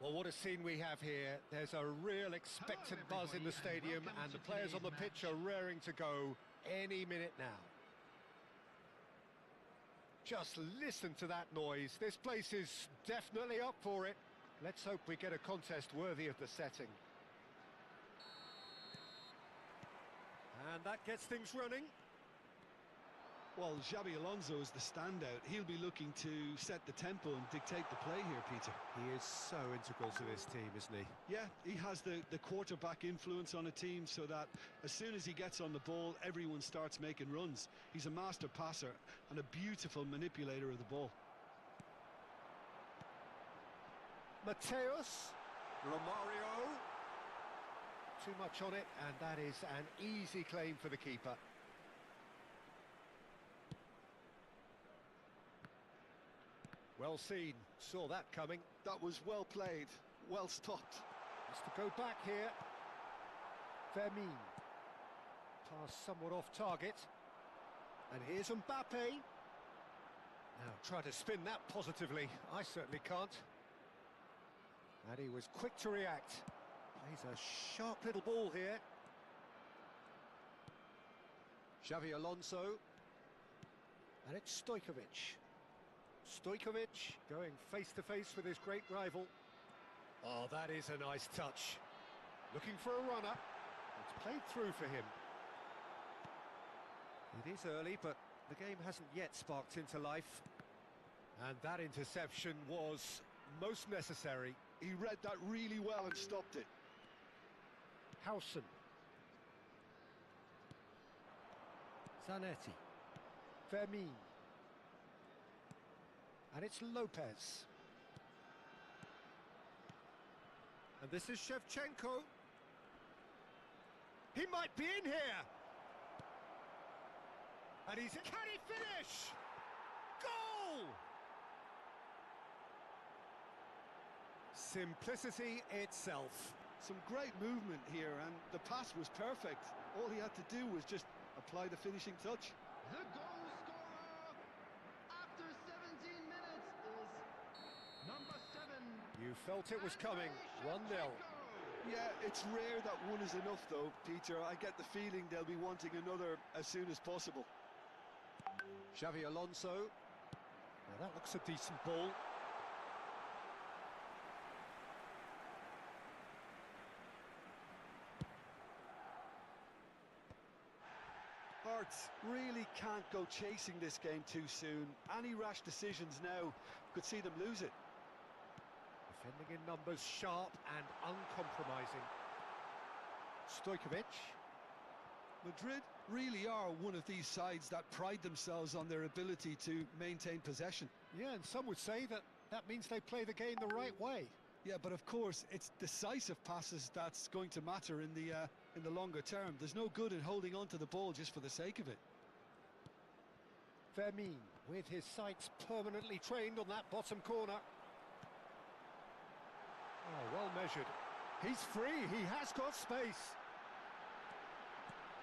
Well, what a scene we have here. There's a real expectant buzz in the stadium, and the players on the pitch are raring to go any minute now. Just listen to that noise. This place is definitely up for it. Let's hope we get a contest worthy of the setting. And that gets things running. Well, Xabi Alonso is the standout. He'll be looking to set the tempo and dictate the play here, Peter. He is so integral to this team, isn't he? Yeah, he has the quarterback influence on a team so that as soon as he gets on the ball, everyone starts making runs. He's a master passer and a beautiful manipulator of the ball. Mateus, Romario. Too much on it, and that is an easy claim for the keeper. Well seen, saw that coming. That was well played, well stopped. Has to go back here. Vermin. Pass somewhat off target. And here's Mbappe. Now try to spin that positively. I certainly can't. And he was quick to react. Plays a sharp little ball here. Xabi Alonso. And it's Stojkovic. Stojkovic going face-to-face with his great rival. Oh, that is a nice touch. Looking for a runner. It's played through for him. It is early, but the game hasn't yet sparked into life. And that interception was most necessary. He read that really well and stopped it. Howson. Zanetti. Vermin. And it's Lopez. And this is Shevchenko. He might be in here. And he's... Can he finish? Goal! Simplicity itself. Some great movement here, and the pass was perfect. All he had to do was just apply the finishing touch. The goal scorer after 17 minutes is number 7. You felt it was coming. 1-0. Yeah, it's rare that one is enough though, Peter. I get the feeling they'll be wanting another as soon as possible. Xavi Alonso. Now that looks a decent ball. Hearts really can't go chasing this game too soon. Any rash decisions now could see them lose it. Defending in numbers, sharp and uncompromising. Stojkovic. Madrid really are one of these sides that pride themselves on their ability to maintain possession. Yeah, and some would say that means they play the game the right way. Yeah, but of course, it's decisive passes that's going to matter in the longer term. There's no good in holding on to the ball just for the sake of it. Fermin, with his sights permanently trained on that bottom corner. Oh, well measured. He's free, he has got space.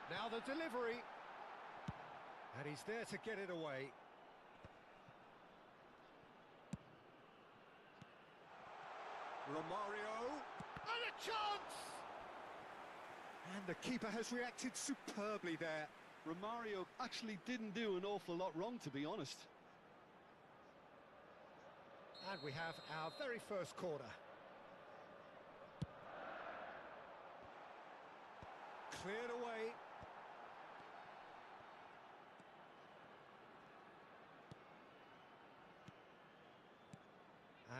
Now the delivery. And he's there to get it away. Romario. And a chance! And the keeper has reacted superbly there. Romario actually didn't do an awful lot wrong, to be honest. And we have our very first corner. Cleared away.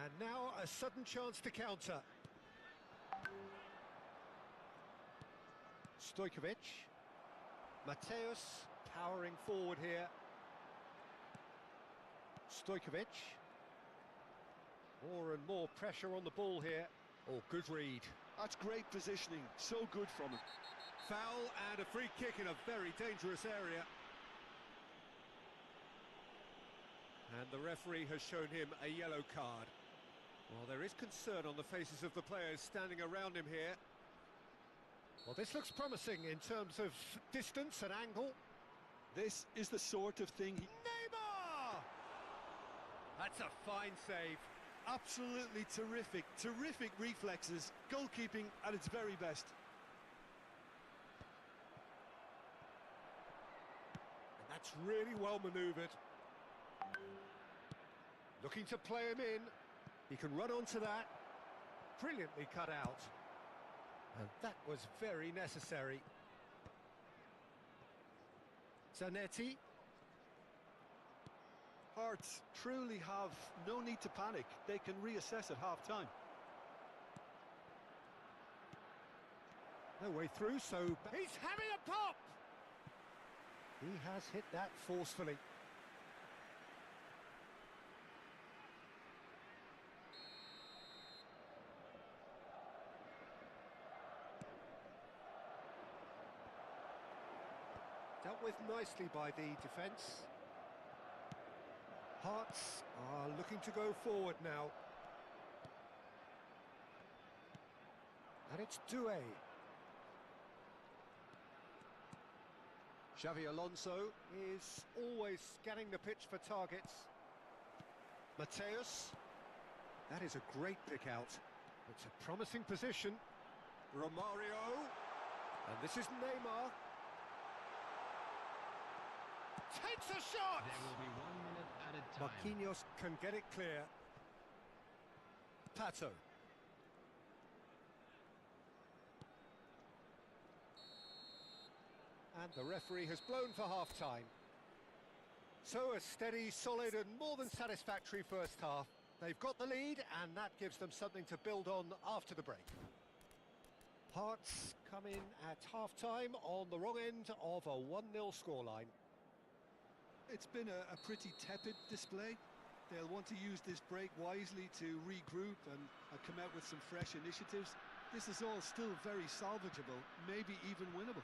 And now a sudden chance to counter. Stojkovic. Mateus powering forward here. Stojkovic. More and more pressure on the ball here. Oh, good read. That's great positioning, so good from him. Foul and a free kick in a very dangerous area. And the referee has shown him a yellow card. Well, there is concern on the faces of the players standing around him here. Well, this looks promising in terms of distance and angle. This is the sort of thing... Neymar! That's a fine save. Absolutely terrific, terrific reflexes. Goalkeeping at its very best. And that's really well manoeuvred. Looking to play him in. He can run onto that. Brilliantly cut out. And that was very necessary. Zanetti. Hearts truly have no need to panic. They can reassess at half-time. No way through, so... He's having a pop! He has hit that forcefully. Dealt with nicely by the defence. Hearts are looking to go forward now. And it's Doué. Xavi Alonso is always scanning the pitch for targets. Mateus. That is a great pick out. It's a promising position. Romario. And this is Neymar. Takes a shot! There will be 1 minute added time. Marquinhos can get it clear. Pato. And the referee has blown for half-time. So a steady, solid and more than satisfactory first half. They've got the lead and that gives them something to build on after the break. Hearts come in at half-time on the wrong end of a 1-0 scoreline. It's been a pretty tepid display. They'll want to use this break wisely to regroup and come out with some fresh initiatives. This is all still very salvageable, maybe even winnable.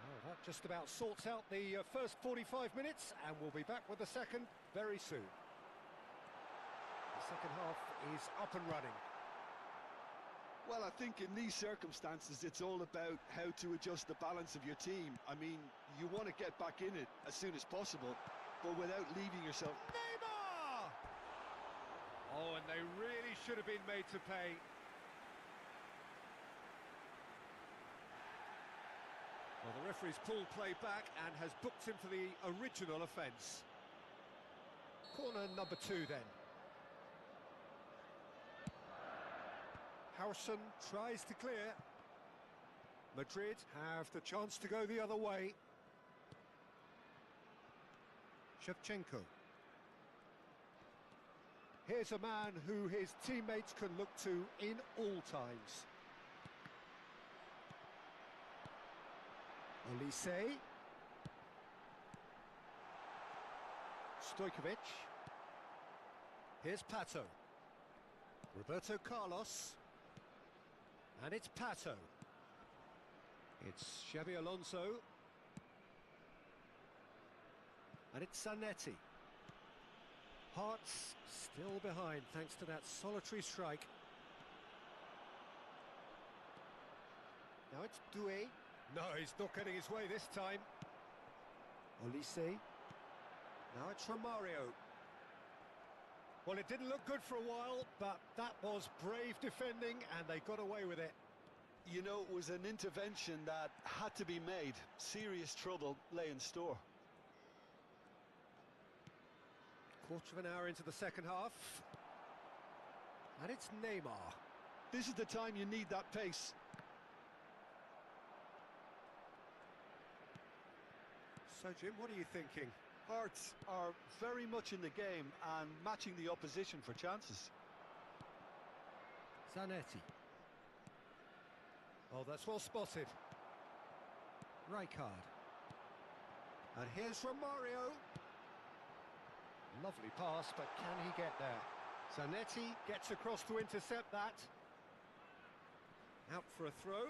Well, that just about sorts out the first 45 minutes, and we'll be back with the second very soon. The second half is up and running. Well, I think in these circumstances, it's all about how to adjust the balance of your team. I mean, you want to get back in it as soon as possible, but without leaving yourself... Neymar! Oh, and they really should have been made to pay. Well, Well, the referee's pulled play back and has booked him for the original offence. Corner number 2 then. Howson tries to clear. Madrid have the chance to go the other way. Shevchenko. Here's a man who his teammates can look to in all times. Olise. Stojkovic. Here's Pato. Roberto Carlos. And it's Pato. It's Xabi Alonso. And it's Zanetti. Hearts still behind thanks to that solitary strike. Now it's Doué. No, he's not getting his way this time. Olise. Now it's Romario. Well, it didn't look good for a while, but that was brave defending and they got away with it. You know, it was an intervention that had to be made. Serious trouble lay in store. Quarter of an hour into the second half. And it's Neymar. This is the time you need that pace. So, Jim, what are you thinking? Hearts are very much in the game and matching the opposition for chances. Zanetti. Oh, that's well spotted. Rijkaard. And here's Romario. Lovely pass, but can he get there? Zanetti gets across to intercept that. Out for a throw.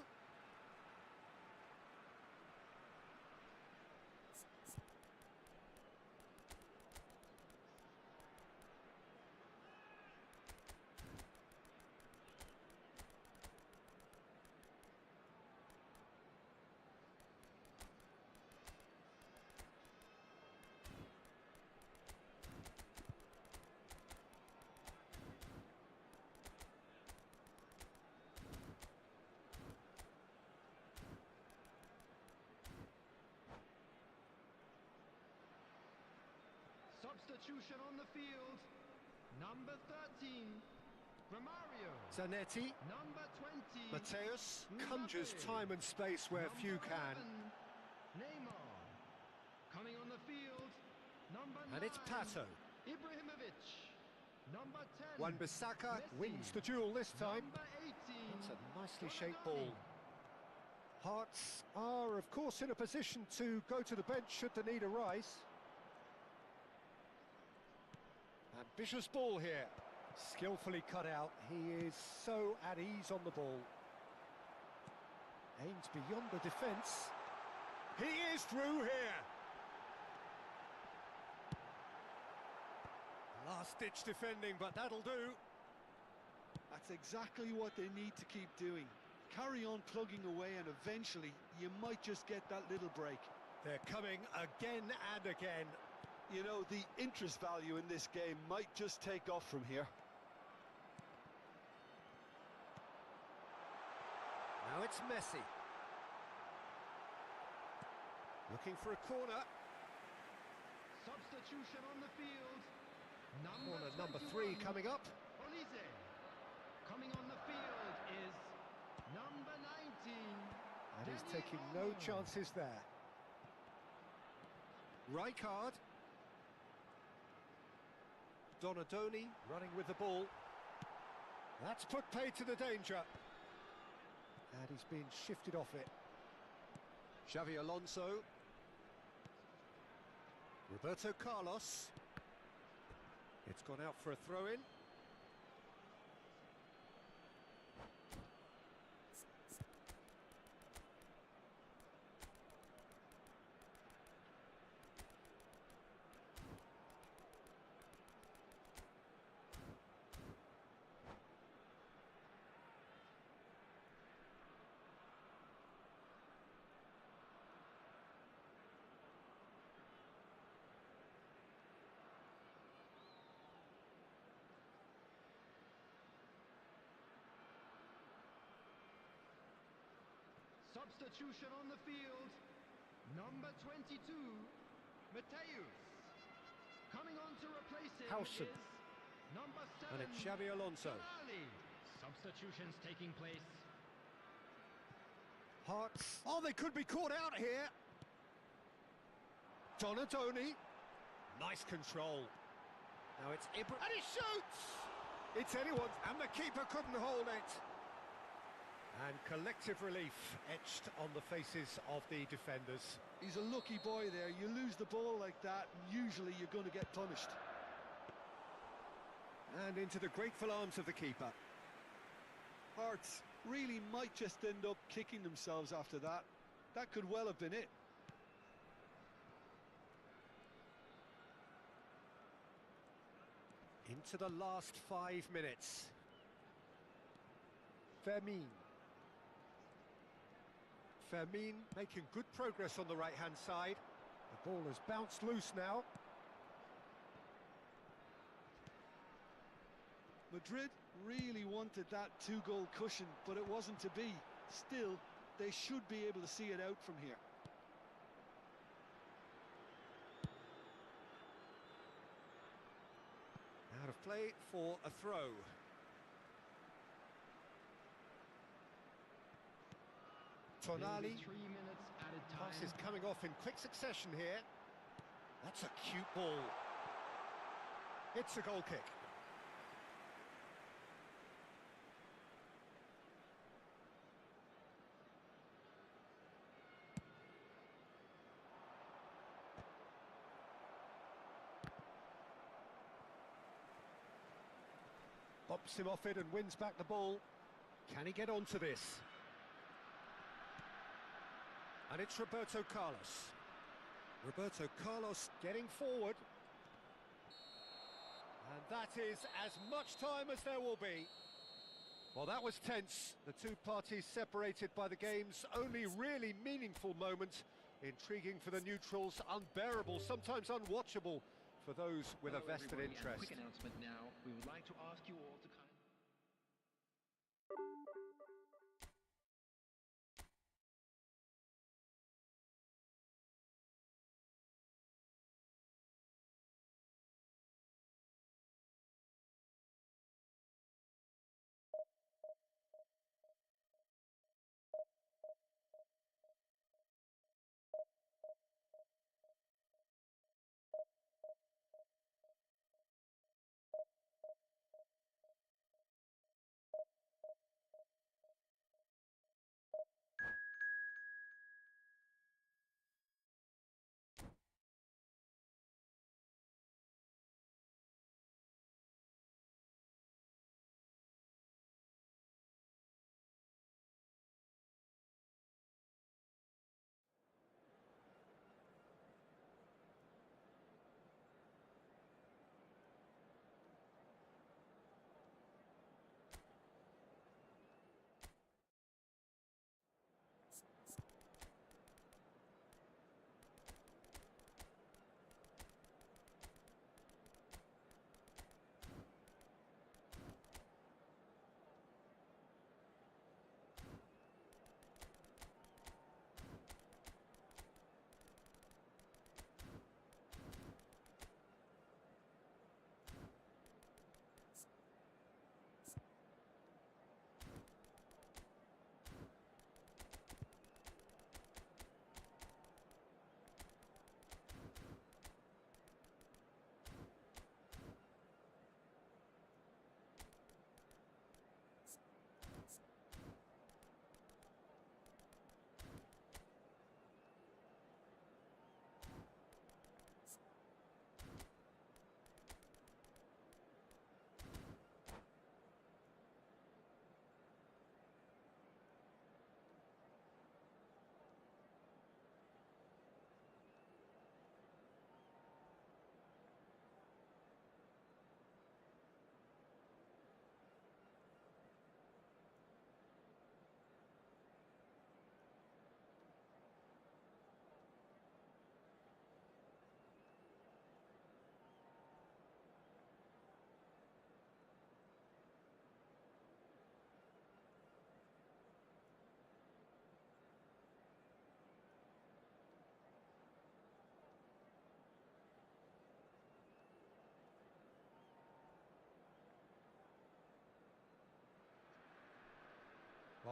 Substitution on the field. Number 13, Romario. Zanetti. Number 20, Mateus Mbappe. conjures time and space where few Number can. 11, Neymar. Coming on the field, number 9, And it's Pato. Ibrahimovic. Number 10, Wan-Bissaka Messi. wins the duel this time. Number 18, That's a nicely shaped Ronaldo. ball. Hearts are, of course, in a position to go to the bench should the need arise. Ambitious ball here. Skillfully cut out. He is so at ease on the ball. Aims beyond the defence. He is through here. Last-ditch defending, but that'll do. That's exactly what they need to keep doing. Carry on plugging away and eventually you might just get that little break. They're coming again and again. You know, the interest value in this game might just take off from here. Now it's Messi. Looking for a corner. Substitution on the field. Corner number 3 coming up. Olise. Coming on the field is number 19. And he's taking no chances there. Rijkaard. Donadoni running with the ball. That's put pay to the danger. And he's been shifted off it. Xabi Alonso. Roberto Carlos. It's gone out for a throw-in. Substitution on the field. Number 22, Mateus. Coming on to replace him Howson. is number 7, And it's Xavi Alonso. Tonali. Substitutions taking place. Hearts. Oh, they could be caught out here. Donadoni. Nice control. Now it's Ibra. And he shoots! It's anyone's, and the keeper couldn't hold it. And collective relief etched on the faces of the defenders. He's a lucky boy there. You lose the ball like that, and usually you're going to get punished. And into the grateful arms of the keeper. Hearts really might just end up kicking themselves after that. That could well have been it. Into the last 5 minutes. Fermin making good progress on the right-hand side. The ball has bounced loose now. Madrid really wanted that 2-goal cushion, but it wasn't to be. Still, they should be able to see it out from here. Out of play for a throw. Tonali. 3 minutes at a time. Pass is coming off in quick succession here. That's a cute ball. It's a goal kick. Bops him off it and wins back the ball. Can he get onto this? And it's Roberto Carlos. Roberto Carlos getting forward. And that is as much time as there will be. Well, that was tense. The two parties separated by the game's only really meaningful moment. Intriguing for the neutrals, unbearable, sometimes unwatchable for those with a vested interest. Quick announcement now. We would like to ask you all to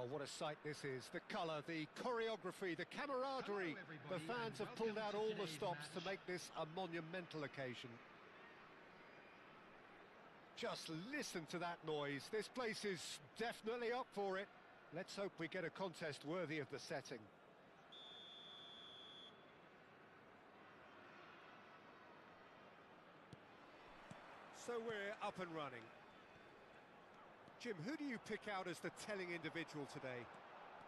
Oh, what a sight this is. The colour, the choreography, the camaraderie. Hello, The fans have pulled out all the stops to make this a monumental occasion. Just listen to that noise. This place is definitely up for it. Let's hope we get a contest worthy of the setting. So we're up and running. Jim, who do you pick out as the telling individual today?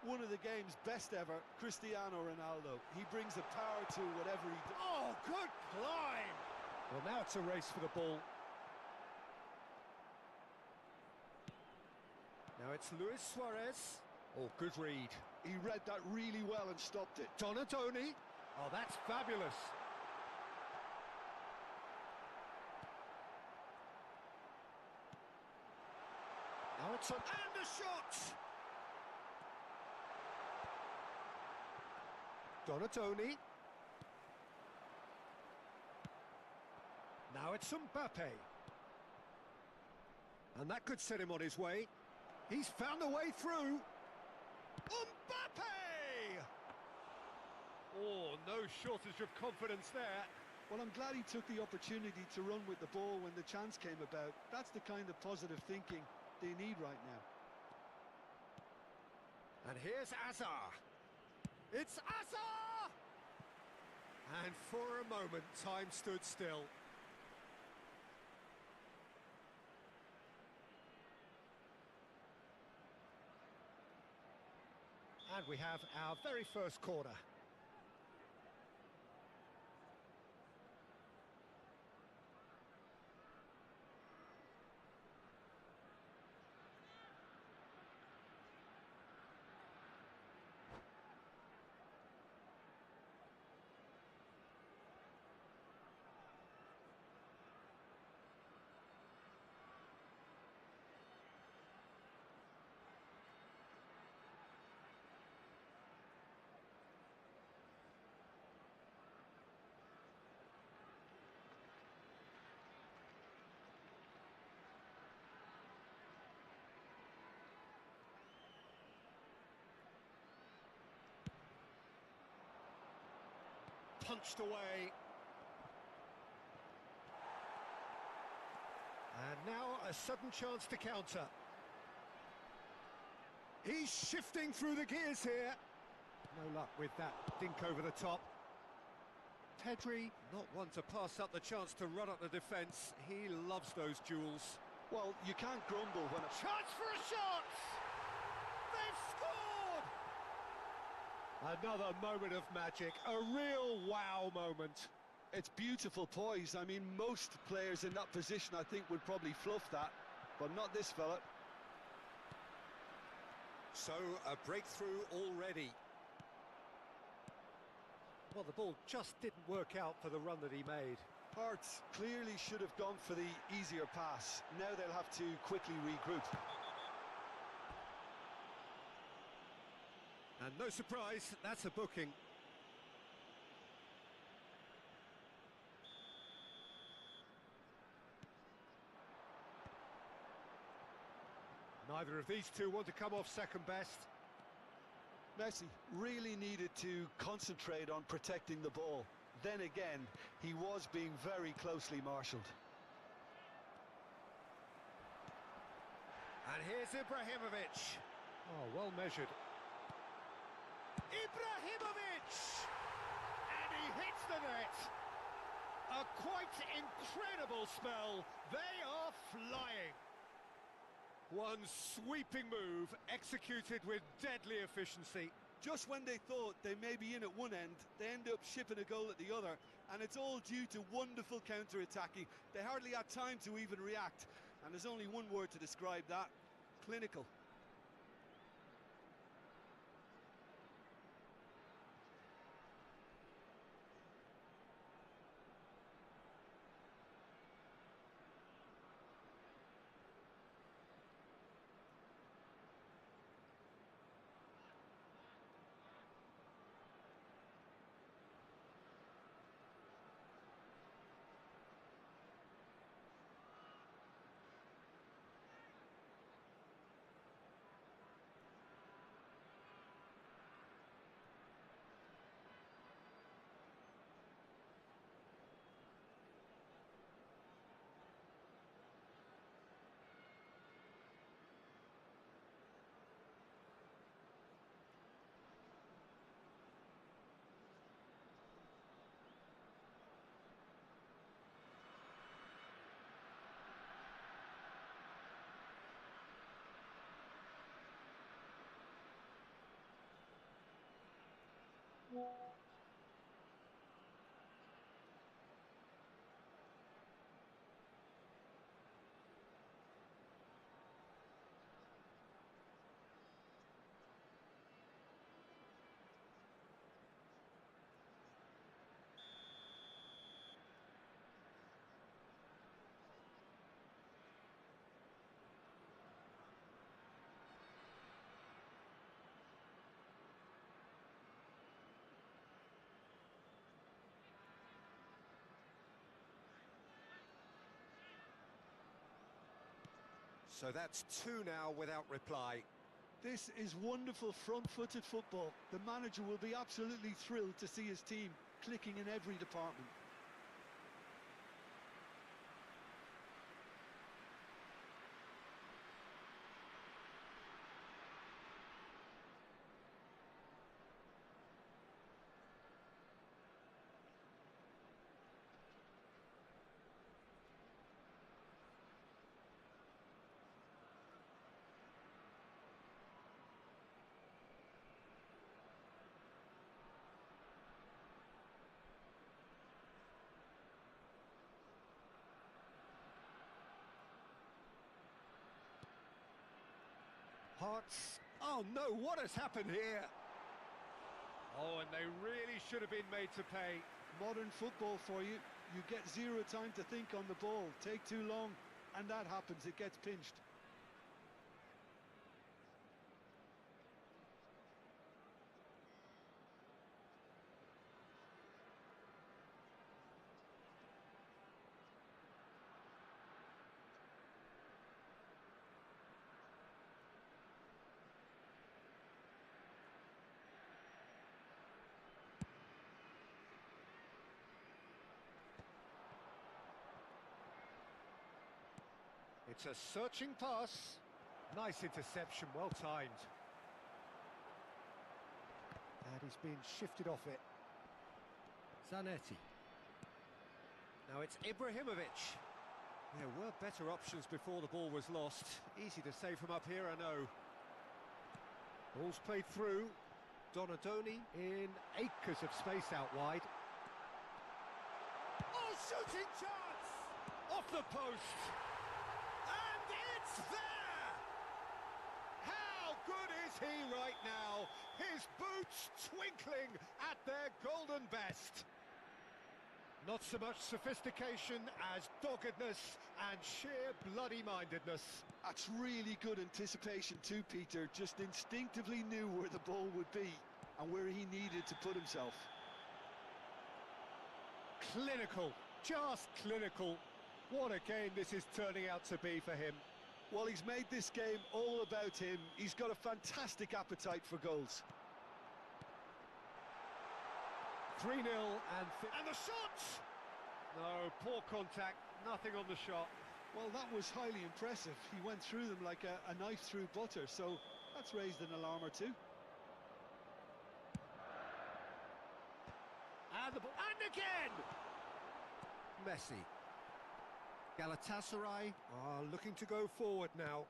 One of the game's best ever, Cristiano Ronaldo. He brings the power to whatever he does. Oh, good climb! Well, now it's a race for the ball. Now it's Luis Suarez. Oh, good read. He read that really well and stopped it. Donadoni. Oh, that's fabulous. Now it's on, and a shot! Donadoni. Now it's Mbappe. And that could set him on his way. He's found a way through. Mbappe! Oh, no shortage of confidence there. Well, I'm glad he took the opportunity to run with the ball when the chance came about. That's the kind of positive thinking they need right now. And here's Azar. It's Azar! And for a moment, time stood still. And we have our very first corner. Punched away. And now a sudden chance to counter. He's shifting through the gears here. No luck with that dink over the top. Pedri, not one to pass up the chance to run up the defence. He loves those duels. Well, you can't grumble when a Chance for a shot! They've scored! Another moment of magic, a real wow moment. It's beautiful poise. I mean, most players in that position, I think, would probably fluff that, but not this fella. So, a breakthrough already. Well, the ball just didn't work out for the run that he made. Hearts clearly should have gone for the easier pass. Now they'll have to quickly regroup. And no surprise, that's a booking. Neither of these two want to come off second best. Messi really needed to concentrate on protecting the ball. Then again, he was being very closely marshalled. And here's Ibrahimovic. Oh, well measured. Ibrahimovic! And he hits the net. A quite incredible spell. They are flying. One sweeping move, executed with deadly efficiency. Just when they thought they may be in at one end, they end up shipping a goal at the other, and it's all due to wonderful counter-attacking. They hardly had time to even react, and there's only one word to describe that: clinical. So that's two now without reply. This is wonderful front-footed football. The manager will be absolutely thrilled to see his team clicking in every department. Hearts. Oh no, what has happened here? Oh, and they really should have been made to pay. Modern football for you. You get zero time to think on the ball. Take too long, and that happens. It gets pinched. It's a searching pass. Nice interception, well timed. And he's been shifted off it. Zanetti. Now it's Ibrahimovic. There were better options before the ball was lost. Easy to save from up here, I know. Ball's played through. Donadoni in acres of space out wide. Oh, shooting chance! Off the post! And it's there! How good is he right now? His boots twinkling at their golden best. Not so much sophistication as doggedness and sheer bloody-mindedness. That's really good anticipation too, Peter. Just instinctively knew where the ball would be and where he needed to put himself. Clinical, just clinical. What a game this is turning out to be for him. Well, he's made this game all about him. He's got a fantastic appetite for goals. 3-0 and the shot! No, poor contact, nothing on the shot. Well, that was highly impressive. He went through them like a knife through butter, so that's raised an alarm or two. And again! Messi. Galatasaray are looking to go forward now.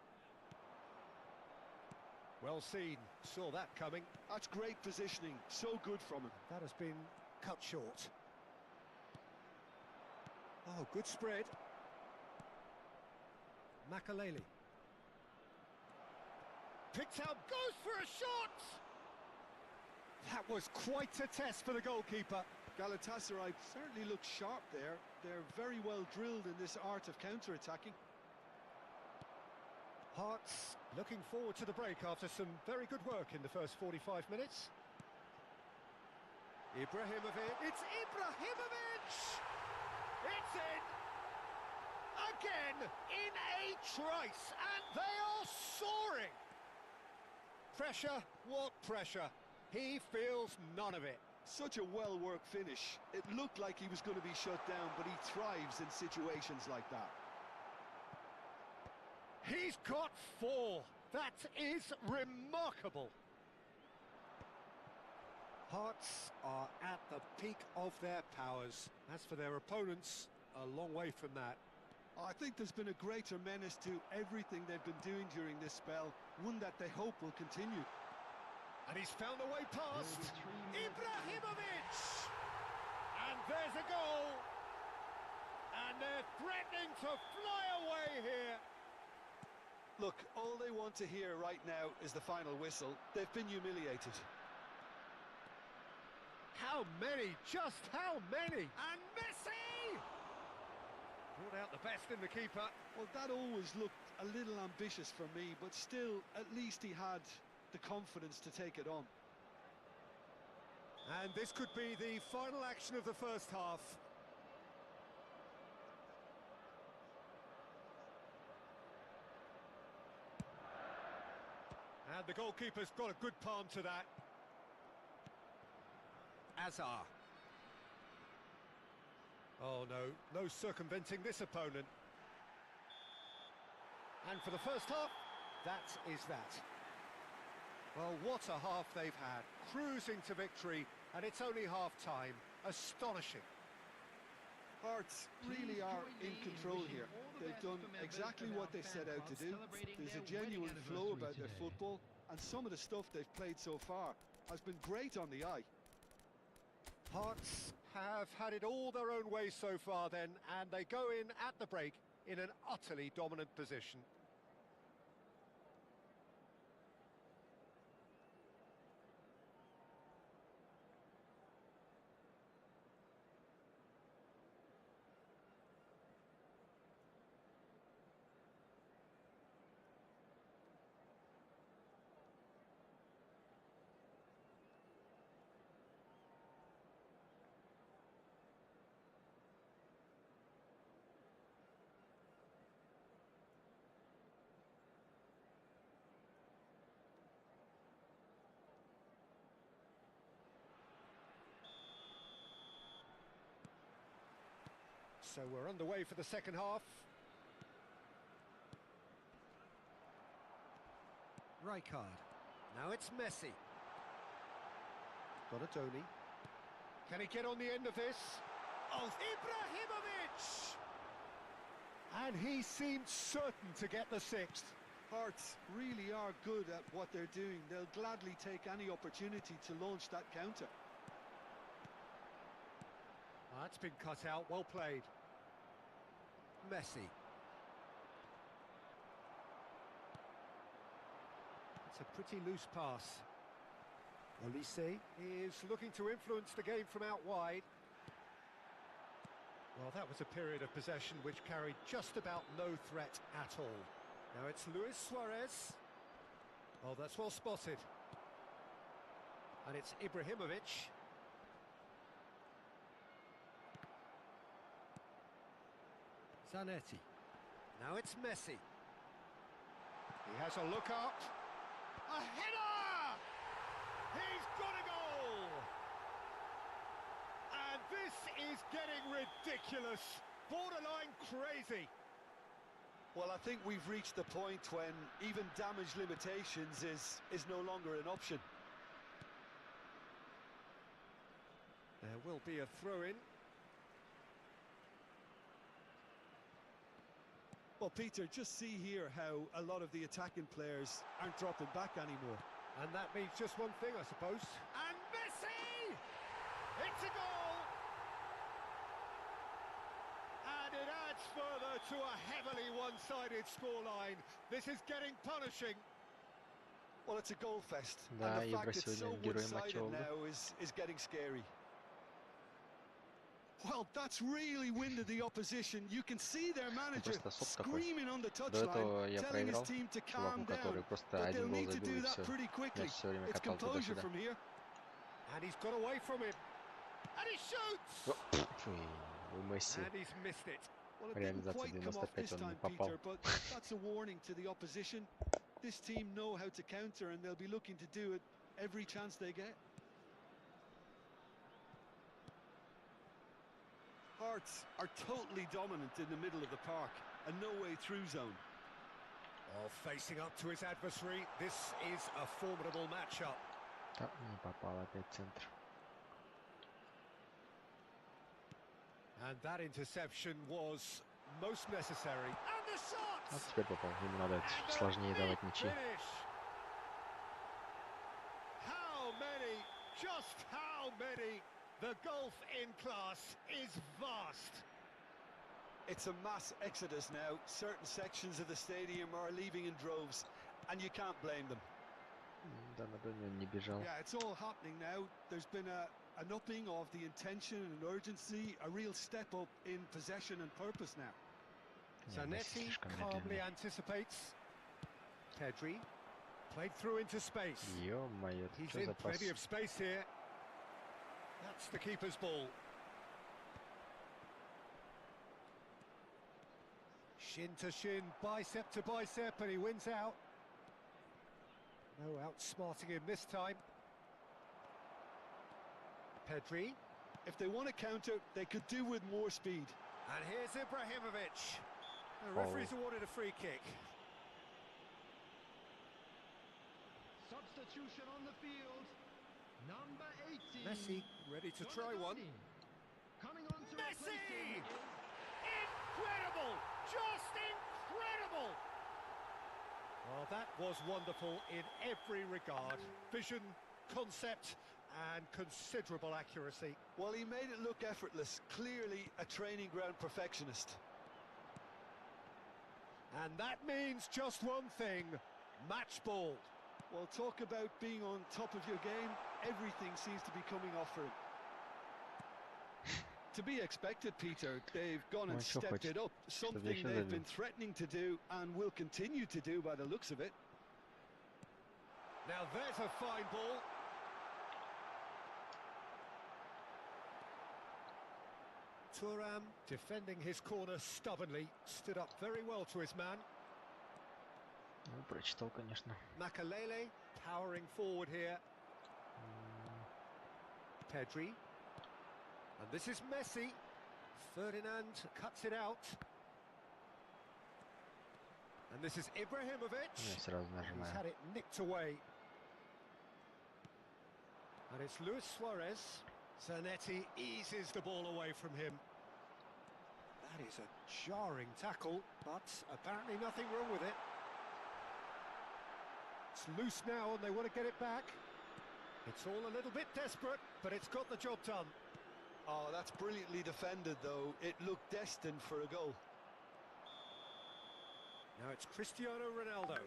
Well seen, saw that coming. That's great positioning, so good from him. That has been cut short. Oh, good spread. Makaleli. Picked out, goes for a shot! That was quite a test for the goalkeeper. Galatasaray certainly looks sharp there. They're very well drilled in this art of counter-attacking. Hearts looking forward to the break after some very good work in the first 45 minutes. Ibrahimovic, it's Ibrahimovic! It's in! Again, in a trice, and they are soaring! Pressure, what pressure? He feels none of it. Such a well-worked finish. It looked like he was going to be shut down, but he thrives in situations like that. He's got 4. That is remarkable. Hearts are at the peak of their powers. As for their opponents, a long way from that. I think there's been a greater menace to everything they've been doing during this spell, one that they hope will continue. And he's found a way past. Ibrahimovic! And there's a goal. And they're threatening to fly away here. Look, all they want to hear right now is the final whistle. They've been humiliated. How many? Just how many? And Messi! Brought out the best in the keeper. Well, that always looked a little ambitious for me, but still, at least he had the confidence to take it on. And this could be the final action of the first half. And the goalkeeper's got a good palm to that. Azar. Oh no circumventing this opponent. And for the first half, that is that. Well, what a half they've had, cruising to victory, and it's only half-time. Astonishing. Hearts really are in control here. They've done exactly what they set out to do. There's a genuine flow about their football, and some of the stuff they've played so far has been great on the eye. Hearts have had it all their own way so far then, and they go in at the break in an utterly dominant position. So we're underway for the second half. Rijkaard. Now it's Messi. Donatoni. Can he get on the end of this? Oh, Ibrahimovic! And he seemed certain to get the sixth. Hearts really are good at what they're doing. They'll gladly take any opportunity to launch that counter. That's been cut out, well played. Messi. It's a pretty loose pass. Olise is looking to influence the game from out wide. Well, that was a period of possession which carried just about no threat at all. Now it's Luis Suarez. Oh, that's well spotted. And it's Ibrahimovic. Zanetti. Now it's Messi. He has a look up. A header! He's got a goal! And this is getting ridiculous. Borderline crazy. Well, I think we've reached the point when even damage limitations is no longer an option. There will be a throw-in. Well, Peter, just see here how a lot of the attacking players aren't dropping back anymore. And that means just one thing, I suppose. And Messi! It's a goal! And it adds further to a heavily one-sided scoreline. This is getting punishing. Well, it's a goal fest. Да, and the Ibra fact it's so сегодня герой one-sided матча был. now is getting scary. Well, that's really winded the opposition. You can see their manager screaming on the touchline, telling his team to calm down. But they'll need to do that pretty quickly. It's composure from here. And he's got away from him. And he shoots! У Месси And he's missed it. Well, it didn't реализация quite come off this 95 он time, не попал. Peter, but that's a warning to the opposition. This team know how to counter, and they'll be looking to do it every chance they get. Hearts are totally dominant in the middle of the park, a no-way through zone. Oh, facing up to his adversary, this is a formidable matchup. Да, не попал опять в центр. And that interception was most necessary. And the shot! Вот теперь попал. Ему надо сложнее давать мячи. Finish. How The gulf in class is vast. It's a mass exodus now. Certain sections of the stadium are leaving in droves, and you can't blame them. Да, на Доне он не бежал. Yeah, it's all happening now. There's been an upping of the intention and urgency, a real step up in possession and purpose now. Не, Месси Zanetti слишком calmly медленный. anticipates. Pedri played through into space. Ё-моё, He's что in за пас? plenty of space here. That's the keeper's ball. Shin to shin, bicep to bicep, and he wins out. No outsmarting him this time. Pedri. If they want to counter, they could do with more speed. And here's Ibrahimovic. The referee's awarded a free kick. Substitution on the field. Number 18. Messi ready to try one. Coming on to replace Messi! him is Incredible! Just incredible! Well, that was wonderful in every regard. Vision, concept, and considerable accuracy. Well, he made it look effortless. Clearly a training ground perfectionist. And that means just one thing, match ball. Well, talk about being on top of your game. Everything seems to be coming off for him. To be expected, Peter. They've gone and stepped it up. Something they've been threatening to do and will continue to do by the looks of it. Now there's a fine ball. Thuram, defending his corner stubbornly, stood up very well to his man. Ну, прочитал, конечно. Makalele powering forward here. Pedri. And this is Messi. Ferdinand cuts it out. And this is Ibrahimovic. Я сразу He's нажимаю. had it nicked away. And it's Luis Suarez. Zanetti eases the ball away from him. That is a jarring tackle, but apparently nothing wrong with it. It's loose now and they want to get it back. It's all a little bit desperate, but it's got the job done. Oh, that's brilliantly defended, though. It looked destined for a goal. Now it's Cristiano Ronaldo.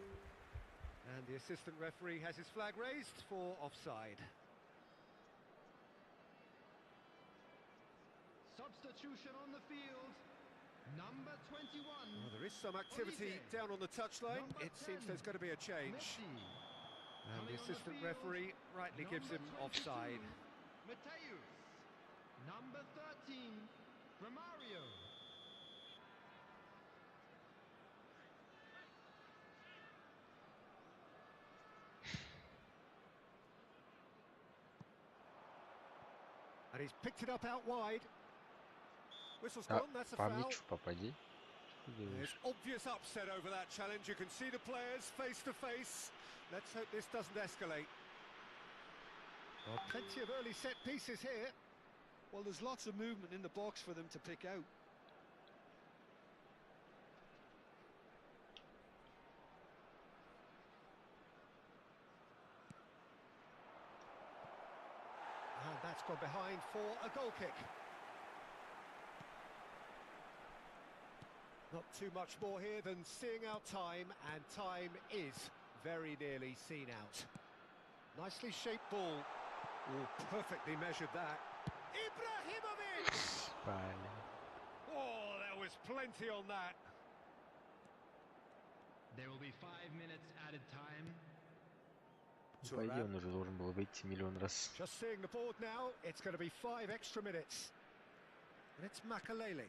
And the assistant referee has his flag raised for offside. substitution on the field. Number 21. Well, there is some activity down on the touchline. It seems there's going to be a change. And the assistant referee rightly gives him offside. Mateus. Number 13. Romario. And he's picked it up out wide. Whistle's gone, that's a По foul. мячу попади. Что There's делаешь? obvious upset over that challenge. You can see the players face to face. Let's hope this doesn't escalate. Well, plenty of early set pieces here. Well, there's lots of movement in the box for them to pick out. And that's gone behind for a goal kick. Not too much more here than seeing out time, and time is very nearly seen out. Nicely shaped ball. Oh, perfectly measured that. Ibrahimovic! Блин. Oh, there was plenty on that. There will be 5 minutes added time. По идее, он уже должен был выйти миллион раз. Just seeing the board now, it's going to be 5 extra minutes. And it's Makalele.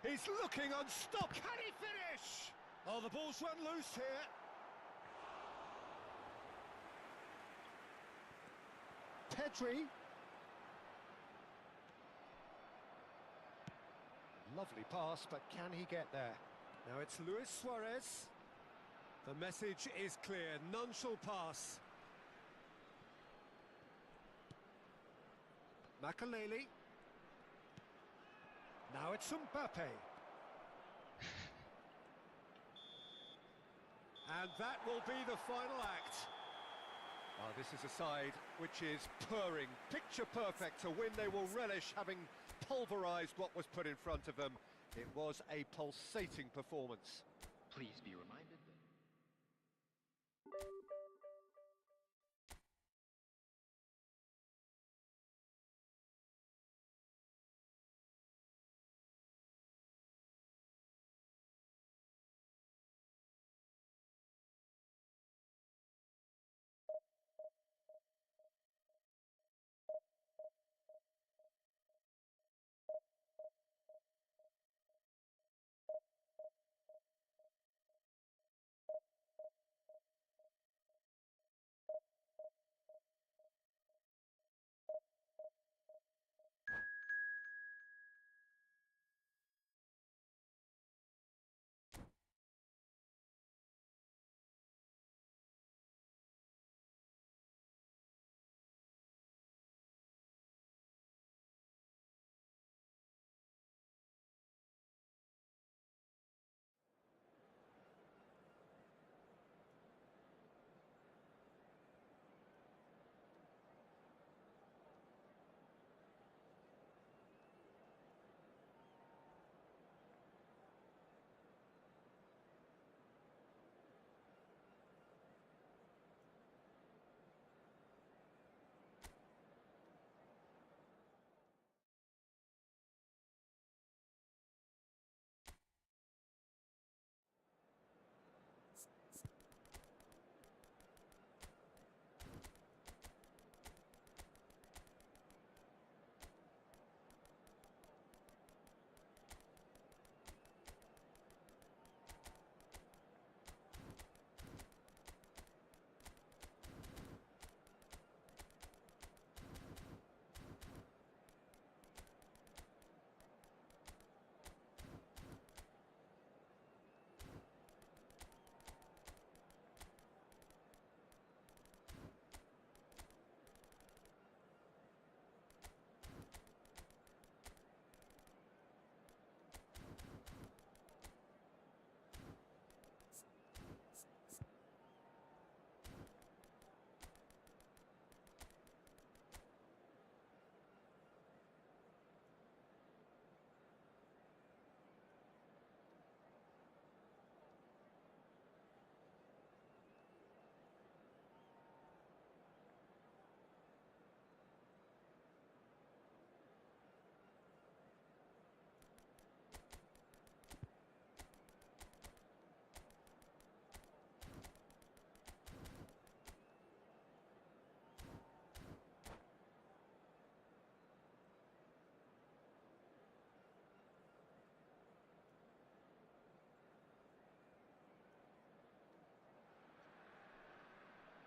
He's looking unstopped. Can he finish? Oh, the ball's run loose here. Pedri. Lovely pass, but can he get there? Now it's Luis Suarez. The message is clear. None shall pass. Makalele. Now it's Mbappe. And that will be the final act. Oh, this is a side which is purring, picture perfect, a win they will relish, having pulverised what was put in front of them. It was a pulsating performance. Please be reminded that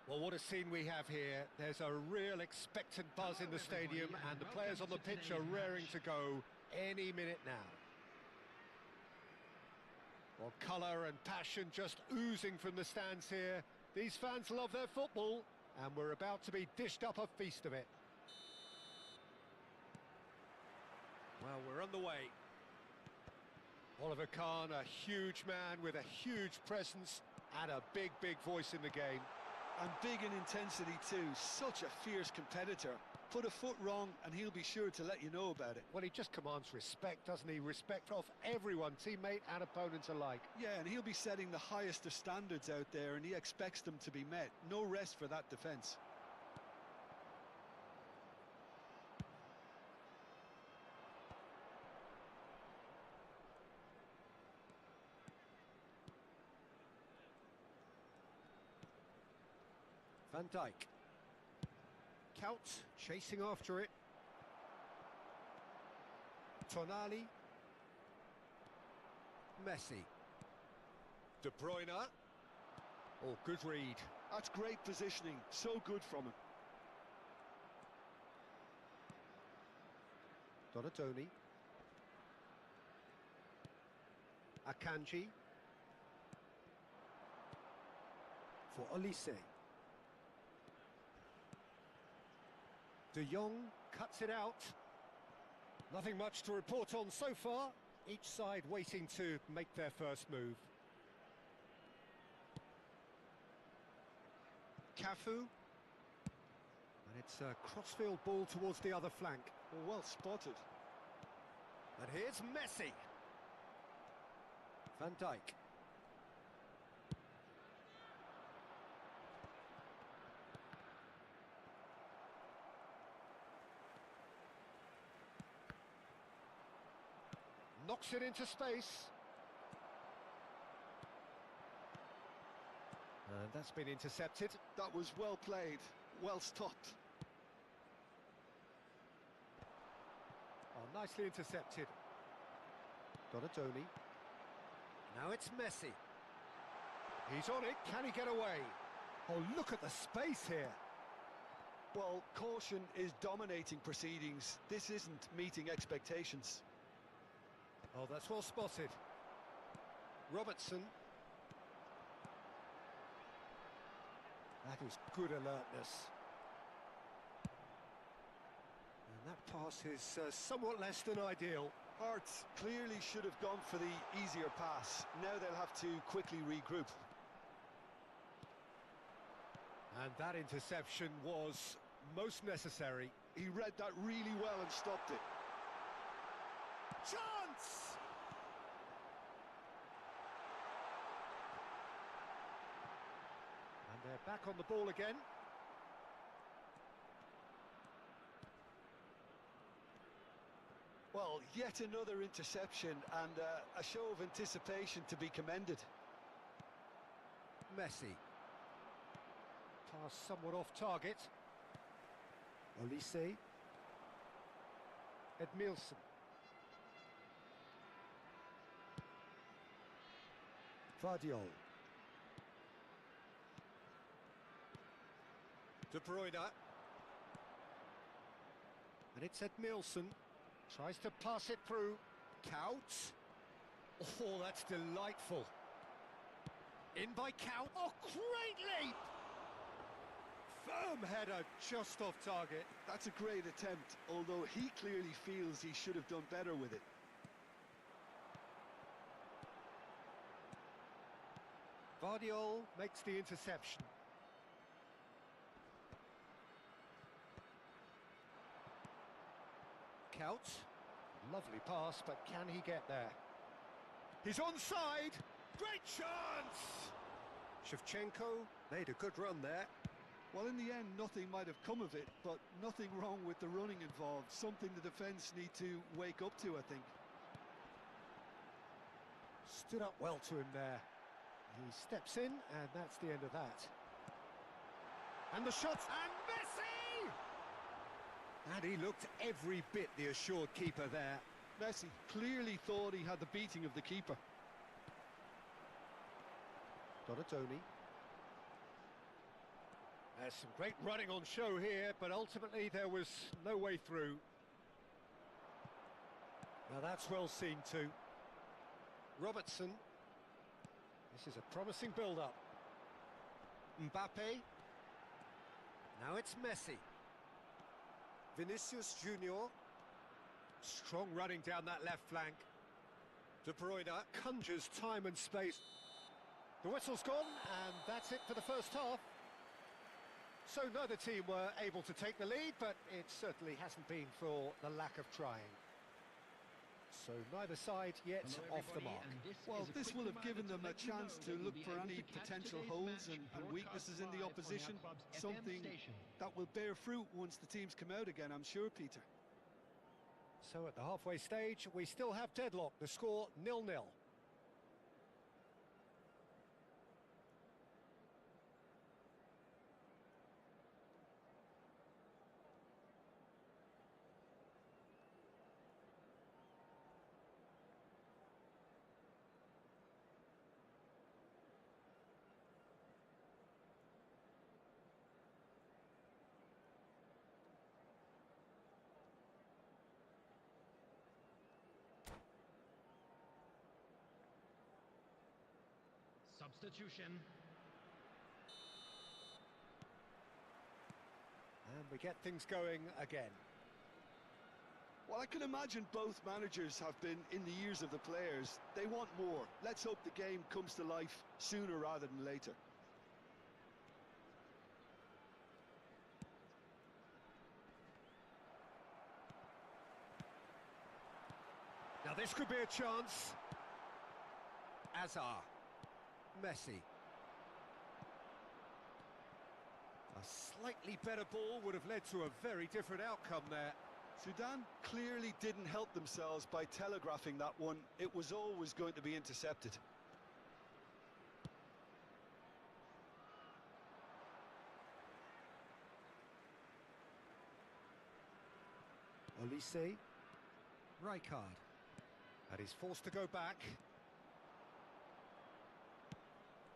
Well, what a scene we have here. There's a real expectant buzz in the stadium, and the players on the pitch are raring to go any minute now. Well, colour and passion just oozing from the stands here. These fans love their football, and we're about to be dished up a feast of it. Well, we're on the way. Oliver Kahn, a huge man with a huge presence and a big, big voice in the game. And big in intensity too, such a fierce competitor. Put a foot wrong and he'll be sure to let you know about it. Well, he just commands respect, doesn't he? Respect of everyone, teammate and opponent alike. Yeah, and he'll be setting the highest of standards out there, and he expects them to be met. No rest for that defence. Van Dijk. Count chasing after it. Tonali. Messi. De Bruyne. Oh, good read. That's great positioning, so good from him. Donatoni. Akanji. For Olise. De Jong cuts it out. Nothing much to report on so far. Each side waiting to make their first move. Cafu. And it's a crossfield ball towards the other flank. Well spotted. And here's Messi. Van Dijk. Knocks it into space. And that's been intercepted. That was well played, well stopped. Oh, nicely intercepted. Donatoni. Now it's Messi. He's on it. Can he get away? Oh, look at the space here. Well, caution is dominating proceedings. This isn't meeting expectations. Oh, that's well spotted. Robertson. That is good alertness. And that pass is somewhat less than ideal. Hearts clearly should have gone for the easier pass. Now they'll have to quickly regroup. And that interception was most necessary. He read that really well and stopped it. Chance! And they're back on the ball again. Well, yet another interception and a show of anticipation to be commended. Messi. Pass somewhat off target. Olise. Edmilson. Vardiol. De Bruyne. And it's Edmilson. Tries to pass it through. Couch. Oh, that's delightful. In by Couch. Oh, great leap! Firm header just off target. That's a great attempt, although he clearly feels he should have done better with it. Vardiol makes the interception. Couch. Lovely pass, but can he get there? He's onside! Great chance! Shevchenko made a good run there. Well, in the end, nothing might have come of it, but nothing wrong with the running involved. Something the defence need to wake up to, I think. Stood up well to him there. He steps in, and that's the end of that. And the shot, and Messi! And he looked every bit the assured keeper there. Messi clearly thought he had the beating of the keeper. Donatoni. There's some great running on show here, but ultimately there was no way through. Now that's well seen too. Robertson. This is a promising build-up. Mbappe. Now it's Messi. Vinicius Junior. Strong running down that left flank. De Bruyne conjures time and space. The whistle's gone, and that's it for the first half. So neither team were able to take the lead, but it certainly hasn't been for the lack of trying. So neither side yet off the mark. Well, this will have given them a chance to look for any potential holes and weaknesses in the opposition. Something that will bear fruit once the teams come out again, I'm sure, Peter. So at the halfway stage, we still have deadlock. The score 0-0. Substitution. And we get things going again. Well, I can imagine both managers have been in the ears of the players. They want more. Let's hope the game comes to life sooner rather than later. this could be a chance. Azar. Messi. A slightly better ball would have led to a very different outcome there. Sudan clearly didn't help themselves by telegraphing that one. It was always going to be intercepted. Olise. Rijkaard. And he's forced to go back.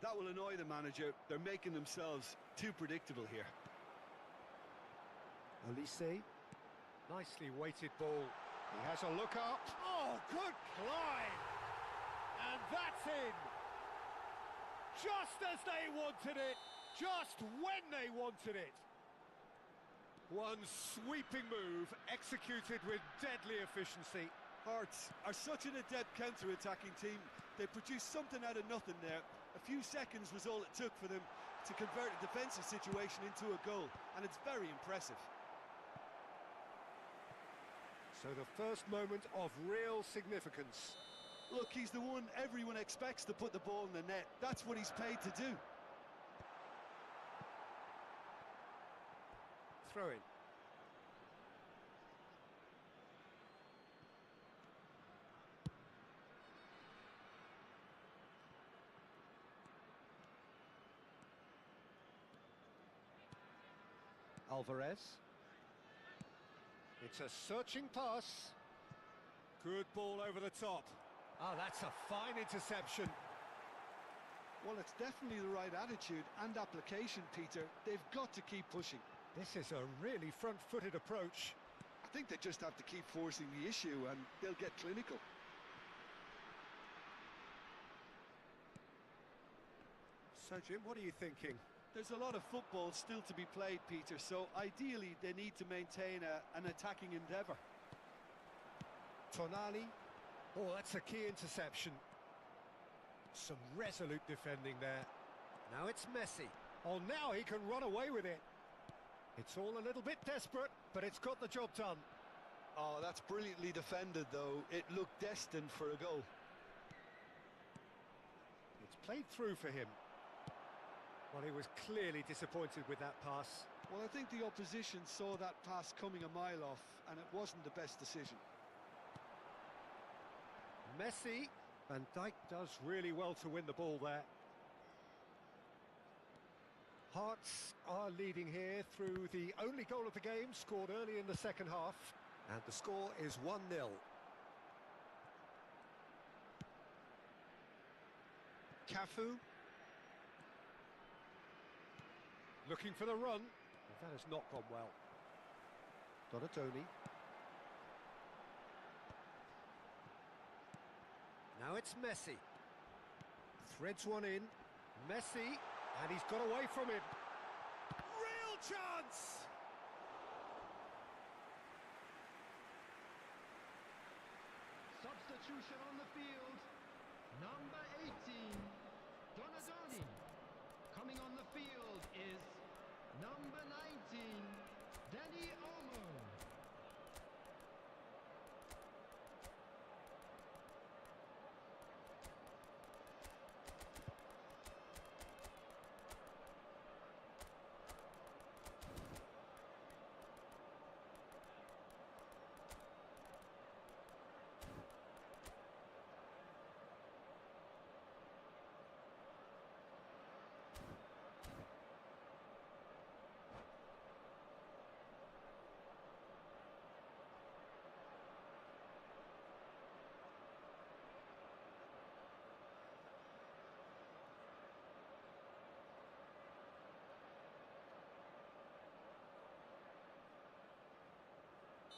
That will annoy the manager. They're making themselves too predictable here. Olise. Nicely weighted ball. He has a look up. Oh, good climb! And that's in! Just as they wanted it! Just when they wanted it! One sweeping move, executed with deadly efficiency. Hearts are such an adept counter-attacking team. They produced something out of nothing there. A few seconds was all it took for them to convert a defensive situation into a goal, and it's very impressive. So the first moment of real significance. Look, he's the one everyone expects to put the ball in the net. That's what he's paid to do. Throw in. Alvarez. It's a searching pass. Good ball over the top. Oh, that's a fine interception. Well, it's definitely the right attitude and application, Peter. They've got to keep pushing. This is a really front-footed approach. I think they just have to keep forcing the issue and they'll get clinical. So, Jim, what are you thinking? There's a lot of football still to be played, Peter, so ideally they need to maintain an attacking endeavour. Tonali. Oh, that's a key interception. Some resolute defending there. Now it's Messi. Oh, now he can run away with it. It's all a little bit desperate, but it's got the job done. Oh, that's brilliantly defended, though. It looked destined for a goal. It's played through for him. Well, he was clearly disappointed with that pass. Well, I think the opposition saw that pass coming a mile off, and it wasn't the best decision. Messi. Van Dijk does really well to win the ball there. Hearts are leading here through the only goal of the game, scored early in the second half. And the score is 1-0. Cafu. Looking for the run. That has not gone well. Donatoni. Now it's Messi. Threads one in. Messi, and he's got away from him. Real chance! Substitution on the field. Number 18, Donadoni. Coming on the field is number 19, Danny Olmo.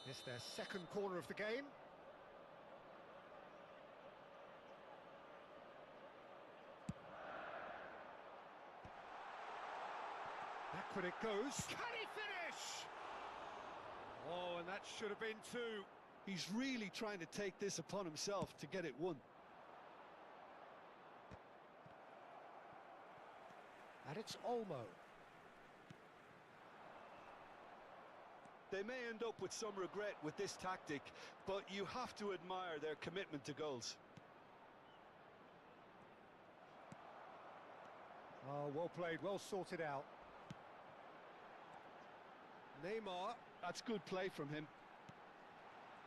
It's their second corner of the game. Back when it goes. Can he finish? Oh, and that should have been two. He's really trying to take this upon himself to get it won. And it's Olmo. They may end up with some regret with this tactic, but you have to admire their commitment to goals. Oh, well played, well sorted out. Neymar. That's good play from him.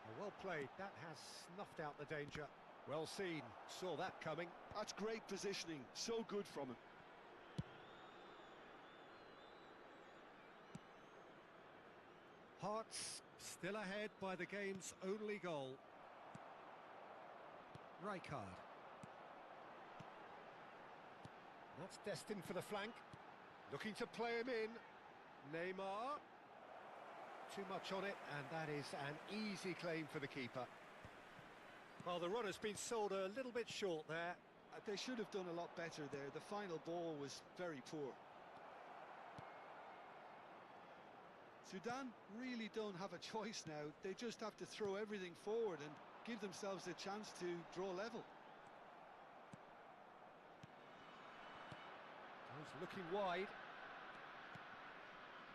Oh, well played, that has snuffed out the danger. Well seen, saw that coming. That's great positioning, so good from him. Hearts still ahead by the game's only goal. Rijkaard. That's destined for the flank. Looking to play him in. Neymar. Too much on it, and that is an easy claim for the keeper. Well, the run has been sold a little bit short there. They should have done a lot better there. The final ball was very poor. Sudan really don't have a choice now. They just have to throw everything forward and give themselves a chance to draw level. He's looking wide.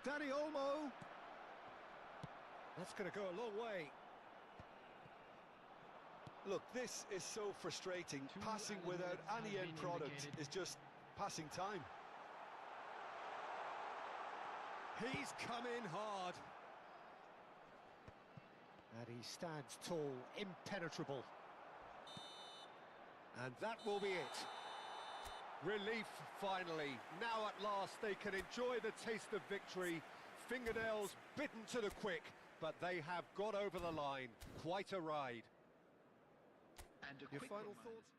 Danny Olmo. That's going to go a long way. Look, this is so frustrating. Passing without any end product is just passing time. He's come in hard. And he stands tall, impenetrable. And that will be it. Relief, finally. Now at last they can enjoy the taste of victory. Fingernails bitten to the quick, but they have got over the line. Quite a ride. And a Your quick final reminder. thoughts?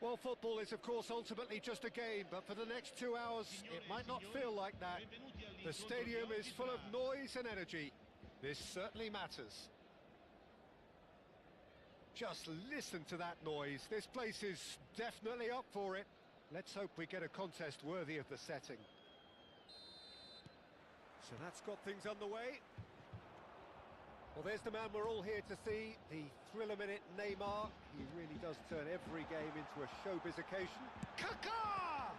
Well, football is, of course, ultimately just a game, but for the next 2 hours, it might not feel like that. The stadium is full of noise and energy. This certainly matters. Just listen to that noise. This place is definitely up for it. Let's hope we get a contest worthy of the setting. So that's got things underway. Well, there's the man we're all here to see, the thriller minute Neymar. He really does turn every game into a showbiz occasion. Kaká!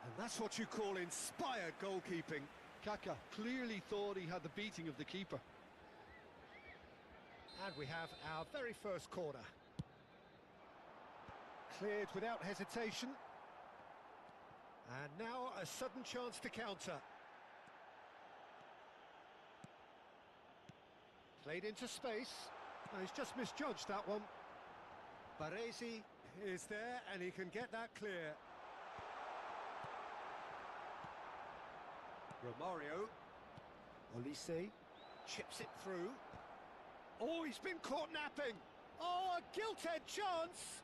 And that's what you call inspired goalkeeping. Kaká clearly thought he had the beating of the keeper. And we have our very first corner. Cleared without hesitation. And now a sudden chance to counter. Played into space. Oh, he's just misjudged that one. Baresi is there and he can get that clear. Romario. Olise chips it through. Oh, he's been caught napping. Oh, a gilt-edged chance.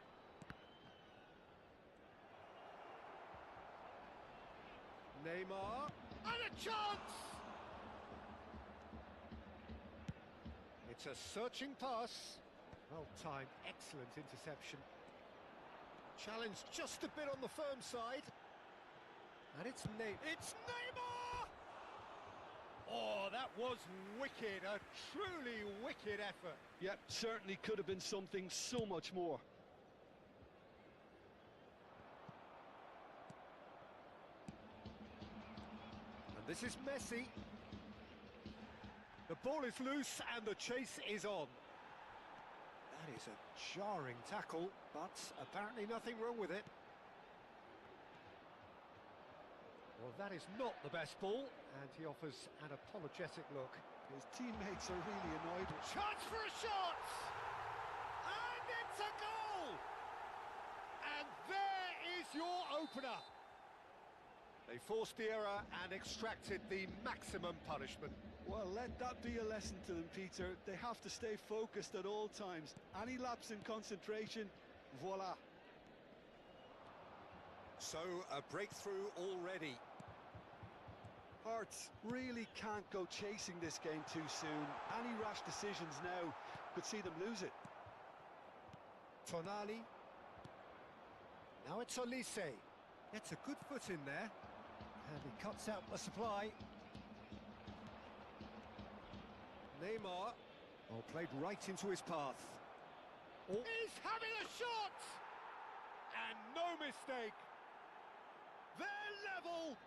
Neymar. And a chance! It's a searching pass. Well timed, excellent interception. Challenge just a bit on the firm side. And it's Neymar! Oh, that was wicked, a truly wicked effort. Yep, certainly could have been something so much more. And this is Messi. The ball is loose and the chase is on. That is a jarring tackle, but apparently nothing wrong with it. Well, that is not the best ball, and he offers an apologetic look. His teammates are really annoyed. Chance for a shot! And it's a goal! And there is your opener. They forced the error and extracted the maximum punishment. Well, let that be a lesson to them, Peter. They have to stay focused at all times. Any lapse in concentration, voila. So, a breakthrough already. Hearts really can't go chasing this game too soon. Any rash decisions now could see them lose it. Tonali. Now it's Olise. Gets a good foot in there. And he cuts out the supply. Neymar. Oh, played right into his path. Oh. He's having a shot! And no mistake. They're level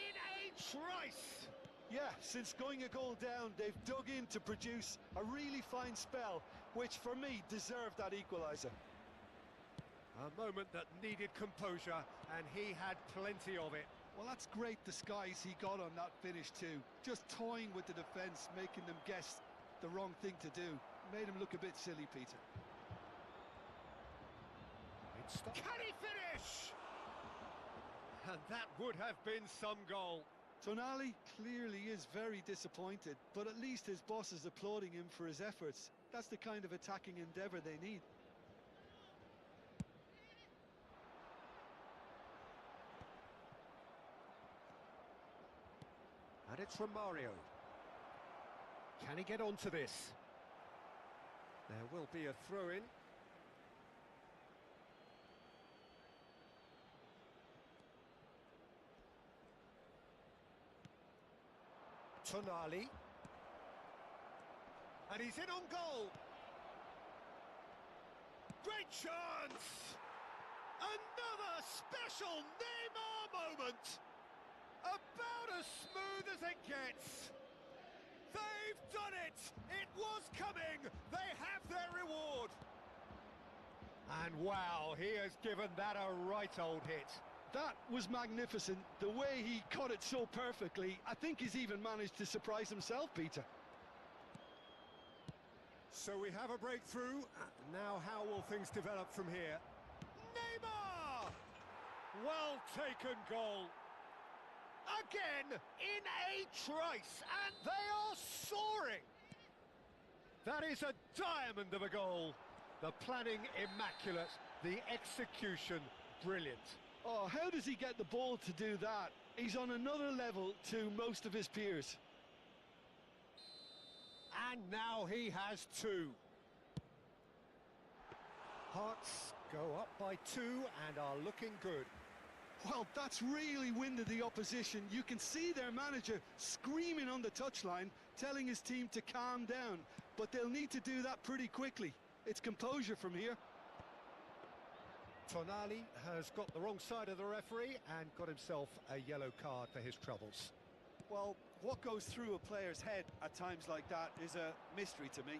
in a trice. Yeah, since going a goal down, they've dug in to produce a really fine spell, which for me deserved that equaliser. A moment that needed composure, and he had plenty of it. Well, that's great disguise he got on that finish too. Just toying with the defence, making them guess the wrong thing to do. Made him look a bit silly, Peter. Can he finish? And that would have been some goal. Tonali clearly is very disappointed, but at least his boss is applauding him for his efforts. That's the kind of attacking endeavour they need. And it's Romario. Can he get onto this? There will be a throw-in. Tonali. And he's in on goal. Great chance! Another special Neymar moment! About as smooth as it gets. They've done it! It was coming! They have their reward! And wow, he has given that a right old hit. That was magnificent. The way he caught it so perfectly, I think he's even managed to surprise himself, Peter. So we have a breakthrough. Now how will things develop from here? Neymar! Well taken goal. Again, in a trice, and they are soaring. That is a diamond of a goal. The planning immaculate, the execution brilliant. Oh, how does he get the ball to do that? He's on another level to most of his peers. And now he has two. Hearts go up by 2 and are looking good. Well, that's really winded the opposition. You can see their manager screaming on the touchline, telling his team to calm down. But they'll need to do that pretty quickly. It's composure from here. Tonali has got the wrong side of the referee and got himself a yellow card for his troubles. Well, what goes through a player's head at times like that is a mystery to me.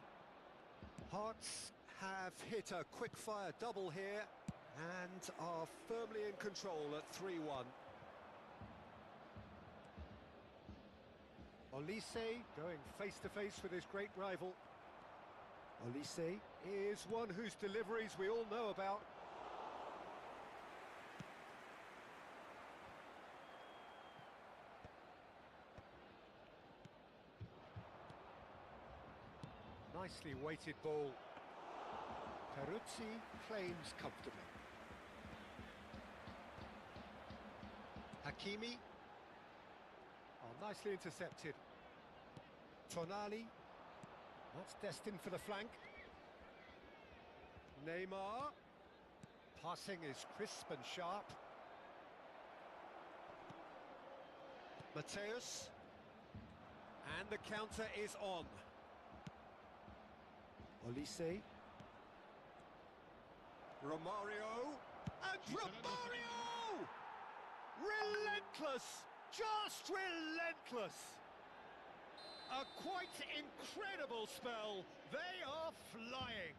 Hearts have hit a quick-fire double here and are firmly in control at 3-1. Olise going face-to-face with his great rival. Olise is one whose deliveries we all know about. Nicely weighted ball. Peruzzi claims comfortably. Hakimi. Oh, nicely intercepted. Tonali. That's destined for the flank. Neymar. Passing is crisp and sharp. Mateus. And the counter is on. Olise. Romario. And Romario! Relentless! Just relentless! A quite incredible spell. They are flying.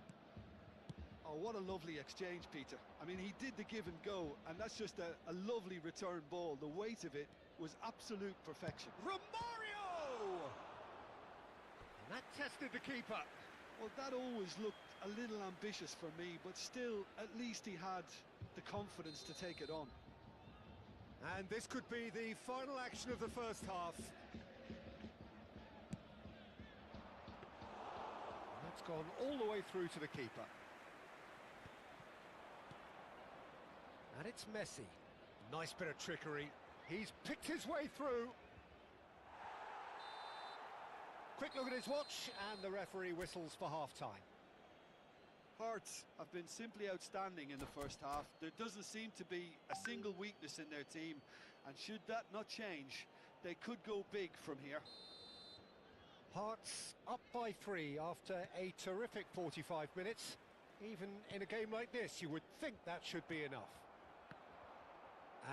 Oh, what a lovely exchange, Peter. I mean, he did the give and go, and that's just a lovely return ball. The weight of it was absolute perfection. Romario! And that tested the keeper. Well, that always looked a little ambitious for me, but still, at least he had the confidence to take it on. And this could be the final action of the first half. That's gone all the way through to the keeper. And it's Messi. Nice bit of trickery. He's picked his way through. Quick look at his watch, and the referee whistles for half-time. Hearts have been simply outstanding in the first half. There doesn't seem to be a single weakness in their team, and should that not change, they could go big from here. Hearts up by 3 after a terrific 45 minutes. Even in a game like this, you would think that should be enough.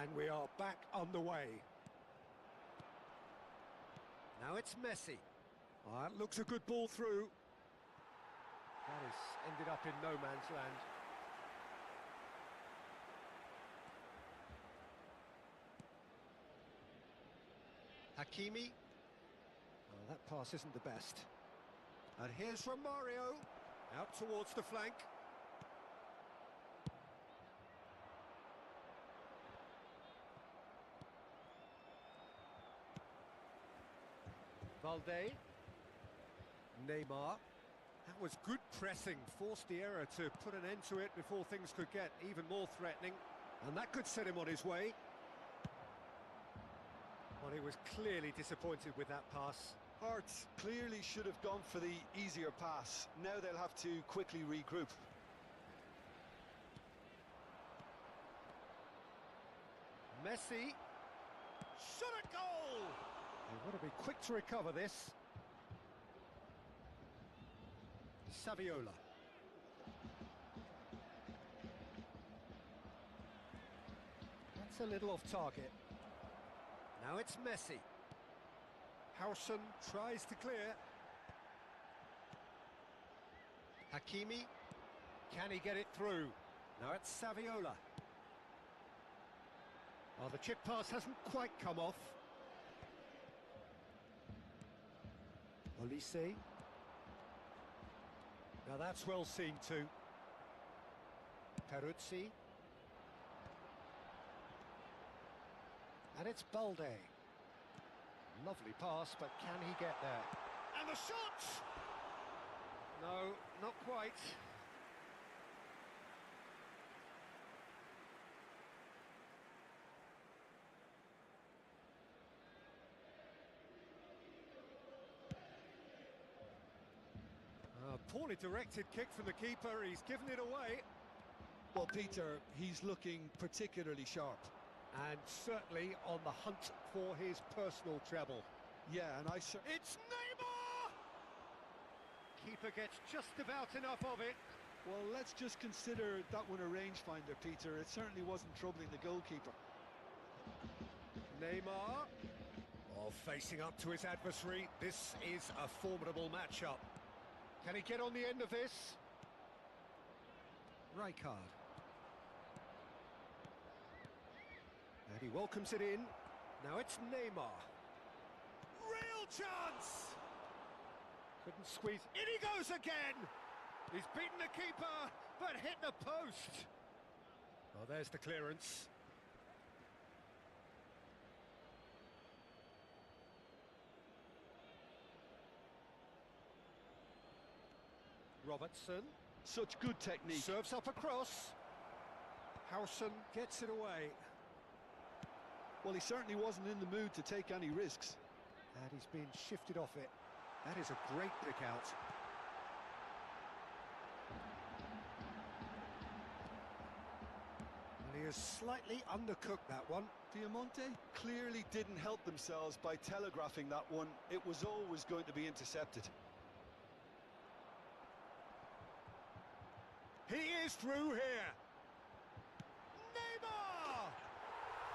And we are back on the way. Now it's Messi. Oh, that looks a good ball through. That has ended up in no man's land. Hakimi. Oh, that pass isn't the best. And here's Romario. Out towards the flank. Valde. Neymar. That was good pressing, forced the error to put an end to it before things could get even more threatening. And that could set him on his way. Well, he was clearly disappointed with that pass. Hearts clearly should have gone for the easier pass. Now they'll have to quickly regroup. Messi. Shot a goal! They want to be quick to recover this. Saviola. That's a little off target. Now it's Messi. Howson tries to clear. Hakimi. Can he get it through? Now it's Saviola. Oh, the chip pass hasn't quite come off. Olise. Now that's well seen too. Peruzzi. And it's Balde. Lovely pass, but can he get there? And the shot! No, not quite. A poorly directed kick from the keeper, he's given it away. Well, Peter, he's looking particularly sharp. And certainly on the hunt for his personal treble. Yeah, and It's Neymar! Keeper gets just about enough of it. Well, let's just consider that one a rangefinder, Peter. It certainly wasn't troubling the goalkeeper. Neymar. Oh, facing up to his adversary. This is a formidable matchup. Can he get on the end of this? Rijkaard. And he welcomes it in. Now it's Neymar. Real chance! Couldn't squeeze. In he goes again! He's beaten the keeper, but hit the post. Well, there's the clearance. Robertson. Such good technique. Serves up across. Howson gets it away. Well, he certainly wasn't in the mood to take any risks. And he's been shifted off it. That is a great pick out. And he has slightly undercooked that one. Diamante clearly didn't help themselves by telegraphing that one. It was always going to be intercepted. He is through here. Neymar!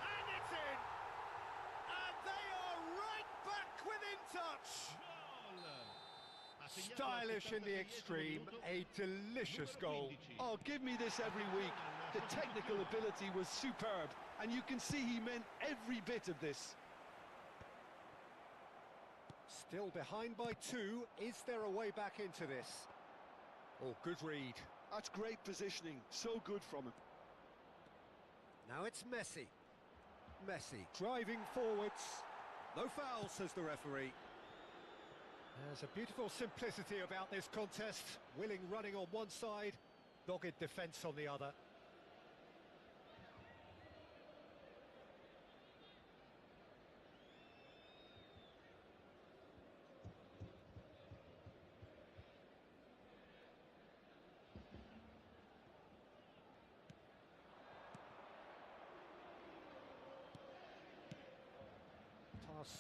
And it's in! And they are right back within touch! Stylish in the extreme, a delicious goal. Oh, give me this every week. The technical ability was superb, and you can see he meant every bit of this. Still behind by 2. Is there a way back into this? Oh, good read. That's great positioning, so good from him. Now it's Messi. Messi driving forwards. No foul, says the referee. There's a beautiful simplicity about this contest. Willing running on one side, dogged defence on the other.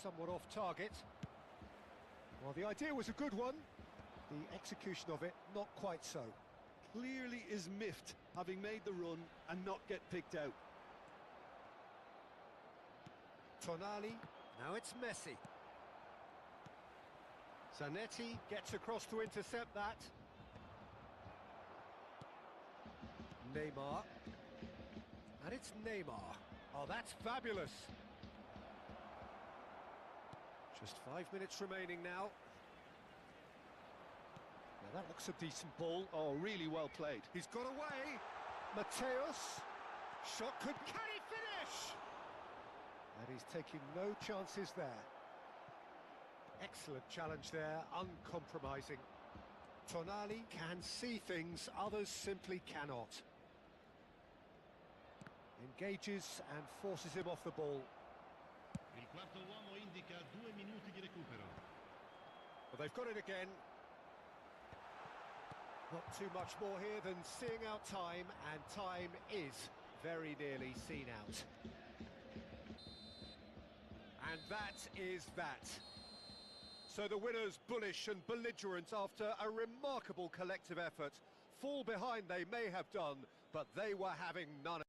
Somewhat off target. Well, the idea was a good one. The execution of it, not quite so. Clearly is miffed, having made the run and not get picked out. Tonali, now it's Messi. Zanetti gets across to intercept that. Neymar. And it's Neymar. Oh, that's fabulous. Just 5 minutes remaining now. Now that looks a decent ball. Oh, really well played. He's got away. Mateus. Shot could... Can he finish? And he's taking no chances there. Excellent challenge there, uncompromising. Tonali can see things others simply cannot. Engages and forces him off the ball. Il quarto uomo indica 2 minuti di recupero. Well, they've got it again. Not too much more here than seeing out time, and time is very nearly seen out. And that is that. So the winners, bullish and belligerent after a remarkable collective effort. Fall behind they may have done, but they were having none of it.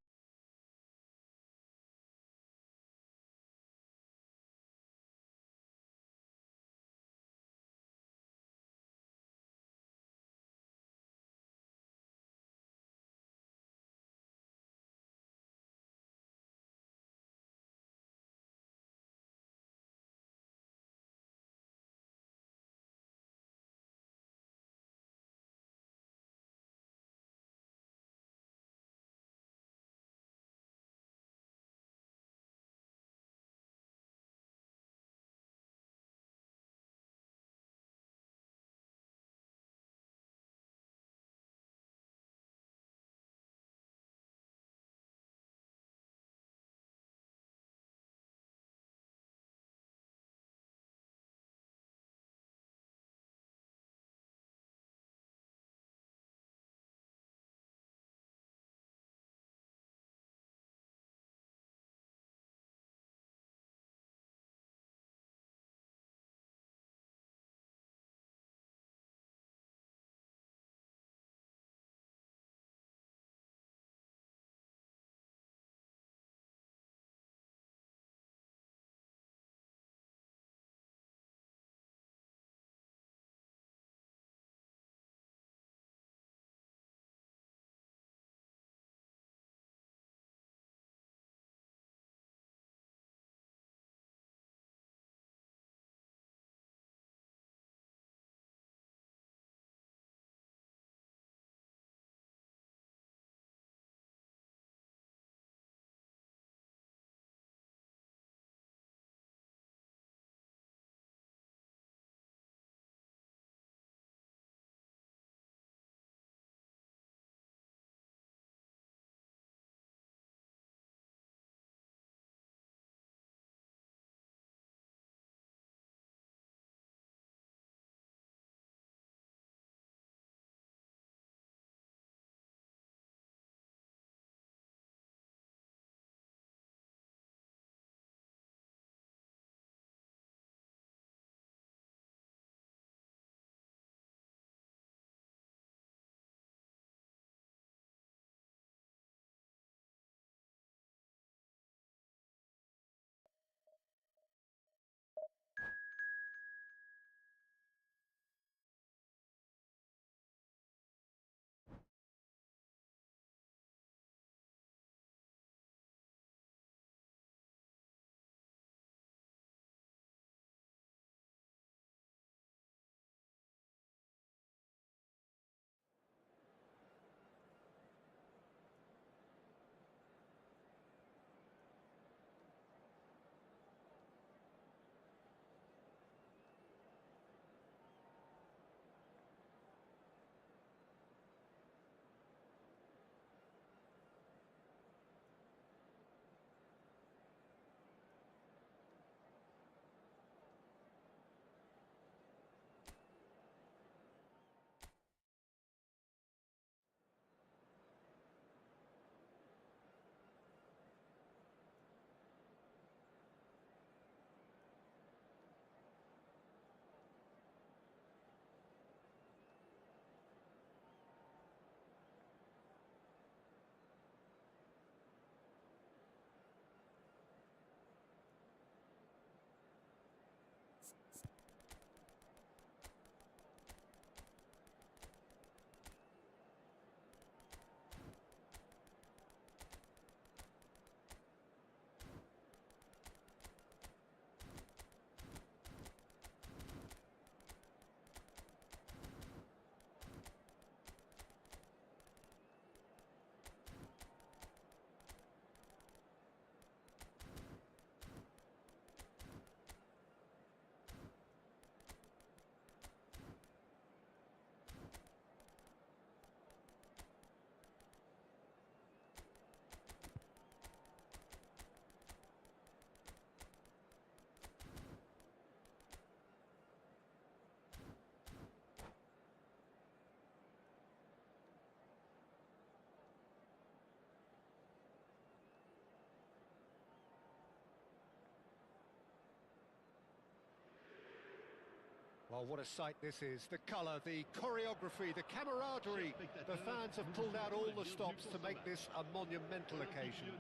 Well, what a sight this is. The colour, the choreography, the camaraderie. The fans have pulled out all the stops to make this a monumental occasion.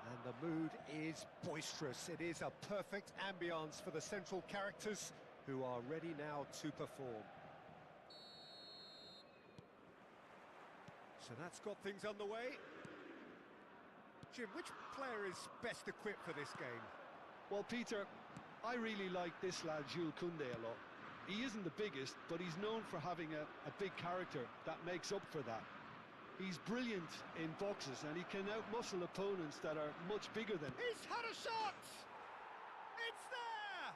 And the mood is boisterous. It is a perfect ambience for the central characters who are ready now to perform. So that's got things underway. Jim, which player is best equipped for this game? Well, Peter, I really like this lad, Jules Koundé, a lot. He isn't the biggest, but he's known for having a big character that makes up for that. He's brilliant in boxes, and he can outmuscle opponents that are much bigger than him. He's had a shot! It's there!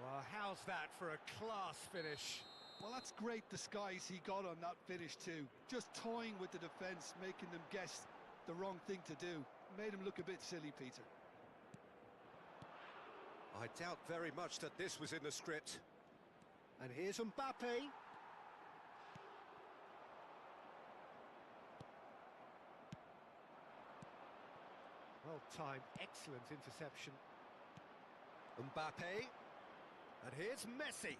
Well, how's that for a class finish? Well, that's great disguise he got on that finish too. Just toying with the defence, making them guess the wrong thing to do. Made him look a bit silly, Peter. I doubt very much that this was in the script. And here's Mbappe. Well timed, excellent interception. Mbappe. And here's Messi.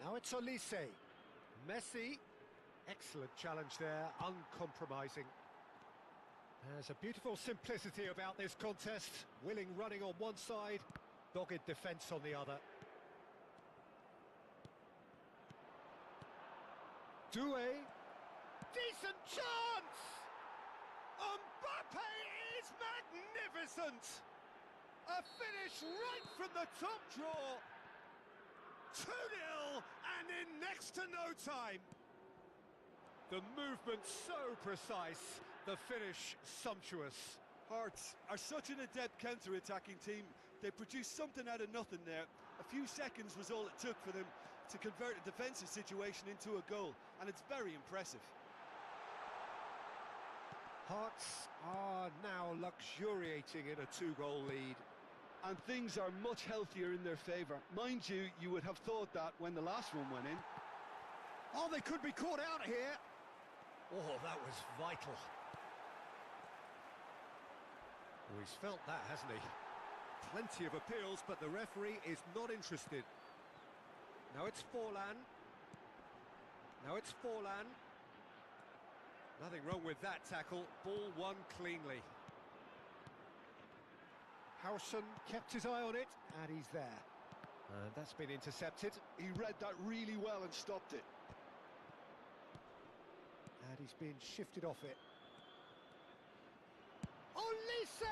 Now it's Olise. Messi. Excellent challenge there, uncompromising. There's a beautiful simplicity about this contest. Willing running on one side, dogged defence on the other. Doué. Decent chance! Mbappe is magnificent! A finish right from the top draw. 2-0 and in next to no time. The movement so precise, the finish sumptuous. Hearts are such an adept counter-attacking team. They produced something out of nothing there. A few seconds was all it took for them to convert a defensive situation into a goal, and it's very impressive. Hearts are now luxuriating in a 2-goal lead. And things are much healthier in their favour. Mind you, you would have thought that when the last one went in. Oh, they could be caught out here. Oh, that was vital. Oh, he's felt that, hasn't he? Plenty of appeals, but the referee is not interested. Now it's Forlan. Now it's Forlan. Nothing wrong with that tackle. Ball won cleanly. Howson kept his eye on it, and he's there. And that's been intercepted. He read that really well and stopped it. And he's been shifted off it. Olise!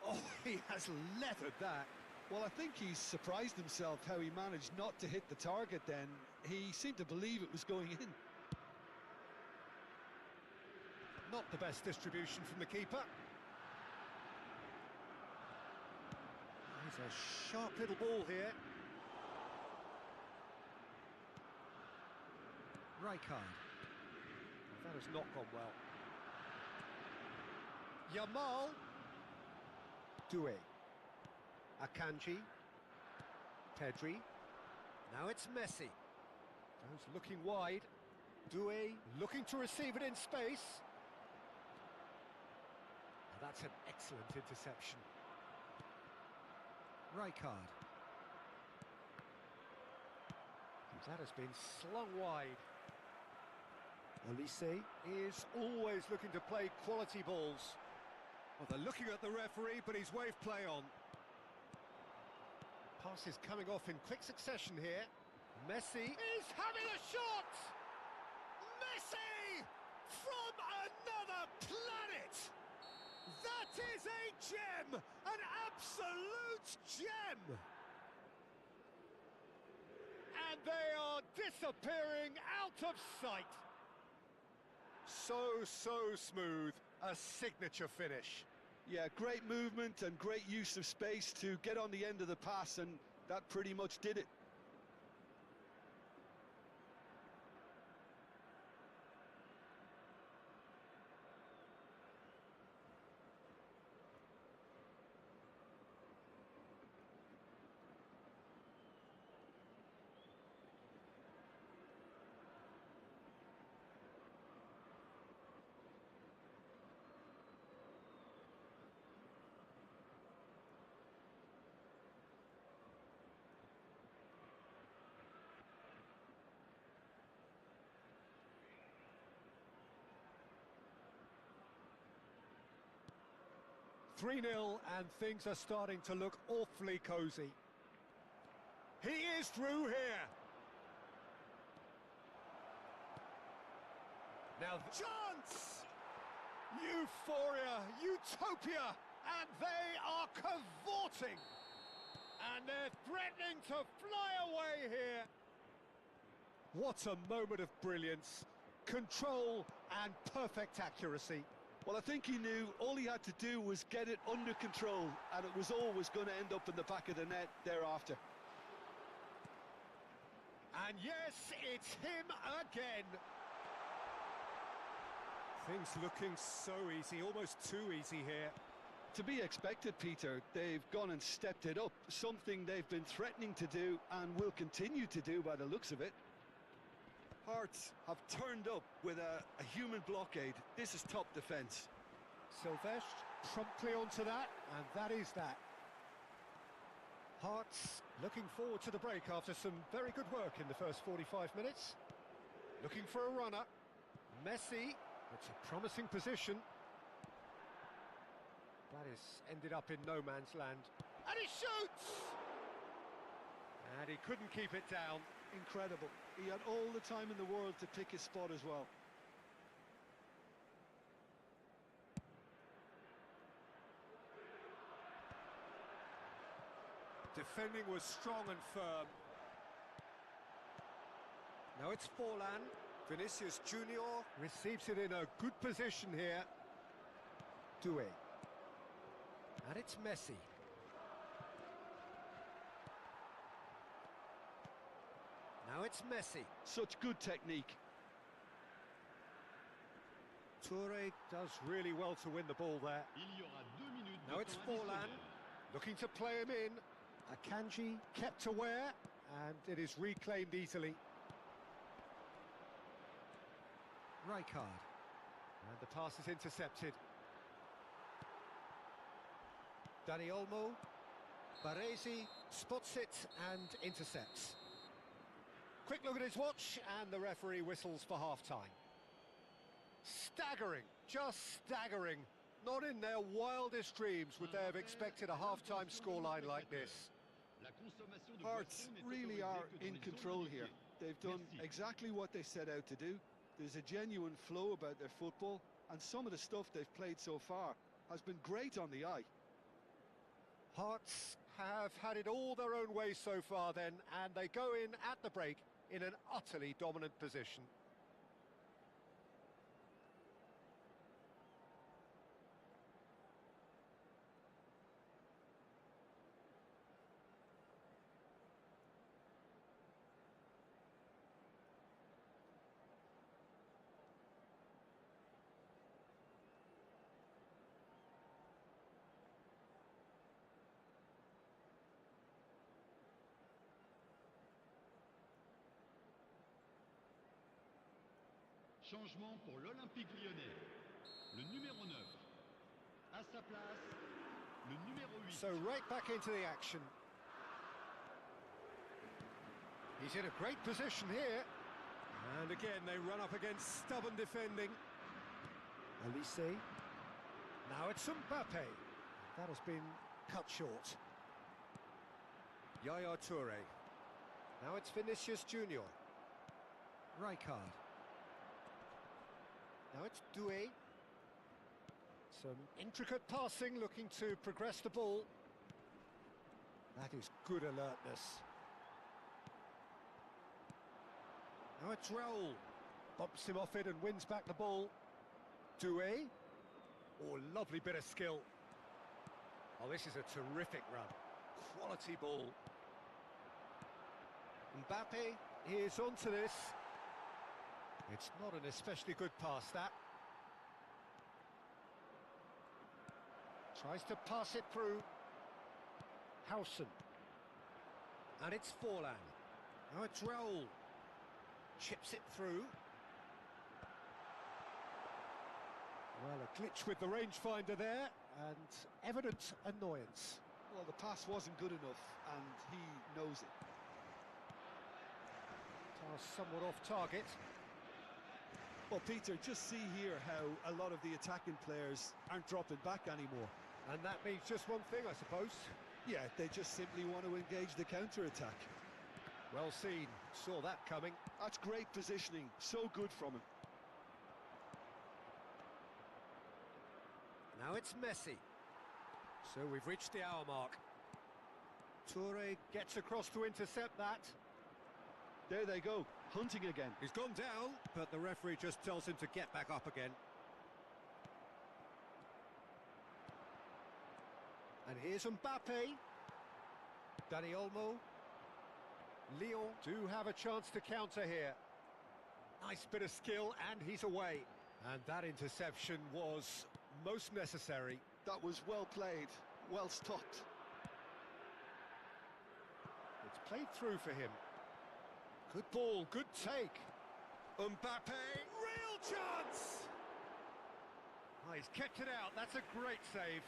Oh, he has leathered that. Well, I think he's surprised himself how he managed not to hit the target then. He seemed to believe it was going in. Not the best distribution from the keeper. There's a sharp little ball here. Rijkaard. That has not gone well. Yamal. Doué. Akanji. Pedri. Now it's Messi. Goes looking wide. Doué looking to receive it in space. Now that's an excellent interception. Rijkaard. That has been slung wide. Olise is always looking to play quality balls. Well, they're looking at the referee, but he's waved play on. Pass is coming off in quick succession here. Messi is having a shot! Messi! From another planet! That is a gem! An absolute gem! And they are disappearing out of sight. So smooth, a signature finish. Yeah, great movement and great use of space to get on the end of the pass, and that pretty much did it. 3-0, and things are starting to look awfully cosy. He is through here. Now, chance! Euphoria, utopia, and they are cavorting. And they're threatening to fly away here. What a moment of brilliance, control and perfect accuracy. Well, I think he knew all he had to do was get it under control, and it was always going to end up in the back of the net thereafter. And yes, it's him again. Things looking so easy, almost too easy here. To be expected, Peter. They've gone and stepped it up, something they've been threatening to do and will continue to do by the looks of it. Hearts have turned up with a human blockade. This is top defence. Silvestre promptly onto that, and that is that. Hearts looking forward to the break after some very good work in the first 45 minutes. Looking for a runner. Messi, it's a promising position. That is ended up in no man's land. And he shoots! And he couldn't keep it down. Incredible. He had all the time in the world to pick his spot as well. Defending was strong and firm. Now it's Forlan. Vinicius Junior receives it in a good position here. Doué. And it's Messi. Now it's Messi. Such good technique. Touré does really well to win the ball there. Il y aura 2 minutes Now de it's temps Forlan, additionnel. looking to play him in. Akanji kept aware, and it is reclaimed easily. Rijkaard. And the pass is intercepted. Dani Olmo. Baresi spots it and intercepts. Quick look at his watch, and the referee whistles for half-time. Staggering, just staggering. Not in their wildest dreams would they have expected a half-time scoreline like this. Hearts really are in control here. They've done exactly what they set out to do. There's a genuine flow about their football, and some of the stuff they've played so far has been great on the eye. Hearts have had it all their own way so far then, and they go in at the break in an utterly dominant position. Changement pour l'Olympique Lyonnais. Le numéro 9. À sa place, le numéro 8. So right back into the action. He's in a great position here. And again, they run up against stubborn defending. Elise. Now it's Mbappe. That has been cut short. Yaya Touré. Now it's Vinicius Junior. Rijkaard. Now it's Doué. Some intricate passing, looking to progress the ball. That is good alertness. Now it's Raul. Bumps him off it and wins back the ball. Doué. Oh, lovely bit of skill. Oh, this is a terrific run. Quality ball. Mbappe is onto this. It's not an especially good pass, that. Tries to pass it through. Howson. And it's Forlan. Now it's Raul. Chips it through. Well, a glitch with the rangefinder there, and evident annoyance. Well, the pass wasn't good enough, and he knows it. Pass somewhat off target. Well, Peter, just see here how a lot of the attacking players aren't dropping back anymore. And that means just one thing, I suppose. Yeah, they just simply want to engage the counter-attack. Well seen, saw that coming. That's great positioning, so good from him. Now it's Messi. So we've reached the hour mark. Toure gets across to intercept that. There they go, hunting again. He's gone down, but the referee just tells him to get back up again. And here's Mbappe. Dani Olmo. Lyon do have a chance to counter here. Nice bit of skill, and he's away. And that interception was most necessary. That was well played, well stopped. It's played through for him. Good ball, good take. Mbappe, real chance! Oh, he's kept it out, that's a great save.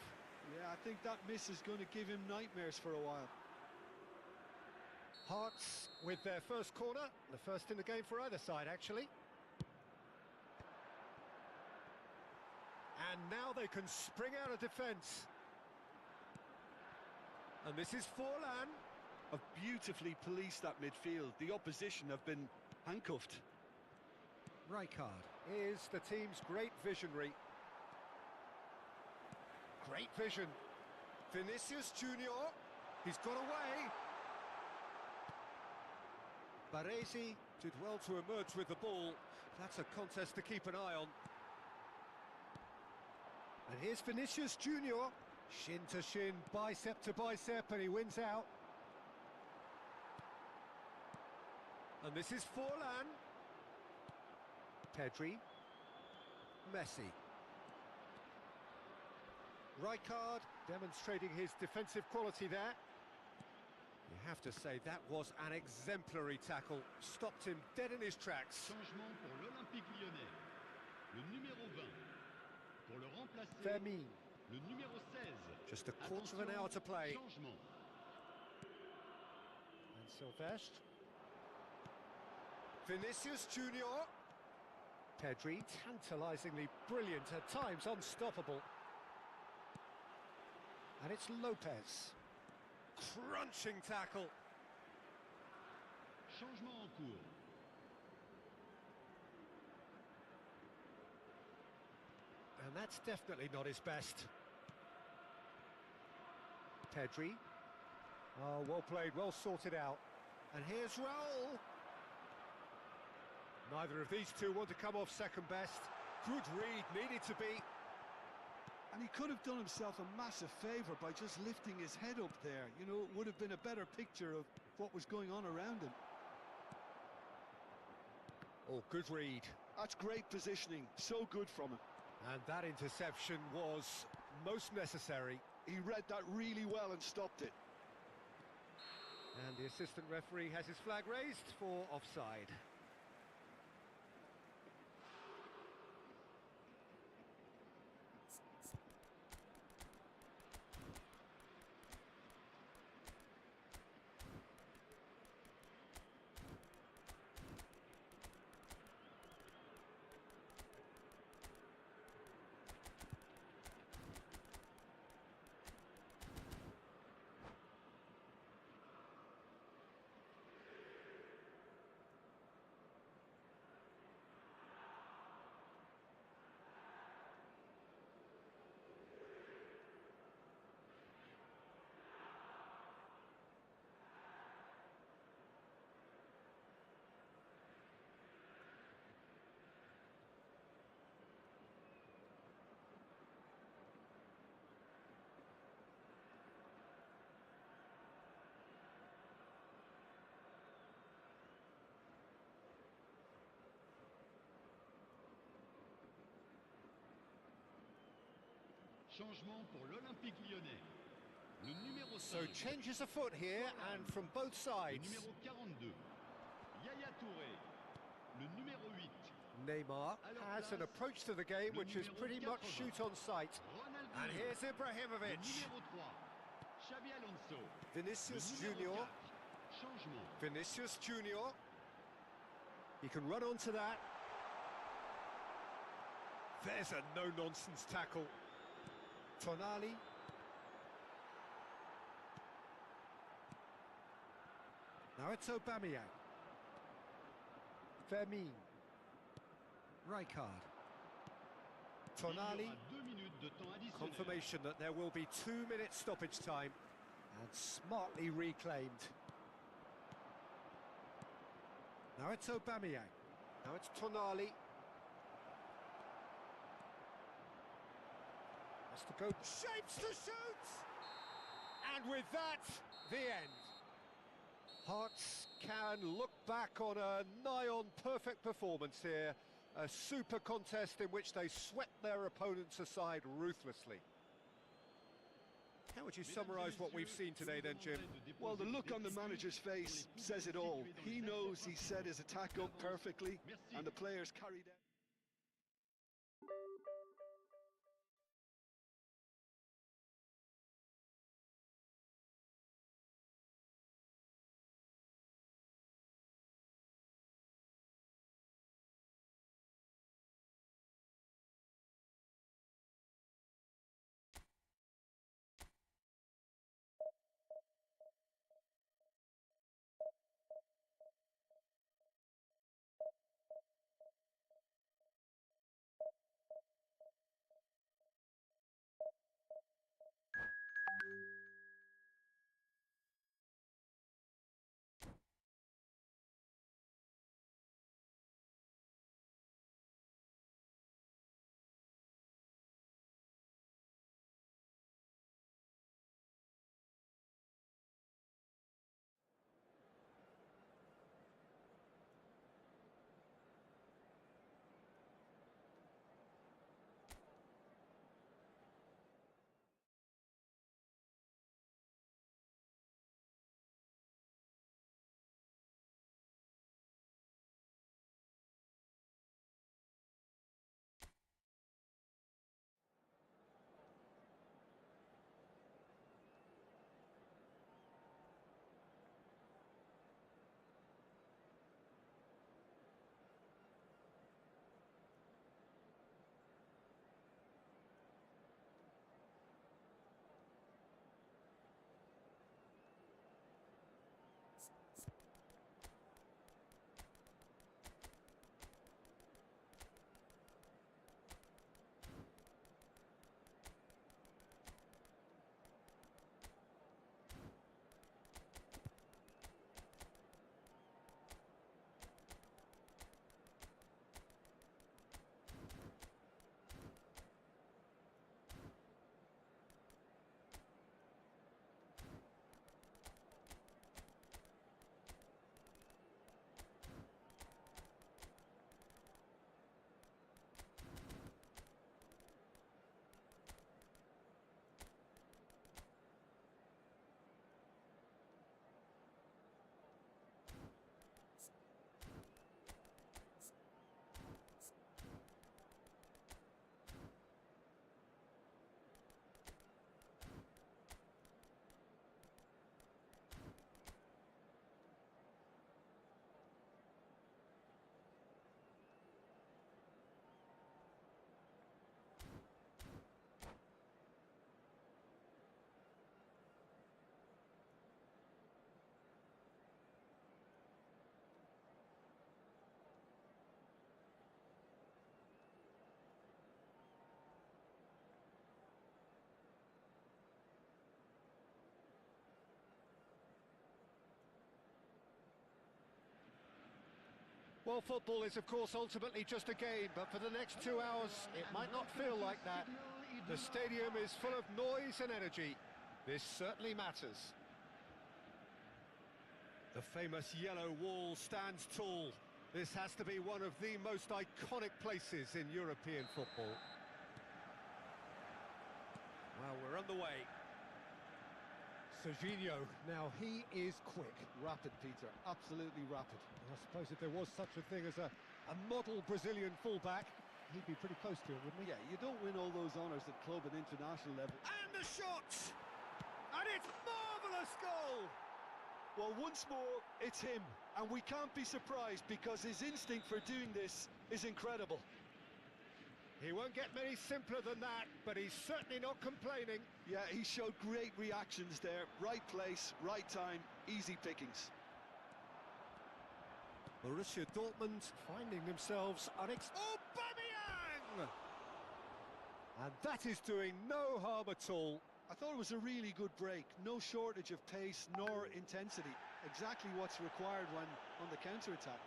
Yeah, I think that miss is going to give him nightmares for a while. Hearts with their first corner, the first in the game for either side, actually. And now they can spring out of defence. And this is Forlan. Have beautifully policed that midfield. The opposition have been handcuffed. Rijkaard is the team's great visionary. Great vision. Vinicius Junior. He's got away. Baresi did well to emerge with the ball. That's a contest to keep an eye on. And here's Vinicius Junior. Shin to shin, bicep to bicep, and he wins out. And this is Forlan. Pedri. Messi. Rijkaard demonstrating his defensive quality there. You have to say that was an exemplary tackle. Stopped him dead in his tracks. Changement pour l'Olympique Lyonnais. Le numéro 20. Pour le remplacer, Fermin. le numéro 16. Just a quarter of an hour to play. Changement. And Sylvestre. Vinicius Junior. Pedri, tantalisingly brilliant, at times unstoppable. And it's Lopez. Crunching tackle. Changement en cours. And that's definitely not his best. Pedri. Oh, well played, well sorted out. And here's Raul. Neither of these two want to come off second best. Good read, needed to be. And he could have done himself a massive favour by just lifting his head up there. You know, it would have been a better picture of what was going on around him. Oh, good read. That's great positioning, so good from him. And that interception was most necessary. He read that really well and stopped it. And the assistant referee has his flag raised for offside. Changement pour l'Olympique Lyonnais. Le numéro 5. So changes afoot here and from both Le sides. numéro 42. Yaya Touré. Le numéro 8. Neymar has an approach to the game which is pretty much shoot on sight. Ronaldinho. And here's Le Ibrahimovic. numéro 3. Xabi Alonso. Vinicius Le numéro Junior. 4. Changement. Vinicius Junior. He can run onto that. There's a no-nonsense tackle. Tonali. Now it's Aubameyang. Fermin. Rijkaard. Il y aura Tonali. 2 minutes de temps additionnel. Confirmation that there will be 2 minutes stoppage time. And smartly reclaimed. Now it's Aubameyang. Now it's Tonali. Has to go. Shapes to shoot! And with that, the end. Hearts can look back on a nigh-on perfect performance here. A super contest in which they swept their opponents aside ruthlessly. How would you summarise what we've seen today then, Jim? Well, the look on the manager's face says it all. He knows he set his attack up perfectly, and the players carried out. Well, football is, of course, ultimately just a game, but for the next 2 hours, it might not feel like that. The stadium is full of noise and energy. This certainly matters. The famous yellow wall stands tall. This has to be one of the most iconic places in European football. Well, we're on the way. Serginho, now he is quick. Rapid, Peter, absolutely rapid. I suppose if there was such a thing as a model Brazilian fullback, he'd be pretty close to it, wouldn't he? Yeah, you don't win all those honours at club and international level. And the shot! And it's marvellous goal! Well, once more, it's him, and we can't be surprised because his instinct for doing this is incredible. He won't get many simpler than that, but he's certainly not complaining. Yeah, he showed great reactions there. Right place, right time, easy pickings. Borussia Dortmund finding themselves Aubameyang! And that is doing no harm at all. I thought it was a really good break. No shortage of pace nor intensity. Exactly what's required when on the counter-attack.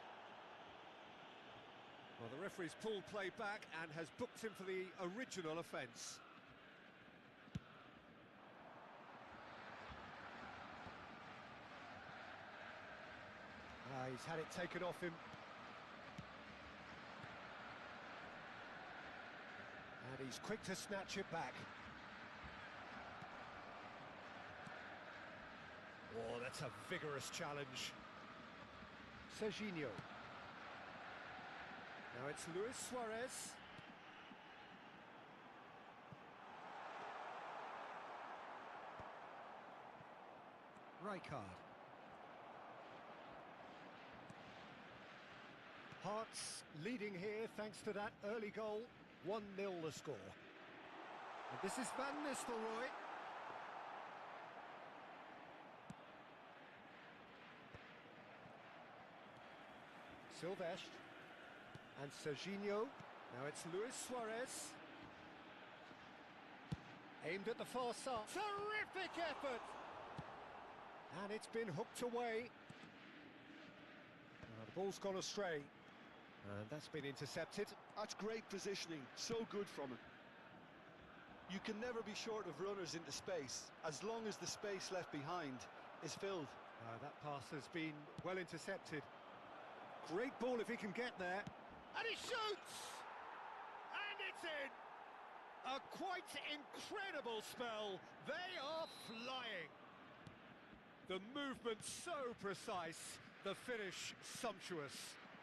Well, the referee's pulled play back and has booked him for the original offence. He's had it taken off him. And he's quick to snatch it back. Oh, that's a vigorous challenge. Serginho. Now it's Luis Suarez. Rijkaard. Hearts leading here thanks to that early goal. 1-0 the score. And this is Van Nistelrooy. Silvestre. And Serginho. Now it's Luis Suarez. Aimed at the far side. Terrific effort! And it's been hooked away. The ball's gone astray. And that's been intercepted. That's great positioning, so good from him. You can never be short of runners into space, as long as the space left behind is filled. That pass has been well intercepted. Great ball if he can get there. And he shoots! And it's in! A quite incredible spell. They are flying. The movement so precise, the finish sumptuous.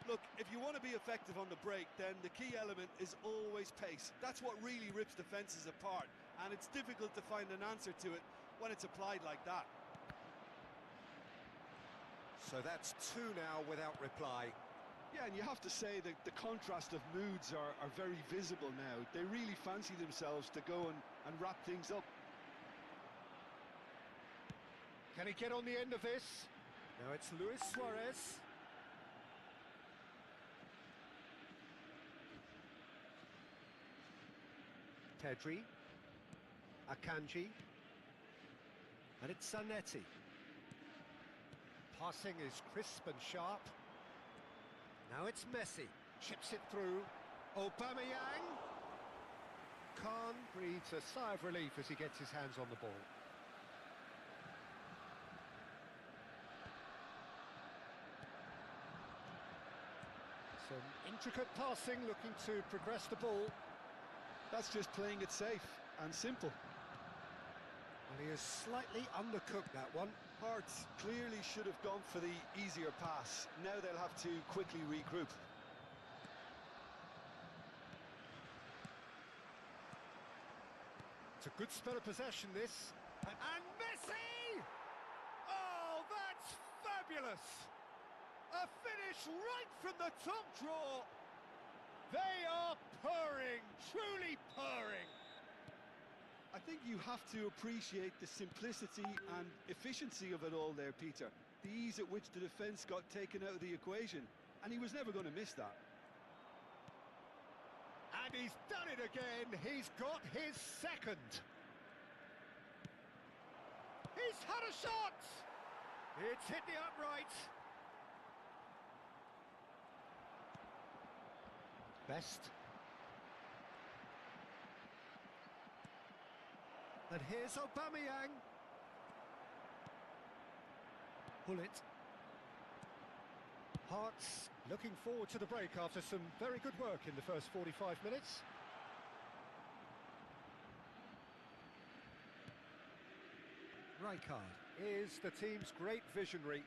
Look, if you want to be effective on the break, then the key element is always pace. That's what really rips defences apart, and it's difficult to find an answer to it when it's applied like that. So that's 2 now without reply. Yeah, and you have to say that the contrast of moods are very visible now. They really fancy themselves to go and wrap things up. Can he get on the end of this? Now it's Luis Suarez. Pedri, Akanji, and it's Zanetti. Passing is crisp and sharp. Now it's Messi, chips it through. Aubameyang. Khan breathes a sigh of relief as he gets his hands on the ball. Some intricate passing, looking to progress the ball. That's just playing it safe and simple. And he has slightly undercooked that one. Hearts clearly should have gone for the easier pass. Now they'll have to quickly regroup. It's a good spell of possession, this. And Messi! Oh, that's fabulous! A finish right from the top draw. They are purring, truly purring. I think you have to appreciate the simplicity and efficiency of it all there, Peter. The ease at which the defence got taken out of the equation, and he was never going to miss that. And he's done it again. He's got his second. He's had a shot. It's hit the upright. Best. And here's Aubameyang. Bullet. Hearts looking forward to the break after some very good work in the first 45 minutes. Rijkaard is the team's great visionary.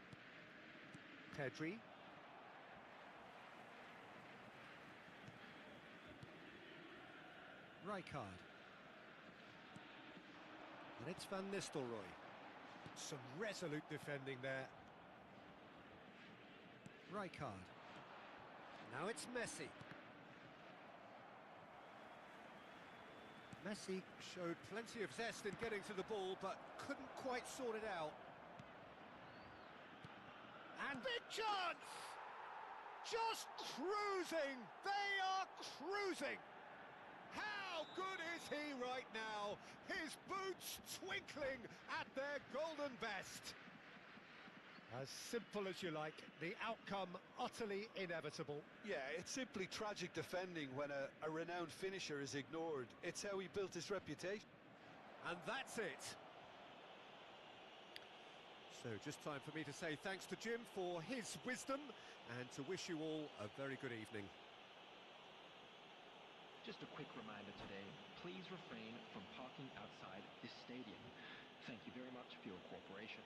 Pedri. Rijkaard. And it's Van Nistelrooy. Some resolute defending there. Rijkaard. Now it's Messi. Messi showed plenty of zest in getting to the ball, but couldn't quite sort it out. And big chance! just cruising. They are cruising. How good is he right now? His boots twinkling at their golden best. As simple as you like, the outcome utterly inevitable. Yeah, it's simply tragic defending when a renowned finisher is ignored. It's how he built his reputation. And that's it. So just time for me to say thanks to Jim for his wisdom and to wish you all a very good evening. Just a quick reminder today, please refrain from parking outside this stadium. Thank you very much for your cooperation.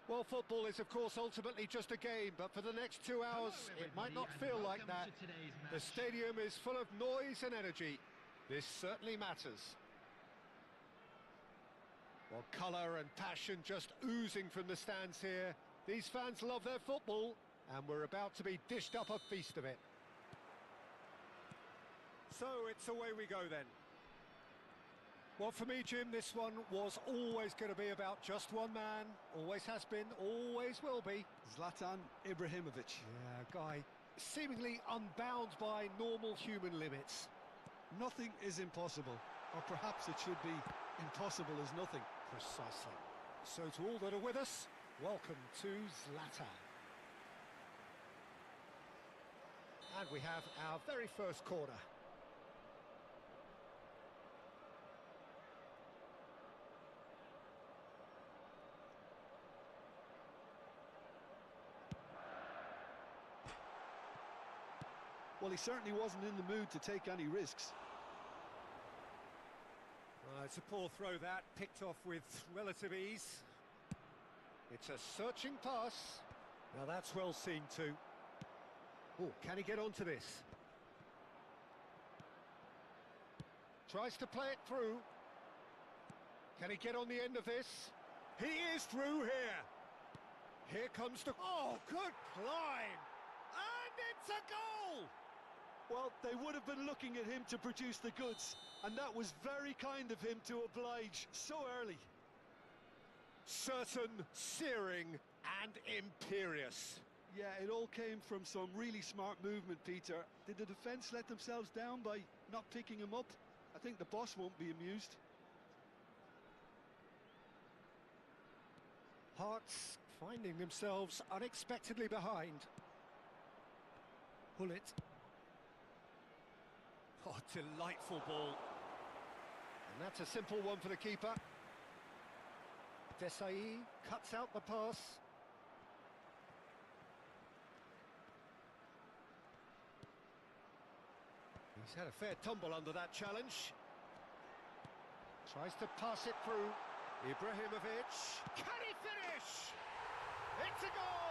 Well, football is, of course, ultimately just a game, but for the next 2 hours, it might not feel like that. The stadium is full of noise and energy. This certainly matters. Well, colour and passion just oozing from the stands here. These fans love their football, and we're about to be dished up a feast of it. So it's away we go then. Well, for me, Jim, this one was always going to be about just one man. Always has been, always will be. Zlatan Ibrahimovic. Yeah, guy seemingly unbound by normal human limits. Nothing is impossible, or perhaps it should be impossible as nothing. Precisely. So to all that are with us, welcome to Zlatan. And we have our very first corner. Well, he certainly wasn't in the mood to take any risks. It's a poor throw that, picked off with relative ease. It's a searching pass. Now that's well seen too. Oh, can he get onto this? Tries to play it through. Can he get on the end of this? He is through here. Here comes the... Oh, good climb! And it's a goal! Well, they would have been looking at him to produce the goods, and that was very kind of him to oblige so early. Certain, searing, and imperious. Yeah, it all came from some really smart movement, Peter. Did the defence let themselves down by not picking him up? I think the boss won't be amused. Hearts finding themselves unexpectedly behind. Pull it. Oh, delightful ball. And that's a simple one for the keeper. Desai cuts out the pass. He's had a fair tumble under that challenge. Tries to pass it through. Ibrahimovic. Can he finish? It's a goal!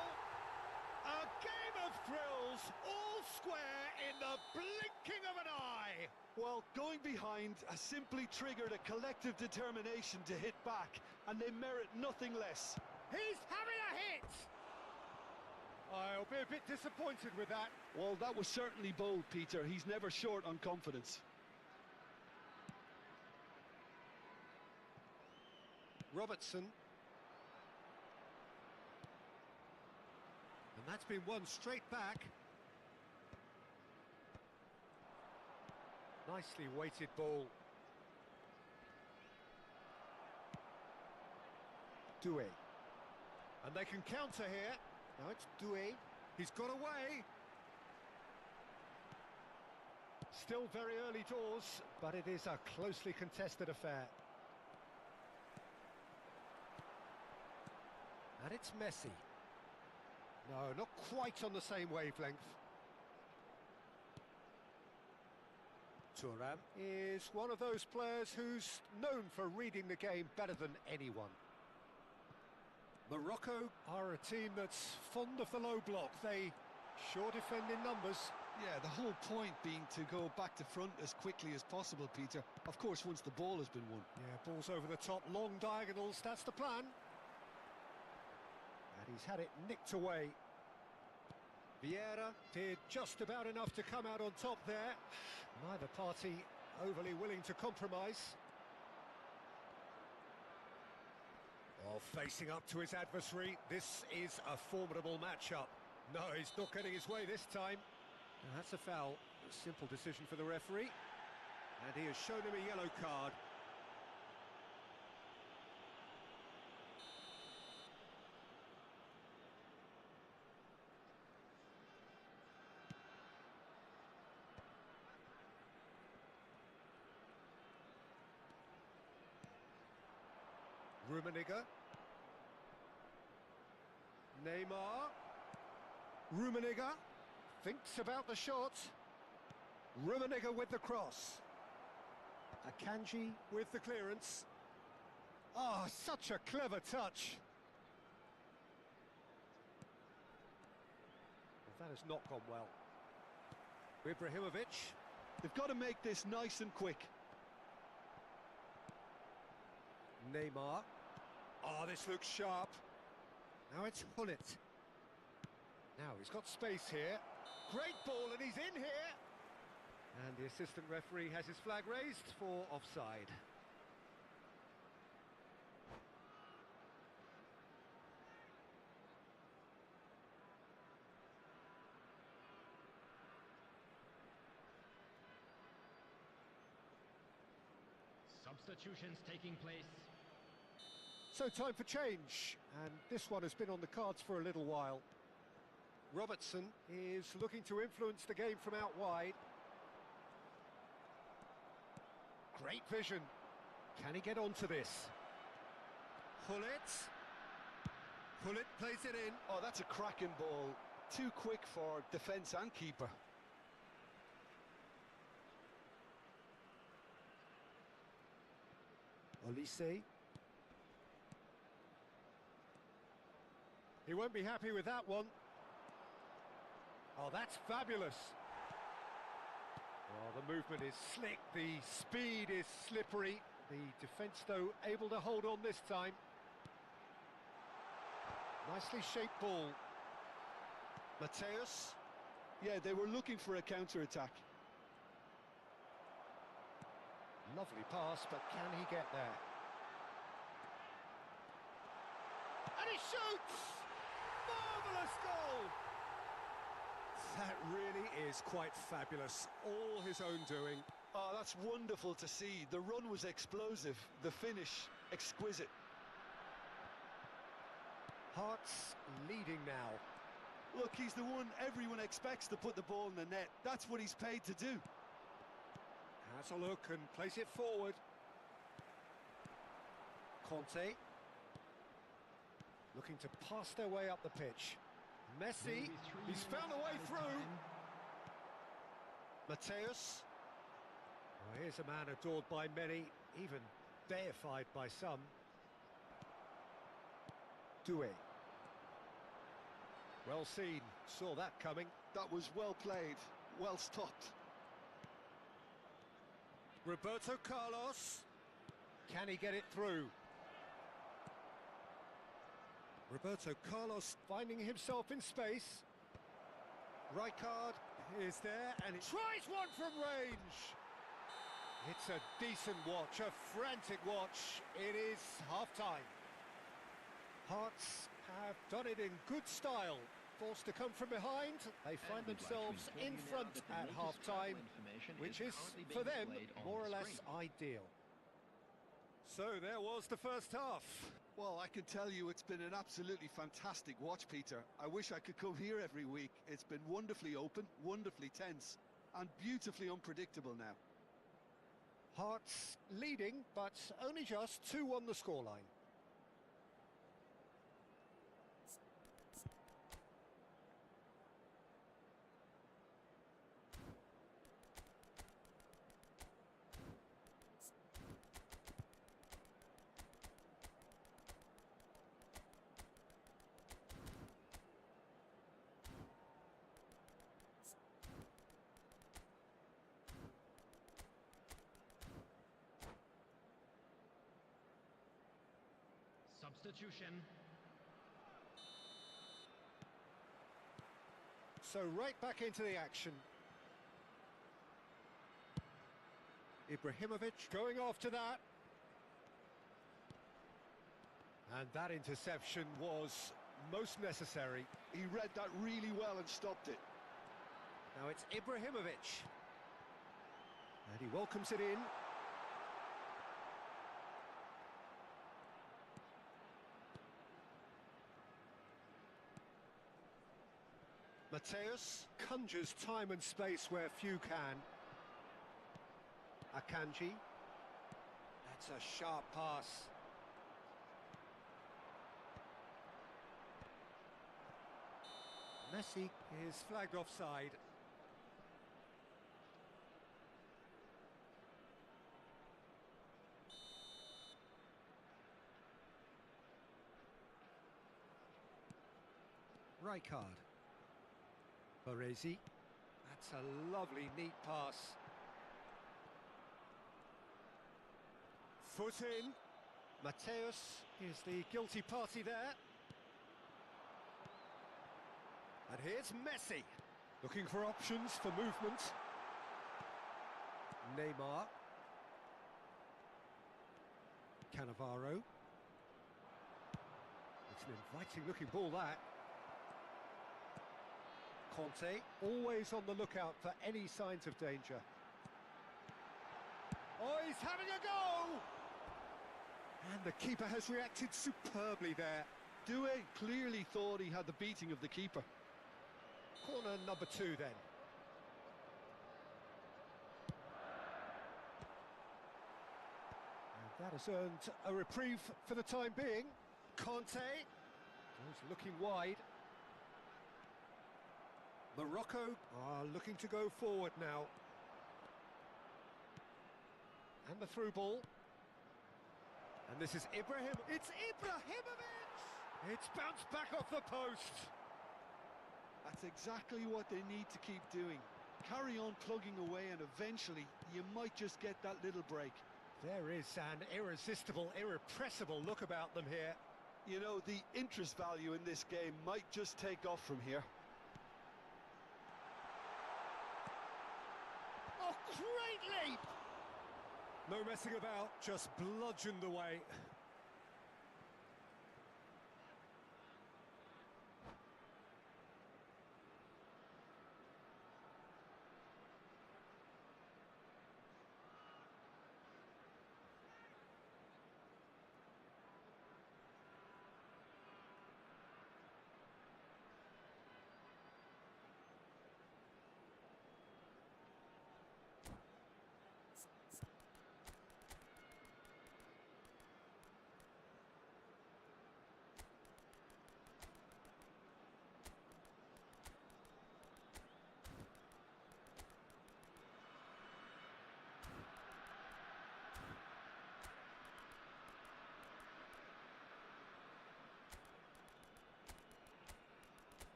A game of thrills, all square in the blinking of an eye. Well, going behind has simply triggered a collective determination to hit back, and they merit nothing less. He's having a hit! I'll be a bit disappointed with that. Well, that was certainly bold, Peter. He's never short on confidence. Robertson. And that's been won straight back. Nicely weighted ball. Doué. And they can counter here. Now it's Doué. He's got away. Still very early doors, but it is a closely contested affair. And it's Messi. No, not quite on the same wavelength. Thuram is one of those players who's known for reading the game better than anyone. Morocco are a team that's fond of the low block. They sure defend in numbers. Yeah, the whole point being to go back to front as quickly as possible, Peter. Of course, once the ball has been won. Yeah, ball's over the top, long diagonals, that's the plan. And he's had it nicked away. Vieira did just about enough to come out on top there. Neither party overly willing to compromise. Oh, facing up to his adversary, this is a formidable matchup. No, he's not getting his way this time. Now, that's a foul. A simple decision for the referee. And he has shown him a yellow card. Rummenigge. Neymar. Rummenigge thinks about the shot. Rummenigge with the cross. Akanji with the clearance. Ah, oh, such a clever touch. That has not gone well. Ibrahimovic. They've got to make this nice and quick. Neymar. Oh, this looks sharp. Now it's Hullet. Now he's got space here. Great ball, and he's in here. And the assistant referee has his flag raised for offside. Substitutions taking place. So time for change, and this one has been on the cards for a little while. Robertson is looking to influence the game from out wide. Great vision. Can he get onto this? Hullet. Hullet plays it in. Oh, that's a cracking ball. Too quick for defence and keeper. Olise. He won't be happy with that one. Oh, that's fabulous. Oh, the movement is slick, the speed is slippery. The defence, though, able to hold on this time. Nicely shaped ball. Mateus. Yeah, they were looking for a counter-attack. Lovely pass, but can he get there? And he shoots! Marvellous goal! That really is quite fabulous. All his own doing. Oh, that's wonderful to see. The run was explosive, the finish exquisite. Hearts leading now. Look, he's the one everyone expects to put the ball in the net. That's what he's paid to do. Has a look and plays it forward. Conte. Looking to pass their way up the pitch. Messi, he's found a way through. Mateus. Well, here's a man adored by many, even deified by some. Doué. Well seen, saw that coming. That was well played, well stopped. Roberto Carlos. Can he get it through? Roberto Carlos finding himself in space. Rijkaard is there and he tries one from range. It's a decent watch, a frantic watch. It is half-time. Hearts have done it in good style. Forced to come from behind, they find themselves in front at half-time, which is, for them, more or less ideal. So there was the first half. Well, I can tell you it's been an absolutely fantastic watch, Peter. I wish I could come here every week. It's been wonderfully open, wonderfully tense, and beautifully unpredictable now. Hearts leading, but only just 2-1 the scoreline. Substitution. So right back into the action. Ibrahimovic going after that. And that interception was most necessary. He read that really well and stopped it. Now it's Ibrahimovic. And he welcomes it in. Mateus conjures time and space where few can. Akanji. That's a sharp pass. Messi is flagged offside. Rijkaard. Baresi. That's a lovely, neat pass. Foot in. Mateus is the guilty party there. And here's Messi. Looking for options for movement. Neymar. Cannavaro. It's an inviting looking ball, that. Conte, always on the lookout for any signs of danger. Oh, he's having a go! And the keeper has reacted superbly there. Due clearly thought he had the beating of the keeper. Corner number 2 then. And that has earned a reprieve for the time being. Conte is looking wide. Morocco are looking to go forward now. And the through ball. And this is Ibrahim. It's Ibrahimovic! It's bounced back off the post. That's exactly what they need to keep doing. Carry on plugging away and eventually you might just get that little break. There is an irresistible, irrepressible look about them here. You know, the interest value in this game might just take off from here. Oh, great leap! No messing about, just bludgeoned away.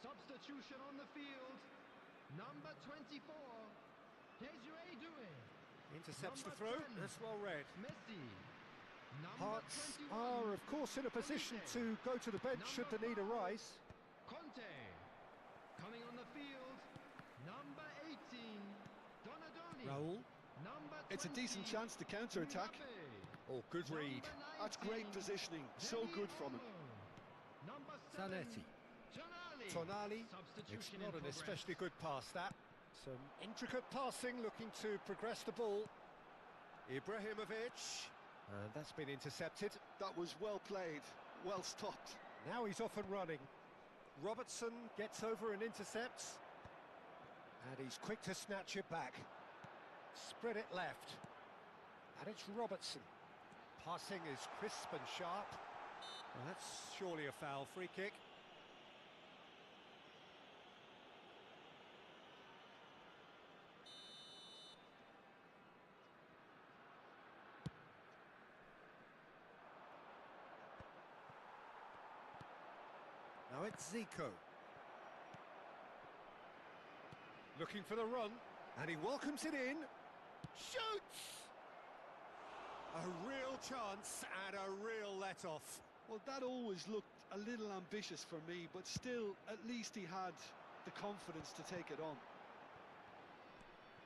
Substitution on the field. Number 24. Desiree Doué. Intercepts the Number throw. 10, That's well read. Messi. Number Hearts 21, are, of course, in a position to go to the bench should the need arise. Conte. Coming on the field. Number 18. Donadoni. Raul. Number 20, It's a decent chance to counter-attack. Mbappe. Oh, good read. Number That's great 19, positioning, so good from him. Number 7, Zanetti. Tonali. Tonali. It's Substitution not in an progress. especially good pass, that. Some intricate passing, looking to progress the ball. Ibrahimovic. And that's been intercepted. That was well played, well stopped. Now he's off and running. Robertson gets over and intercepts. And he's quick to snatch it back. Spread it left. And it's Robertson. Passing is crisp and sharp. Well, that's surely a foul. Free kick. Now it's Zico. Looking for the run, and he welcomes it in. Shoots! A real chance and a real let-off. Well, that always looked a little ambitious for me, but still, at least he had the confidence to take it on.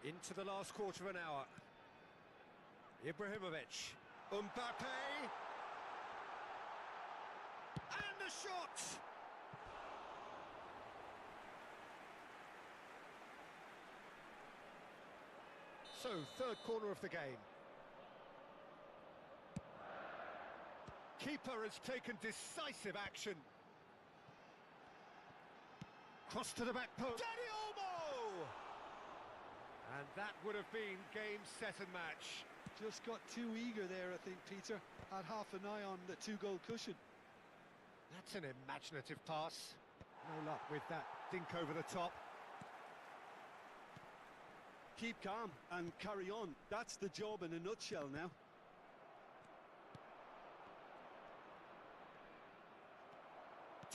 Into the last quarter of an hour. Ibrahimovic. Mbappe. And the shot! So, third corner of the game. Keeper has taken decisive action. Cross to the back post. Dani Olmo! And that would have been game, set and match. Just got too eager there, I think, Peter. Had half an eye on the two-goal cushion. That's an imaginative pass. No luck with that dink over the top. Keep calm and carry on. That's the job in a nutshell now.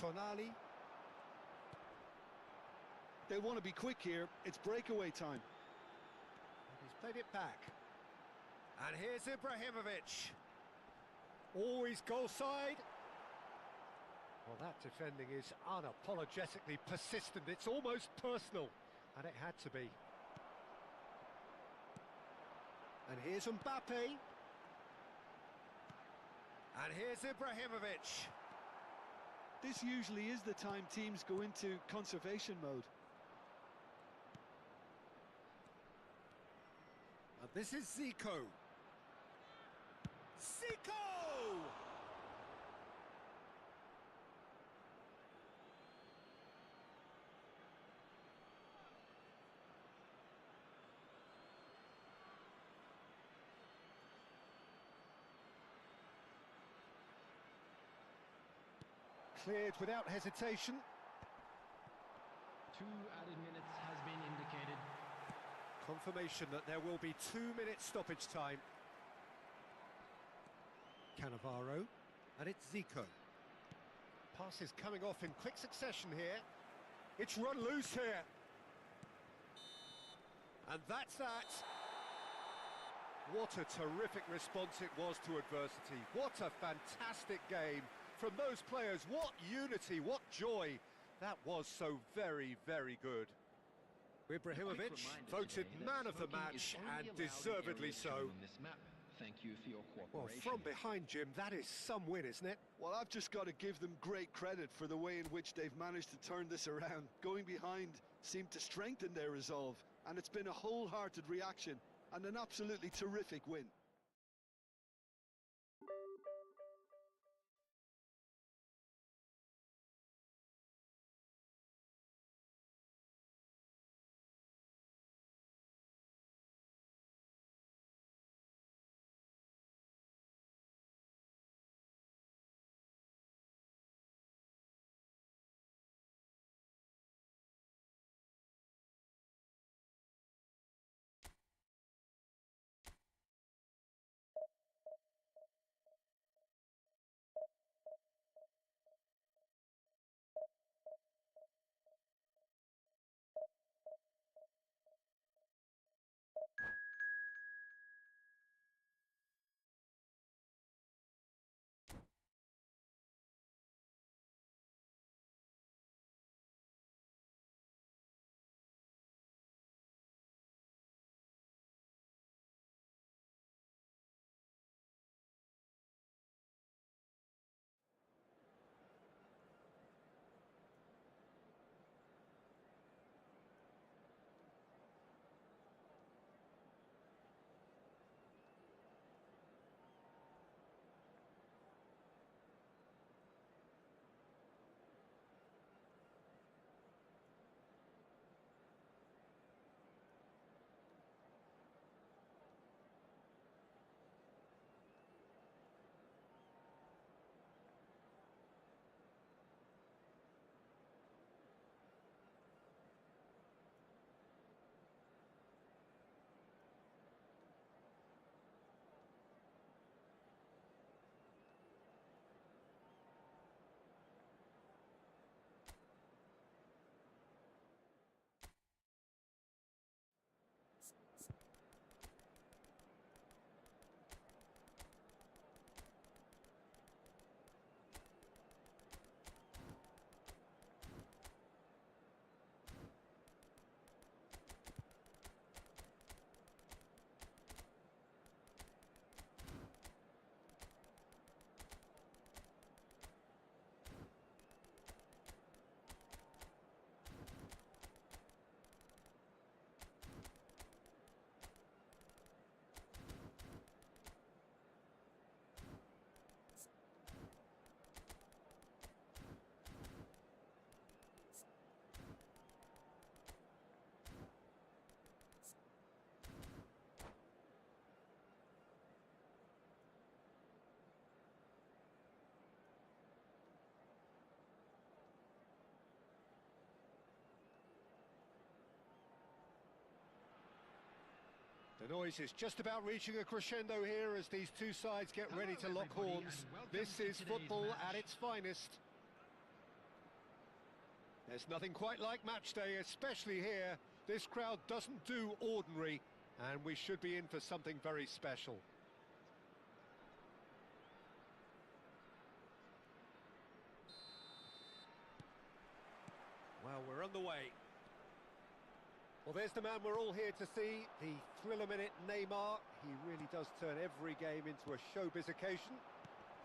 Tonali. They want to be quick here. It's breakaway time. He's played it back. And here's Ibrahimovic. Always goal side. Well, that defending is unapologetically persistent. It's almost personal. And it had to be. And here's Mbappe. And here's Ibrahimovic. This usually is the time teams go into conservation mode. And this is Zico. Zico! Cleared without hesitation. 2 added minutes has been indicated. Confirmation that there will be 2-minute stoppage time. Cannavaro, and it's Zico. Pass is coming off in quick succession here. It's run loose here. And that's that. What a terrific response it was to adversity. What a fantastic game from those players. What unity, what joy. That was so very, very good. Ibrahimovic voted man of the match, and deservedly so. Thank you for your Well, cooperation. from behind, Jim, that is some win, isn't it? Well, I've just got to give them great credit for the way in which they've managed to turn this around. Going behind seemed to strengthen their resolve, and it's been a wholehearted reaction and an absolutely terrific win. The noise is just about reaching a crescendo here as these two sides get ready to lock horns. This is football at its finest. There's nothing quite like match day, especially here. This crowd doesn't do ordinary, and we should be in for something very special. Well, we're on the way. Well, there's the man we're all here to see, the thriller-minute Neymar. He really does turn every game into a showbiz occasion.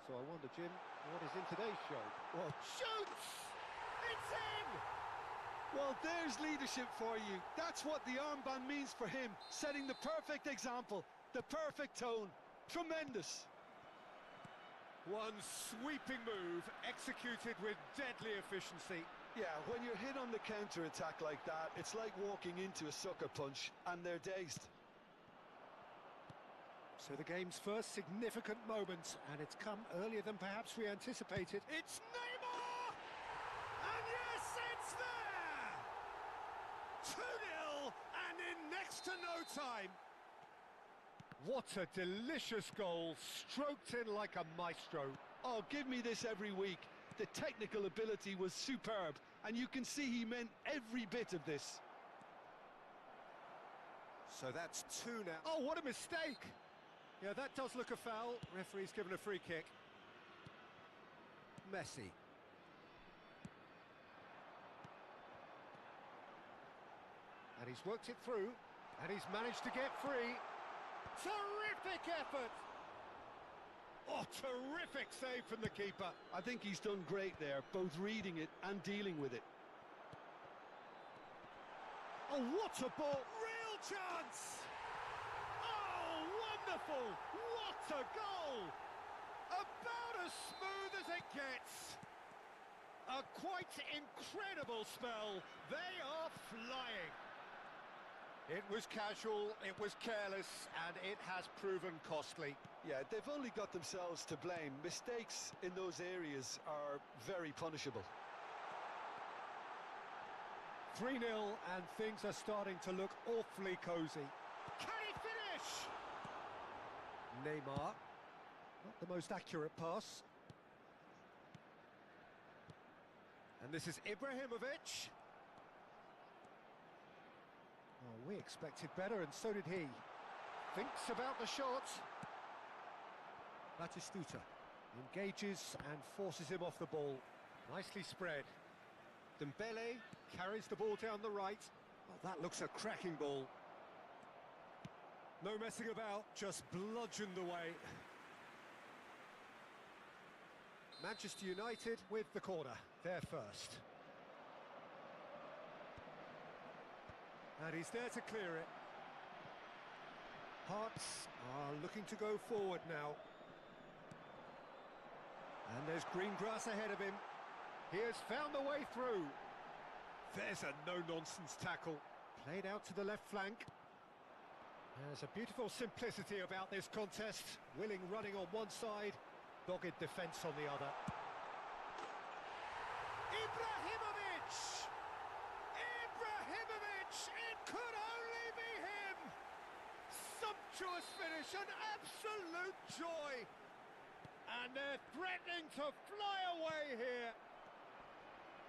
So I wonder, Jim, what is in today's show? Well, shoots! It's in! Well, there's leadership for you. That's what the armband means for him, setting the perfect example, the perfect tone. Tremendous. One sweeping move, executed with deadly efficiency. Yeah, when you're hit on the counter-attack like that, it's like walking into a sucker punch, and they're dazed. So the game's first significant moment, and it's come earlier than perhaps we anticipated. It's Neymar! And yes, it's there! 2-0, and in next to no time. What a delicious goal, stroked in like a maestro. Oh, give me this every week. The technical ability was superb, and you can see he meant every bit of this. So that's 2 now. Oh, what a mistake! Yeah, that does look a foul. Referee's given a free kick. Messi. And he's worked it through, and he's managed to get free. Terrific effort! Oh, terrific save from the keeper. I think he's done great there, both reading it and dealing with it. Oh, what a ball! Real chance! Oh, wonderful! What a goal! About as smooth as it gets. A quite incredible spell. They are flying. It was casual, it was careless, and it has proven costly. Yeah, they've only got themselves to blame. Mistakes in those areas are very punishable. 3-0, and things are starting to look awfully cosy. Can he finish? Neymar. Not the most accurate pass. And this is Ibrahimovic. Oh, we expected better, and so did he. Thinks about the shot. Batistuta engages and forces him off the ball. Nicely spread. Dembele carries the ball down the right. Well, that looks a cracking ball. No messing about, just bludgeoned away. Manchester United with the corner, they're first. And he's there to clear it. Hearts are looking to go forward now. And there's green grass ahead of him. He has found the way through. There's a no-nonsense tackle. Played out to the left flank. There's a beautiful simplicity about this contest. Willing running on one side, dogged defence on the other. Ibrahimovic! Ibrahimovic! It could only be him! Sumptuous finish, an absolute joy! And they're threatening to fly away here.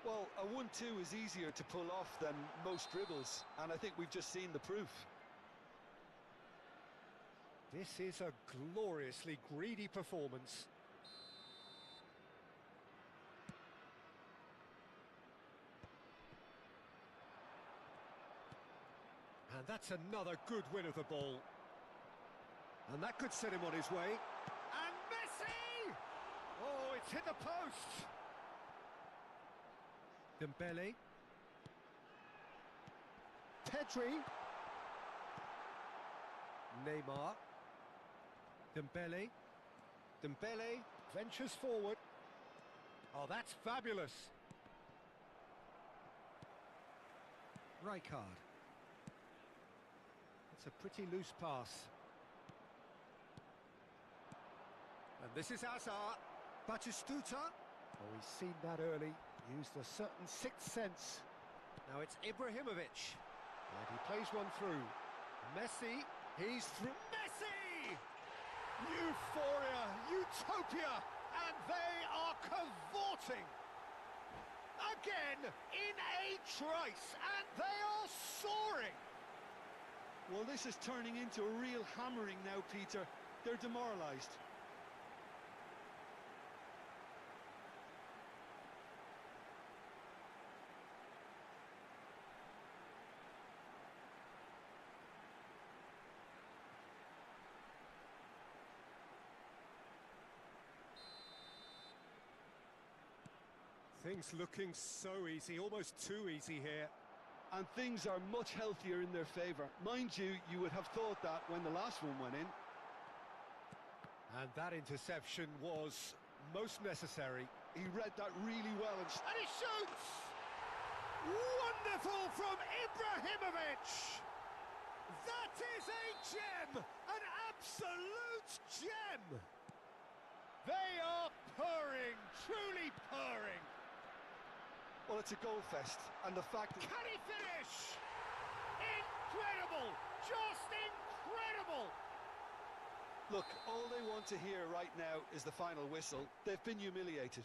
Well, a 1-2 is easier to pull off than most dribbles, and I think we've just seen the proof. This is a gloriously greedy performance. And that's another good win of the ball. And that could set him on his way. And Messi! Oh, it's hit the post. Dembele. Pedri. Neymar. Dembele. Dembele ventures forward. Oh, that's fabulous. Rijkaard. It's a pretty loose pass. And this is Hazard. Batistuta. Oh, he's seen that early. Used a certain sixth sense. Now it's Ibrahimovic. And he plays one through. Messi. He's through. Messi! Euphoria, utopia, and they are cavorting. again in a trice, and they are soaring. Well, this is turning into a real hammering now, Peter. They're demoralised. Things looking so easy, almost too easy here. And things are much healthier in their favour. Mind you, you would have thought that when the last one went in. And that interception was most necessary. He read that really well and he shoots! Wonderful from Ibrahimovic! That is a gem! An absolute gem! They are purring, truly purring. Well, it's a goal fest, and the fact that... Can he finish? Incredible! Just incredible! Look, all they want to hear right now is the final whistle. They've been humiliated.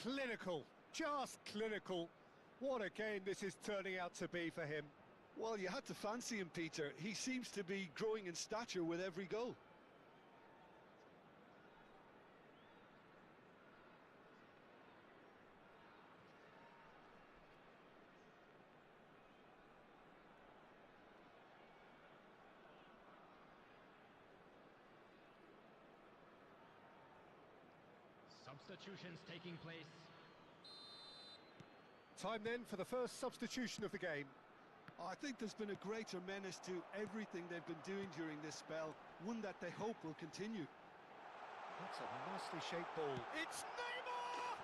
Clinical, just clinical. What a game this is turning out to be for him. Well, you had to fancy him, Peter. He seems to be growing in stature with every goal. Substitutions taking place. Time then for the first substitution of the game. I think there's been a greater menace to everything they've been doing during this spell, one that they hope will continue. That's a nicely shaped ball. It's Neymar!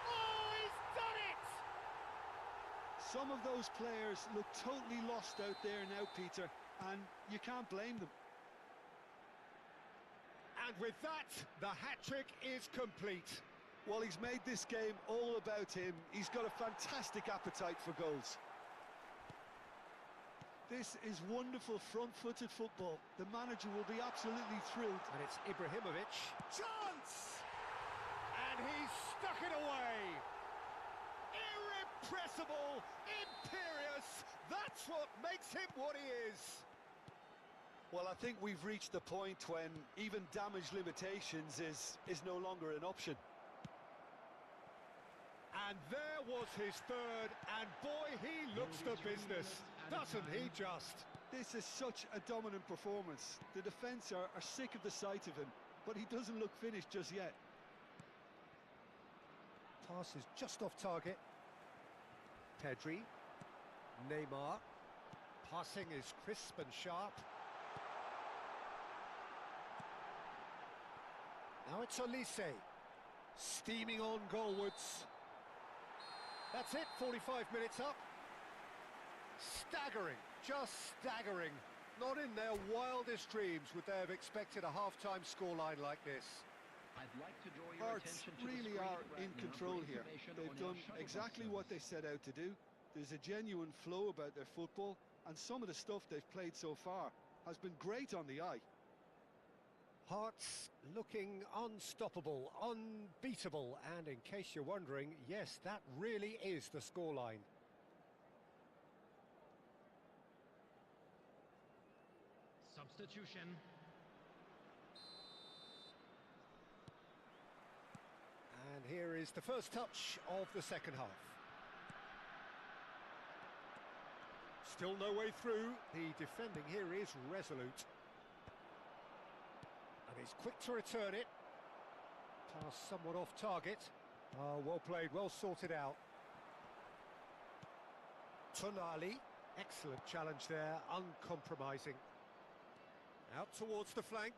Oh, he's done it! Some of those players look totally lost out there now, Peter, and you can't blame them. And with that, the hat-trick is complete. Well, he's made this game all about him. He's got a fantastic appetite for goals. This is wonderful front-footed football. The manager will be absolutely thrilled. And it's Ibrahimovic. Chance! And he's stuck it away. Irrepressible, imperious. That's what makes him what he is. Well, I think we've reached the point when even damage limitations is no longer an option. And there was his third, and boy, he looks the business, doesn't he just? This is such a dominant performance. The defence are sick of the sight of him, but he doesn't look finished just yet. Pass is just off target. Pedri. Neymar. Passing is crisp and sharp. Now it's Olise. Steaming on goalwards. That's it, 45 minutes up. Staggering, just staggering. Not in their wildest dreams would they have expected a half-time scoreline like this. I'd like to draw your Hearts attention to really the screen are in right now control for here. information They've on your done shuttle exactly bus what they set out to do. There's a genuine flow about their football, and some of the stuff they've played so far has been great on the eye. Hearts looking unstoppable, unbeatable, and in case you're wondering, yes, that really is the scoreline. Substitution. And here is the first touch of the second half. Still no way through. The defending here is resolute. And he's quick to return it. Pass somewhat off target. Oh, well played, well sorted out. Tonali, excellent challenge there, uncompromising. Out towards the flank.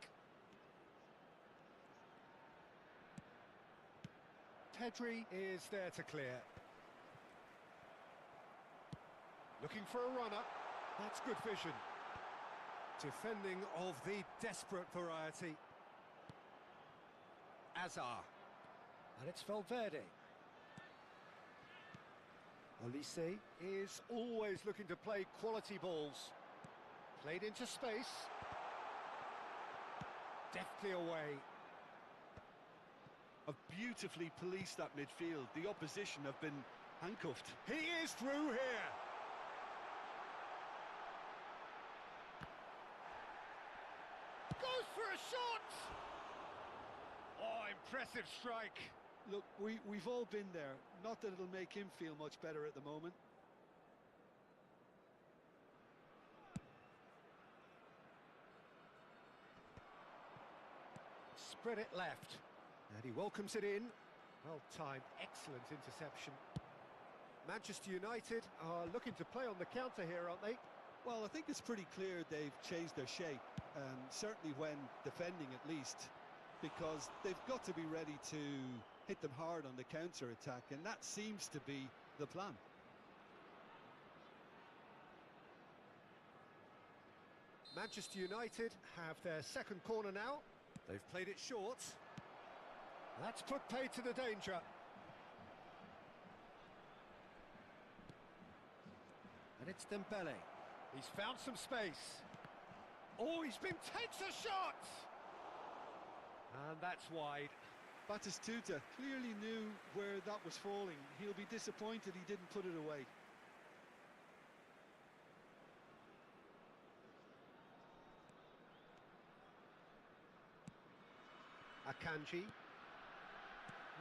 Pedri is there to clear. Looking for a runner. That's good vision. Defending of the desperate variety. Azar. And it's Valverde. Olise is always looking to play quality balls. Played into space. Deftly away. have beautifully policed that midfield. The opposition have been handcuffed. He is through here. Goes for a shot. Oh, impressive strike. Look, we've all been there. Not that it'll make him feel much better at the moment. Spread it left. And he welcomes it in. Well timed, excellent interception. Manchester United are looking to play on the counter here, aren't they? Well, I think it's pretty clear they've changed their shape, certainly when defending at least, because they've got to be ready to hit them hard on the counter-attack, and that seems to be the plan. Manchester United have their second corner now. They've played it short. That's put paid to the danger. And it's Dembele. He's found some space. Oh, takes a shot! And that's wide. Batistuta clearly knew where that was falling. He'll be disappointed he didn't put it away. Akanji.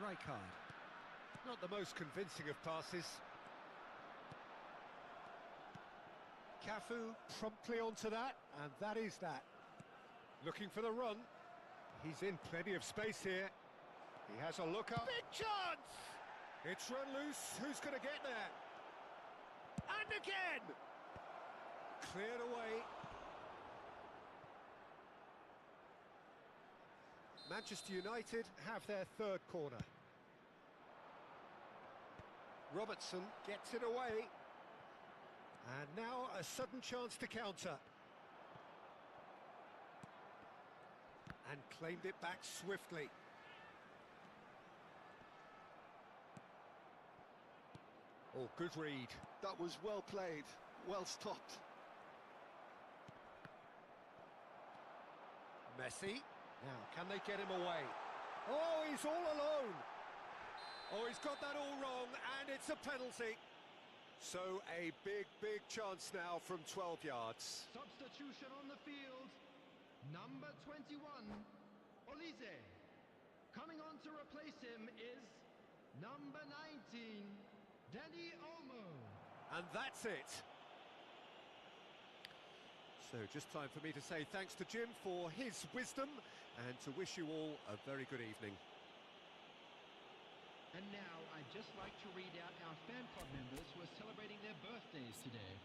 Rijkaard. Not the most convincing of passes. Cafu promptly onto that, and that is that. Looking for the run. He's in plenty of space here. He has a look up. Big chance! It's run loose. Who's going to get there? And again! Cleared away. Manchester United have their third corner. Robertson gets it away. And now a sudden chance to counter. And claimed it back swiftly. Oh, good read. That was well played, well stopped. Messi. Now, can they get him away? Oh, he's all alone. Oh, he's got that all wrong, and it's a penalty. So a big chance now from 12 yards. Substitution on the field. Number 21, Olise. Coming on to replace him is number 19, Danny Olmo. And that's it. So just time for me to say thanks to Jim for his wisdom and to wish you all a very good evening. And now I'd just like to read out our fan club members who are celebrating their birthdays today.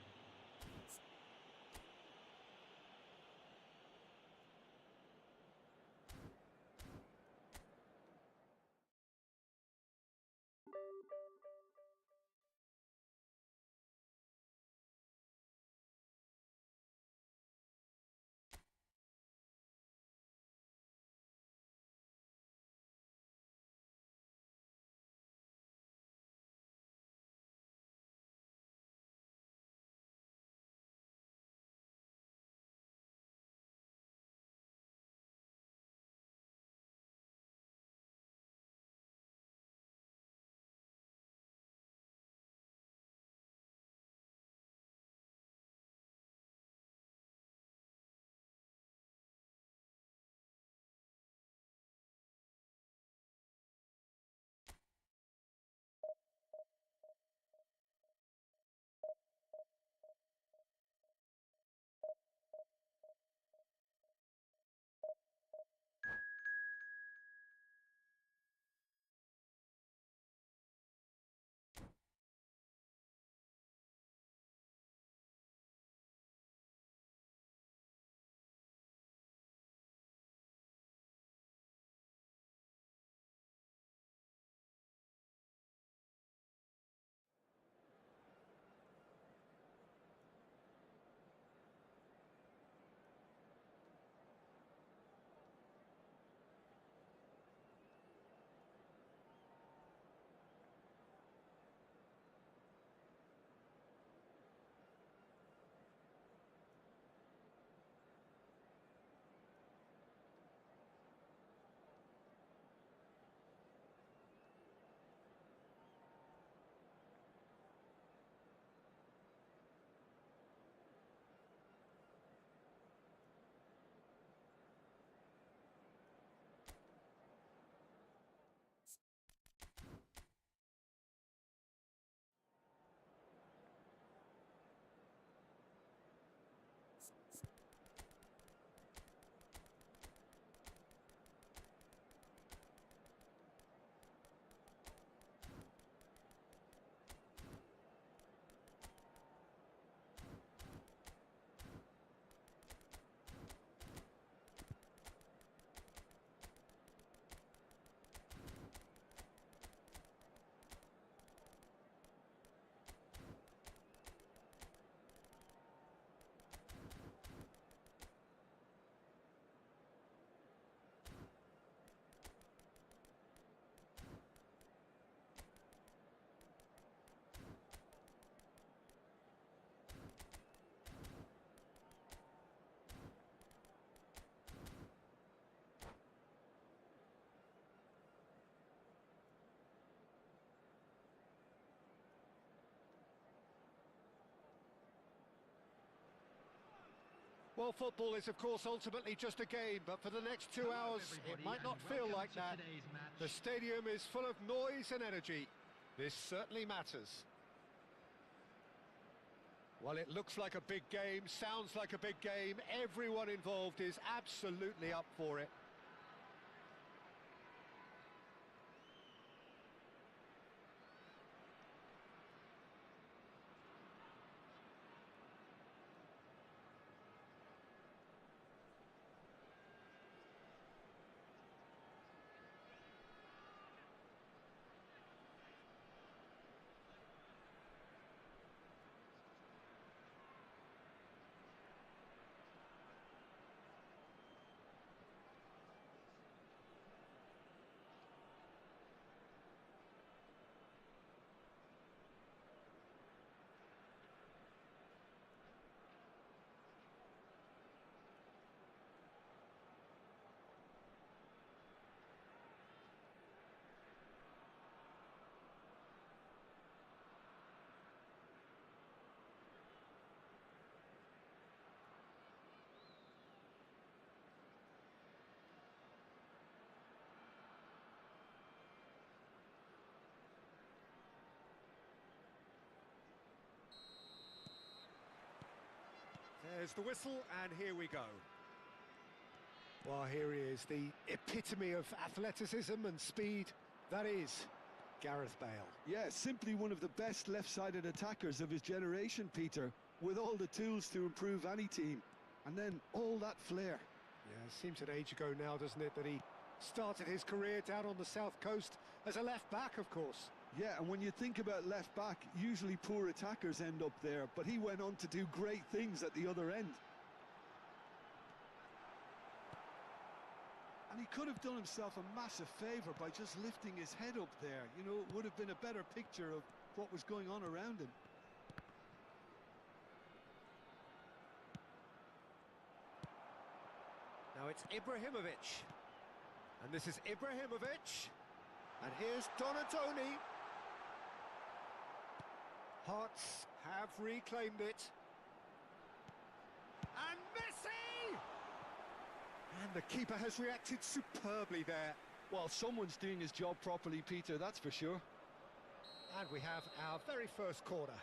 Well, football is, of course, ultimately just a game, but for the next 2 hours, it might not feel like that. The stadium is full of noise and energy. This certainly matters. Well, it looks like a big game, sounds like a big game. Everyone involved is absolutely up for it. There's the whistle, and here we go. Well, here he is, the epitome of athleticism and speed. That is Gareth Bale. Yeah, simply one of the best left-sided attackers of his generation, Peter, with all the tools to improve any team. And then all that flair. Yeah, it seems an age ago now, doesn't it, that he started his career down on the south coast as a left-back, of course. Yeah, and when you think about left-back, usually poor attackers end up there, but he went on to do great things at the other end. And he could have done himself a massive favour by just lifting his head up there. You know, it would have been a better picture of what was going on around him. Now it's Ibrahimovic. And this is Ibrahimovic. And here's Donatoni. Hearts have reclaimed it. And Messi! And the keeper has reacted superbly there. Well, someone's doing his job properly, Peter, that's for sure. And we have our very first corner.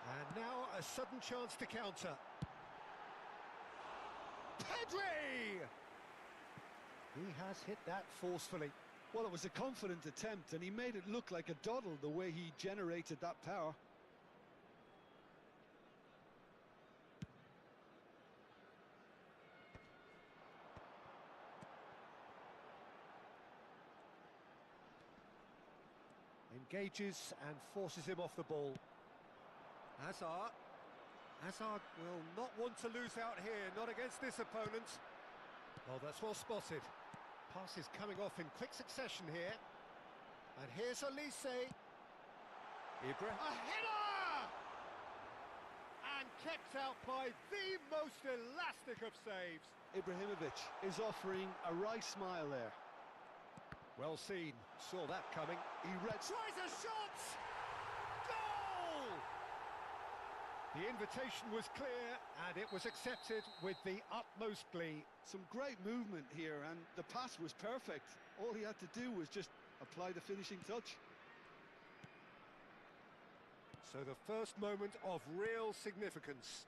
And now a sudden chance to counter. Pedri! He has hit that forcefully. Well, it was a confident attempt, and he made it look like a doddle the way he generated that power. Engages and forces him off the ball. Hazard. Hazard will not want to lose out here, not against this opponent. Oh, that's well spotted. Pass is coming off in quick succession here. And here's Olise. A header! And kept out by the most elastic of saves. Ibrahimovic is offering a right smile there. Well seen, saw that coming. He tries a shot! Goal! The invitation was clear, and it was accepted with the utmost glee. Some great movement here, and the pass was perfect. All he had to do was just apply the finishing touch. So the first moment of real significance.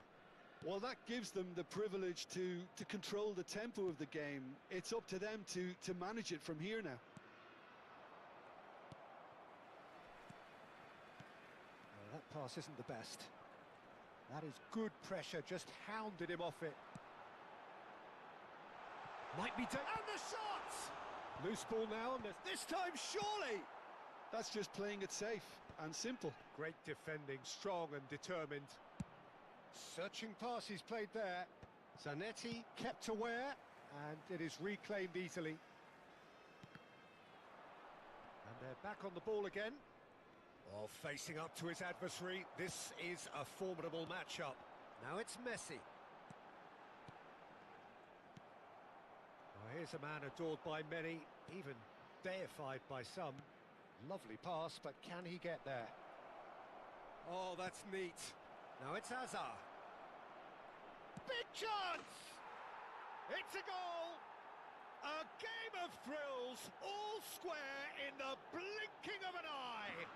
Well, that gives them the privilege to control the tempo of the game. It's up to them to manage it from here now. Well, that pass isn't the best. That is good pressure, just hounded him off it. Might be and the shot! Loose ball now, and this time surely! That's just playing it safe and simple. Great defending, strong and determined. Searching pass he's played there. Zanetti kept aware, and it is reclaimed easily. And they're back on the ball again. Well, facing up to his adversary, this is a formidable matchup. Now it's Messi. Oh, here's a man adored by many, even deified by some. Lovely pass, but can he get there? Oh, that's neat. Now it's Hazard. Big chance! It's a goal! A game of thrills, all square in the blinking of an eye.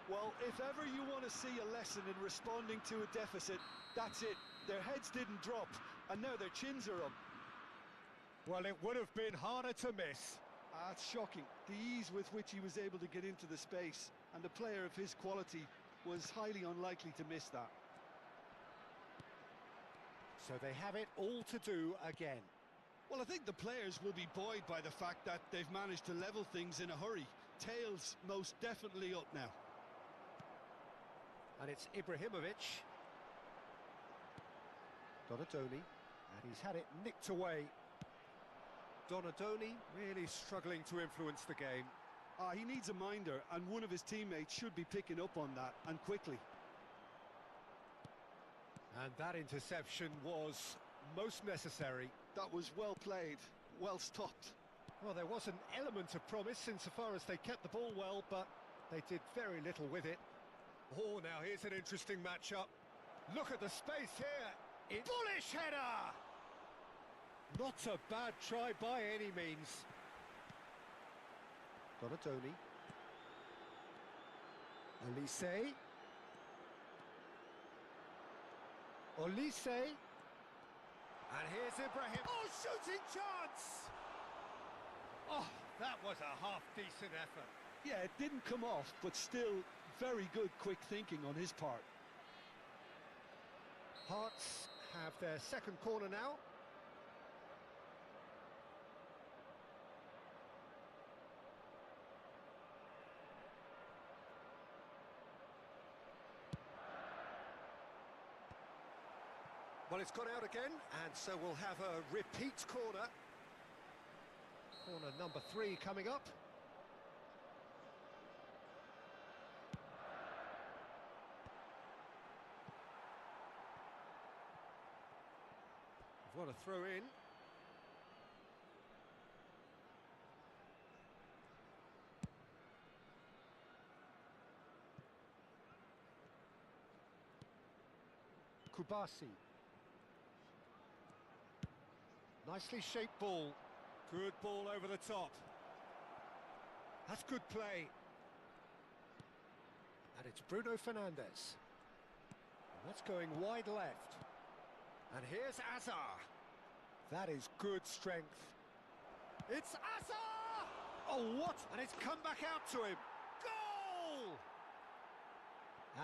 Well, if ever you want to see a lesson in responding to a deficit, that's it. Their heads didn't drop, and now their chins are up. Well, it would have been harder to miss. It's shocking, the ease with which he was able to get into the space, and a player of his quality was highly unlikely to miss that. So they have it all to do again. Well, I think the players will be buoyed by the fact that they've managed to level things in a hurry. Tails most definitely up now. And it's Ibrahimovic. Donadoni, and he's had it nicked away. Donadoni really struggling to influence the game. He needs a minder, and one of his teammates should be picking up on that, and quickly. And that interception was most necessary. That was well played, well stopped. Well, there was an element of promise insofar as they kept the ball well, but they did very little with it. Oh, now here's an interesting matchup. Look at the space here. Bullish header! Not a bad try by any means. Donadoni. Olise. Olise. And here's Ibrahim. Oh, shooting chance! Oh, that was a half-decent effort. Yeah, it didn't come off, but still very good quick thinking on his part. Hearts have their second corner now. Well, it's gone out again, and so we'll have a repeat corner. Corner number 3 coming up. What a throw in. Kubasi. Nicely shaped ball. Good ball over the top. That's good play. And it's Bruno Fernandes. And that's going wide left. And here's Azar. That is good strength. It's Azar! Oh, what? And it's come back out to him. Goal!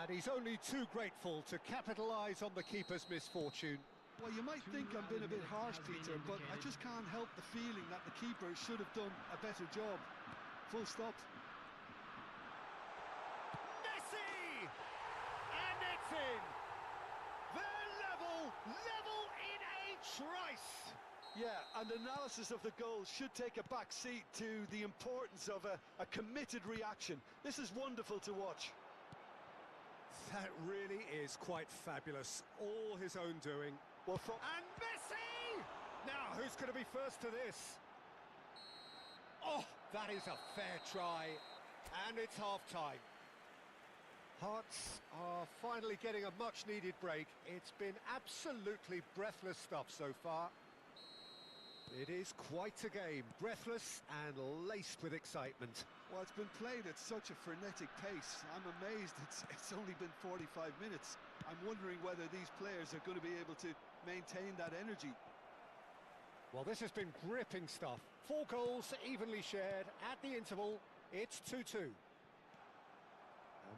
And he's only too grateful to capitalise on the keeper's misfortune. Well, you might think I'm being a bit harsh, Peter, but I just can't help the feeling that the keeper should have done a better job. Full stop. Messi! And it's in! They're level in a trice! Yeah, and analysis of the goal should take a back seat to the importance of a committed reaction. This is wonderful to watch. That really is quite fabulous. All his own doing. Well, and Messi! Now, who's going to be first to this? Oh, that is a fair try. And it's half-time. Hearts are finally getting a much-needed break. It's been absolutely breathless stuff so far. It is quite a game, breathless and laced with excitement. Well, it's been played at such a frenetic pace. I'm amazed it's only been 45 minutes. I'm wondering whether these players are going to be able to maintain that energy. Well, this has been gripping stuff. 4 goals evenly shared at the interval. It's 2-2. And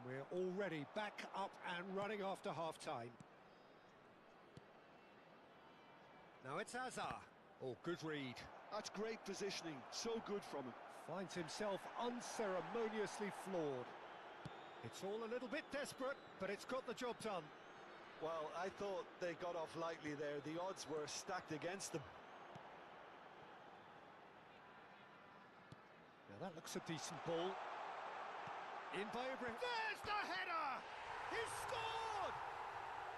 we're already back up and running after half-time. Now it's Hazard. Oh, good read. That's great positioning. So good from him. Finds himself unceremoniously floored. It's all a little bit desperate, but it's got the job done. Well, I thought they got off lightly there. The odds were stacked against them. Now that looks a decent ball. In by Ibrahim. There's the header! He scored!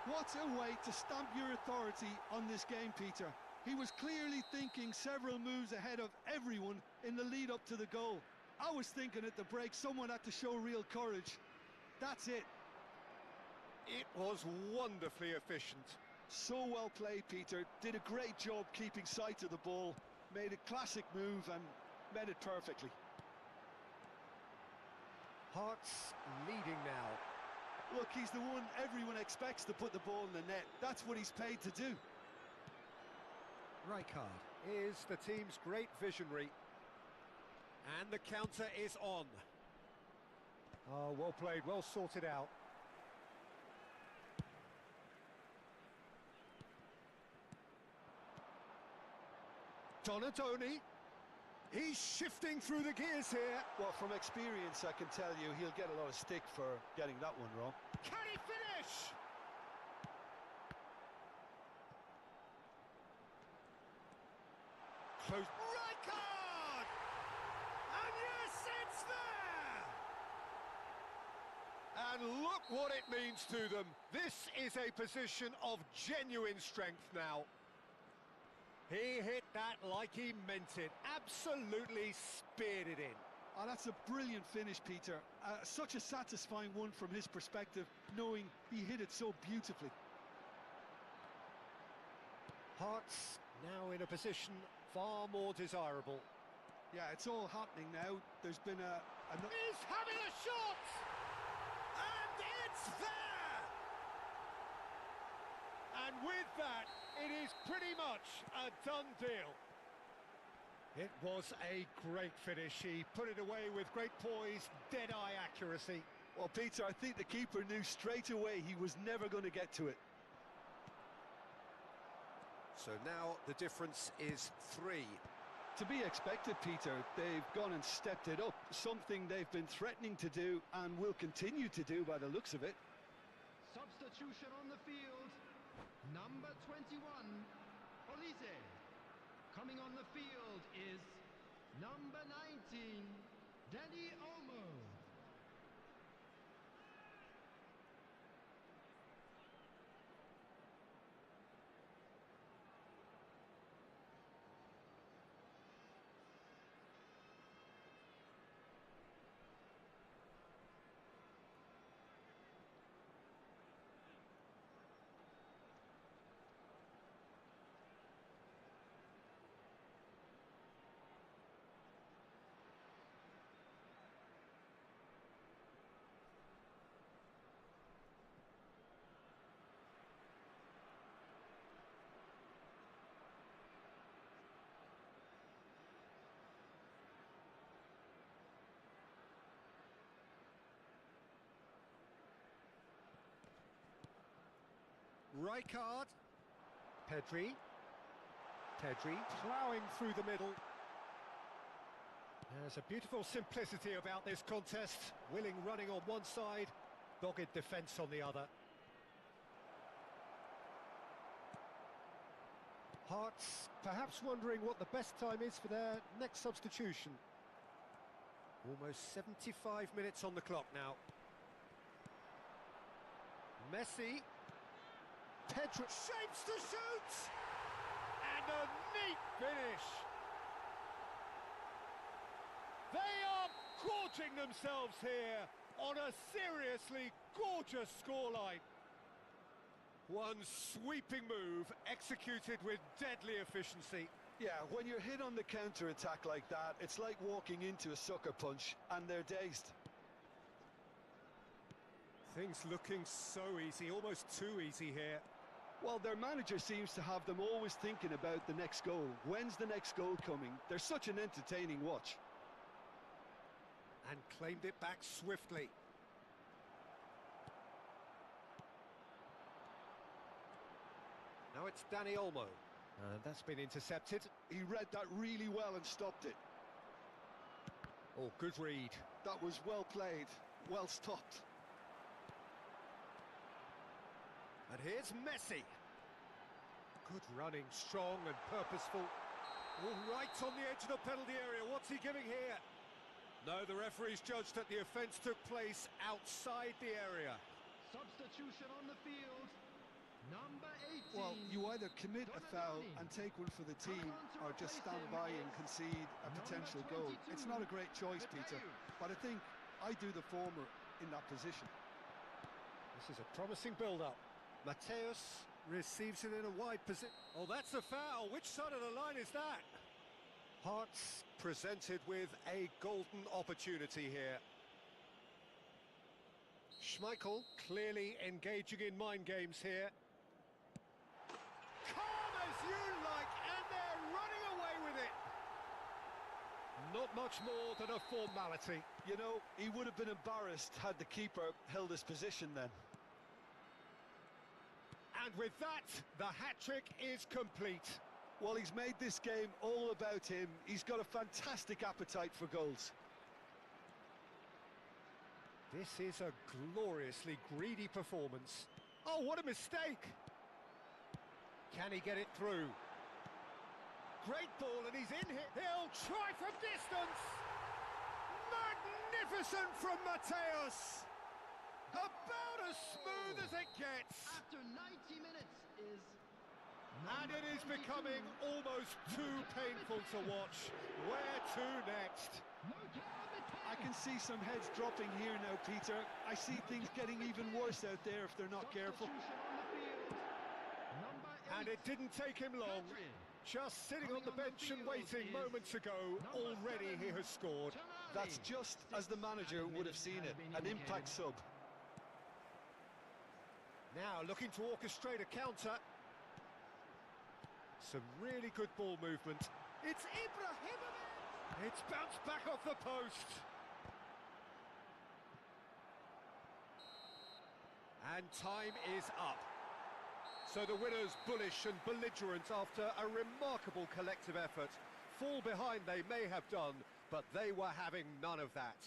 What a way to stamp your authority on this game, Peter. He was clearly thinking several moves ahead of everyone in the lead up to the goal. I was thinking at the break someone had to show real courage. That's it. It was wonderfully efficient. So well played, Peter. Did a great job keeping sight of the ball. Made a classic move and met it perfectly. Hearts leading now. Look, he's the one everyone expects to put the ball in the net. That's what he's paid to do. Rijkaard is the team's great visionary. And the counter is on. Oh, well played, well sorted out. Donadoni. He's shifting through the gears here. Well, from experience, I can tell you he'll get a lot of stick for getting that one wrong. Can he finish? Close. Rijkaard! And yes, it's there! And look what it means to them. This is a position of genuine strength now. He hit that like he meant it. Absolutely speared it in. Oh, that's a brilliant finish, Peter. Such a satisfying one from his perspective, knowing he hit it so beautifully. Hearts now in a position far more desirable. Yeah, it's all happening now. There's been He's having a shot! And it's there! And with that, it is pretty much a done deal. It was a great finish. He put it away with great poise, dead-eye accuracy. Well, Peter, I think the keeper knew straight away he was never going to get to it. So now the difference is 3. To be expected, Peter. They've gone and stepped it up, something they've been threatening to do and will continue to do by the looks of it. Substitution on the field. Number 21, Olise. Coming on the field is number 19, Danny Olmo. Rijkaard. Pedri. Ploughing through the middle. There's a beautiful simplicity about this contest. Willing running on one side, dogged defence on the other. Hearts perhaps wondering what the best time is for their next substitution. Almost 75 minutes on the clock now. Messi. Pedri shapes to shoot! And a neat finish! They are gorging themselves here on a seriously gorgeous scoreline. One sweeping move executed with deadly efficiency. Yeah, when you're hit on the counter-attack like that, it's like walking into a sucker punch and they're dazed. Things looking so easy, almost too easy here. Well, their manager seems to have them always thinking about the next goal. When's the next goal coming? They're such an entertaining watch. And claimed it back swiftly. Now it's Danny Olmo. And that's been intercepted. He read that really well and stopped it. Oh, good read. That was well played, well stopped. And here's Messi. Good running, strong and purposeful. All right on the edge of the penalty area. What's he giving here? No, the referee's judged that the offence took place outside the area. Substitution on the field. Number 18. Well, you either commit a foul and take one for the team, or just stand by and concede a potential goal. It's not a great choice, Peter, but I think I do the former in that position. This is a promising build-up. Mateus receives it in a wide position. Oh, that's a foul. Which side of the line is that? Hearts presented with a golden opportunity here. Schmeichel clearly engaging in mind games here. Calm as you like, and they're running away with it. Not much more than a formality. You know, he would have been embarrassed had the keeper held his position then. And with that, the hat-trick is complete. Well, he's made this game all about him. He's got a fantastic appetite for goals. This is a gloriously greedy performance. Oh, what a mistake! Can he get it through? Great ball, and he's in here. He'll try from distance! Magnificent from Mateus! About as smooth as it gets! After 90 minutes is... And it is becoming almost too painful to watch. Where to next? I can see some heads dropping here now, Peter. I see things getting even worse out there if they're not careful. And it didn't take him long. Just sitting on the bench and waiting moments ago, already he has scored. That's just as the manager would have seen it, an impact sub. Now looking to orchestrate a counter. Some really good ball movement. It's Ibrahimovic! It's bounced back off the post. And time is up. So the winners bullish and belligerent after a remarkable collective effort. Fall behind they may have done, but they were having none of that.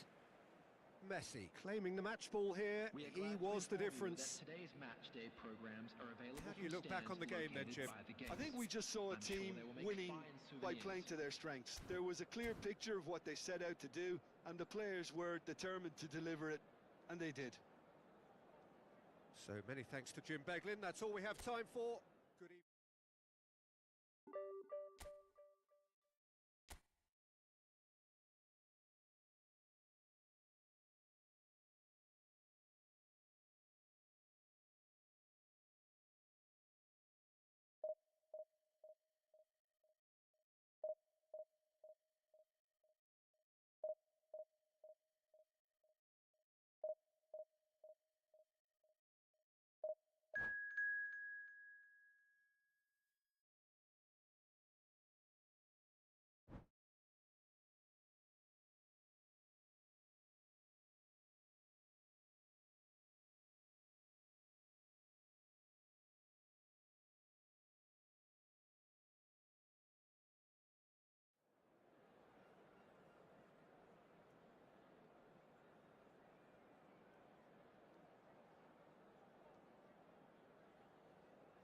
Messi claiming the match ball here. He was the difference. Today's match day programs are available. How do you look back on the game then, Jim? I think we just saw a team winning by playing to their strengths. There was a clear picture of what they set out to do, and the players were determined to deliver it, and they did. So many thanks to Jim Beglin. That's all we have time for. Good evening.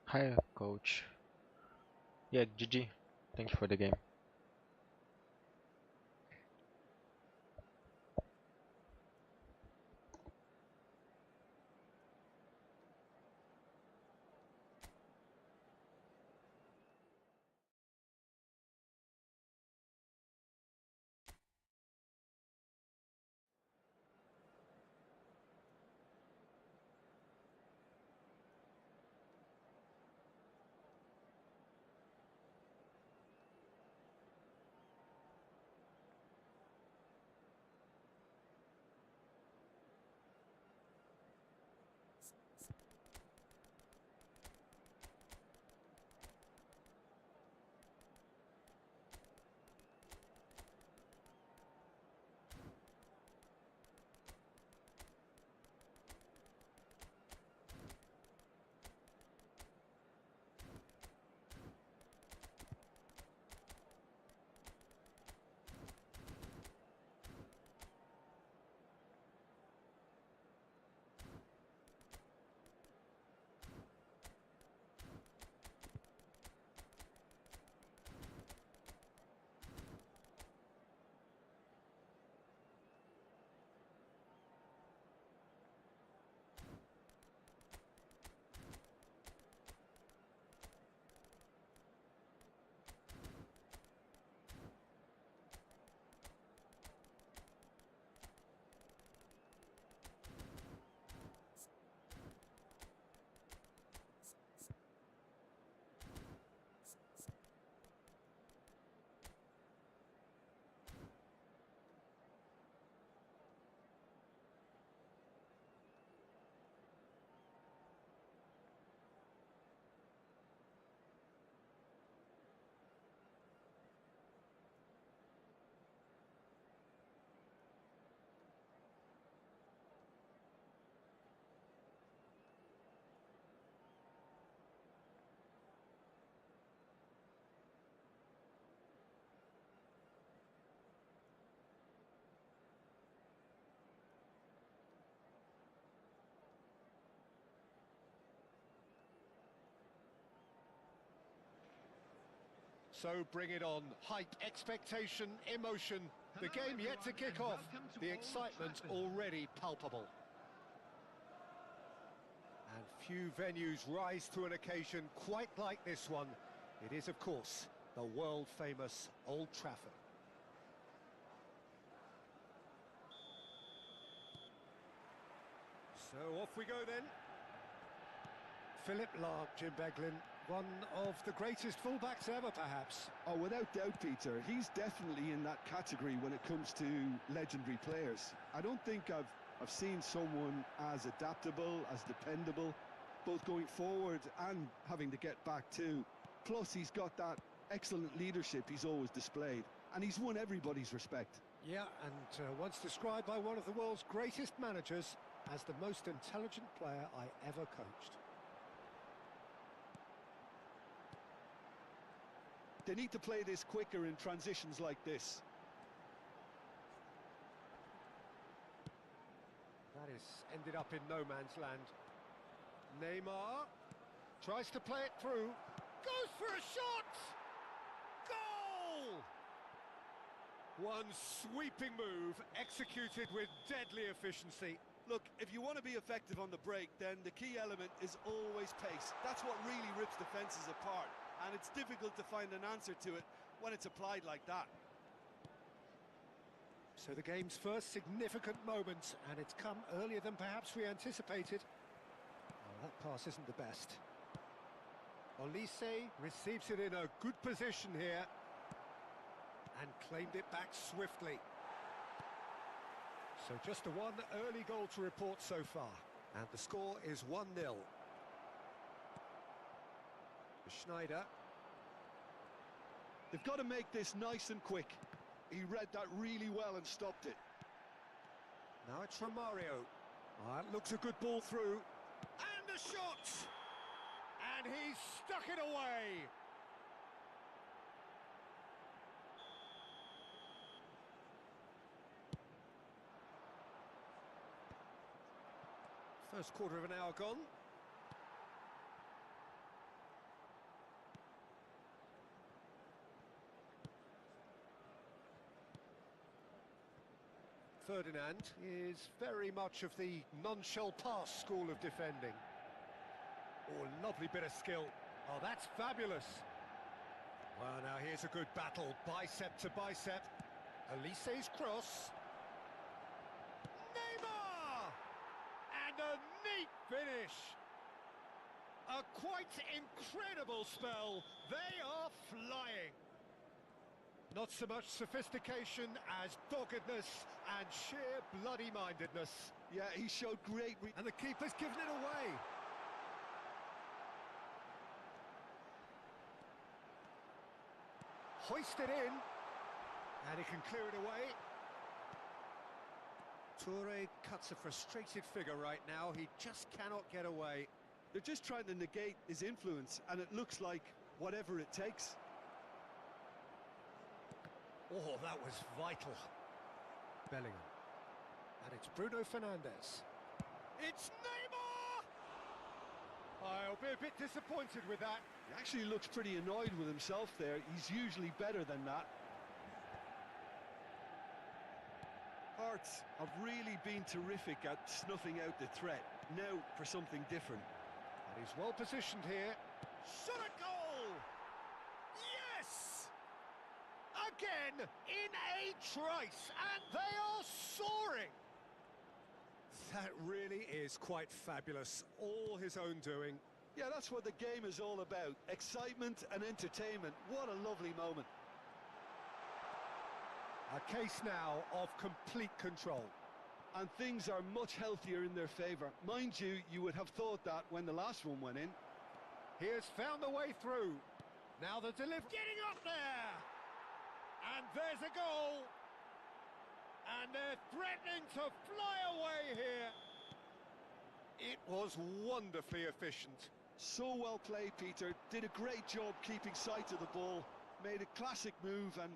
Hi, coach. Yeah, GG. Thank you for the game. So bring it on. Hype, expectation, emotion. The Hello, game yet to everyone, kick and off. welcome to The Old excitement Trafford. already palpable. And few venues rise to an occasion quite like this one. It is, of course, the world-famous Old Trafford. So off we go then. Philip Lahm, Jim Beglin, one of the greatest fullbacks ever, perhaps. Oh, without doubt, Peter, he's definitely in that category when it comes to legendary players. I don't think I've seen someone as adaptable, as dependable, both going forward and having to get back too. Plus, he's got that excellent leadership he's always displayed, and he's won everybody's respect. Yeah, and once described by one of the world's greatest managers as the most intelligent player I ever coached. They need to play this quicker in transitions like this. That is ended up in no man's land. Neymar tries to play it through, goes for a shot! Goal! One sweeping move, executed with deadly efficiency. Look, if you want to be effective on the break, then the key element is always pace. That's what really rips defences apart, and it's difficult to find an answer to it when it's applied like that. So the game's first significant moment, and it's come earlier than perhaps we anticipated. Oh, that pass isn't the best. Olise receives it in a good position here and claimed it back swiftly. So just the one early goal to report so far, and the score is 1-0. Schneider. They've got to make this nice and quick. He read that really well and stopped it. Now it's Romario. That looks a good ball through. And a shot! And he's stuck it away! First quarter of an hour gone. Ferdinand is very much of the non-shell pass school of defending. Oh, lovely bit of skill. Oh, that's fabulous. Well, now here's a good battle, bicep to bicep. Elise's cross. Neymar! And a neat finish. A quite incredible spell. They are flying. Not so much sophistication as doggedness and sheer bloody-mindedness. Yeah, he showed great... And the keeper's given it away. Hoist it in. And he can clear it away. Toure cuts a frustrated figure right now. He just cannot get away. They're just trying to negate his influence, and it looks like whatever it takes. Oh, that was vital. Bellingham. And it's Bruno Fernandes. It's Neymar! I'll be a bit disappointed with that. He actually looks pretty annoyed with himself there. He's usually better than that. Hearts have really been terrific at snuffing out the threat. Now for something different. And he's well positioned here. Shot a goal! Yes! Again, in a trice, and they are soaring! That really is quite fabulous. All his own doing. Yeah, that's what the game is all about. Excitement and entertainment. What a lovely moment. A case now of complete control. And things are much healthier in their favour. Mind you, you would have thought that when the last one went in. He has found a way through. Now the delivery. Getting up there! And there's a goal! And they're threatening to fly away here. It was wonderfully efficient. So well played, Peter. Did a great job keeping sight of the ball. Made a classic move and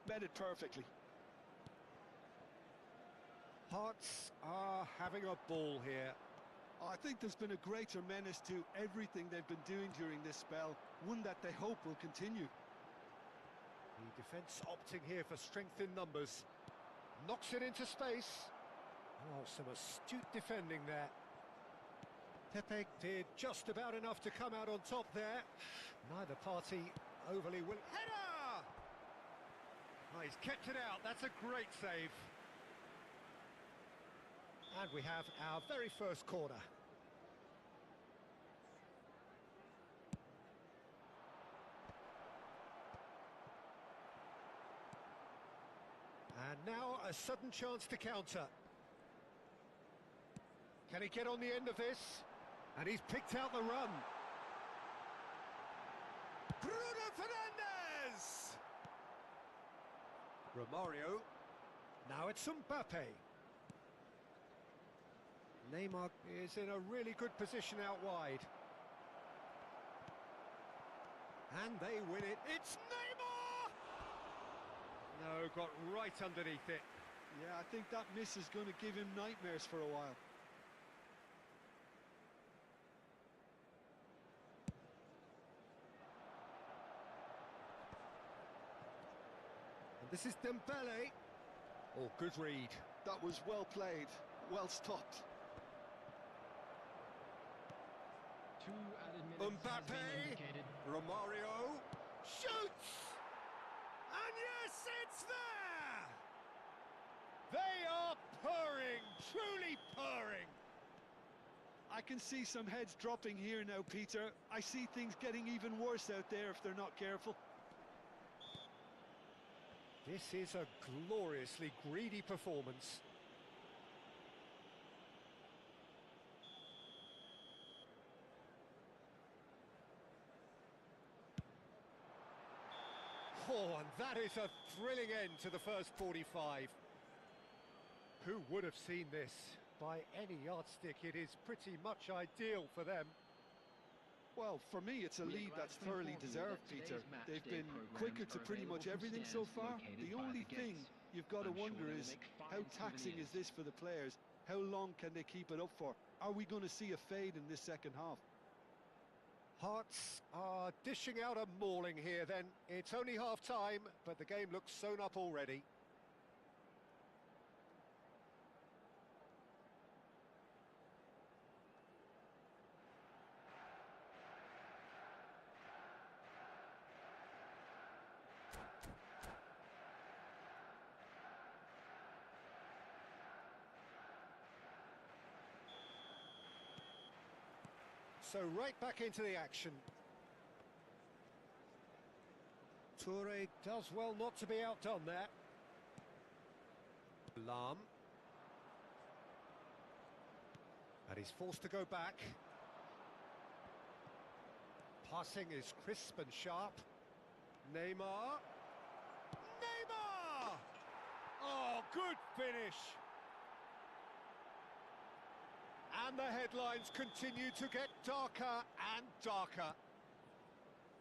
met it perfectly. Hearts are having a ball here. I think there's been a greater menace to everything they've been doing during this spell. One that they hope will continue. The defence opting here for strength in numbers. Knocks it into space. Oh, some astute defending there. Pepe did just about enough to come out on top there. Neither party overly willing. Header! Oh, he's kept it out. That's a great save. And we have our very first corner. And now a sudden chance to counter. Can he get on the end of this? And he's picked out the run. Bruno Fernandes! Romario. Now it's Mbappe. Neymar is in a really good position out wide. And they win it. It's Neymar! No, got right underneath it. Yeah, I think that miss is going to give him nightmares for a while. And this is Dembele. Oh, good read. That was well played, well stopped. 2 added minutes has been Mbappe, indicated. Romario, shoots! And yes, it's there! They are purring, truly purring. I can see some heads dropping here now, Peter. I see things getting even worse out there if they're not careful. This is a gloriously greedy performance. Oh, and that is a thrilling end to the first 45. Who would have seen this? By any yardstick, it is pretty much ideal for them. Well, for me, it's a lead that's thoroughly deserved, Peter. They've been quicker to pretty much everything so far. The only thing you've got to wonder is, how taxing is this for the players? How long can they keep it up for? Are we going to see a fade in this second half? Hearts are dishing out a mauling here then. It's only half-time, but the game looks sewn up already. So right back into the action. Toure does well not to be outdone there. Lam. And he's forced to go back. Passing is crisp and sharp. Neymar. Neymar! Oh, good finish. And the headlines continue to get darker and darker.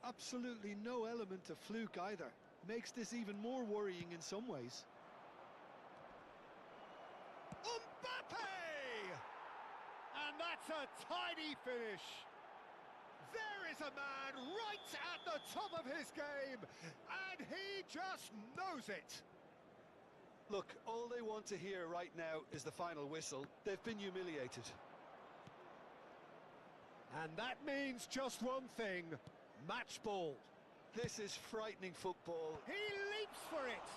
Absolutely no element of fluke either. Makes this even more worrying in some ways. Mbappe! And that's a tidy finish. There is a man right at the top of his game, and he just knows it. Look, all they want to hear right now is the final whistle. They've been humiliated. And that means just one thing, match ball. This is frightening football. He leaps for it.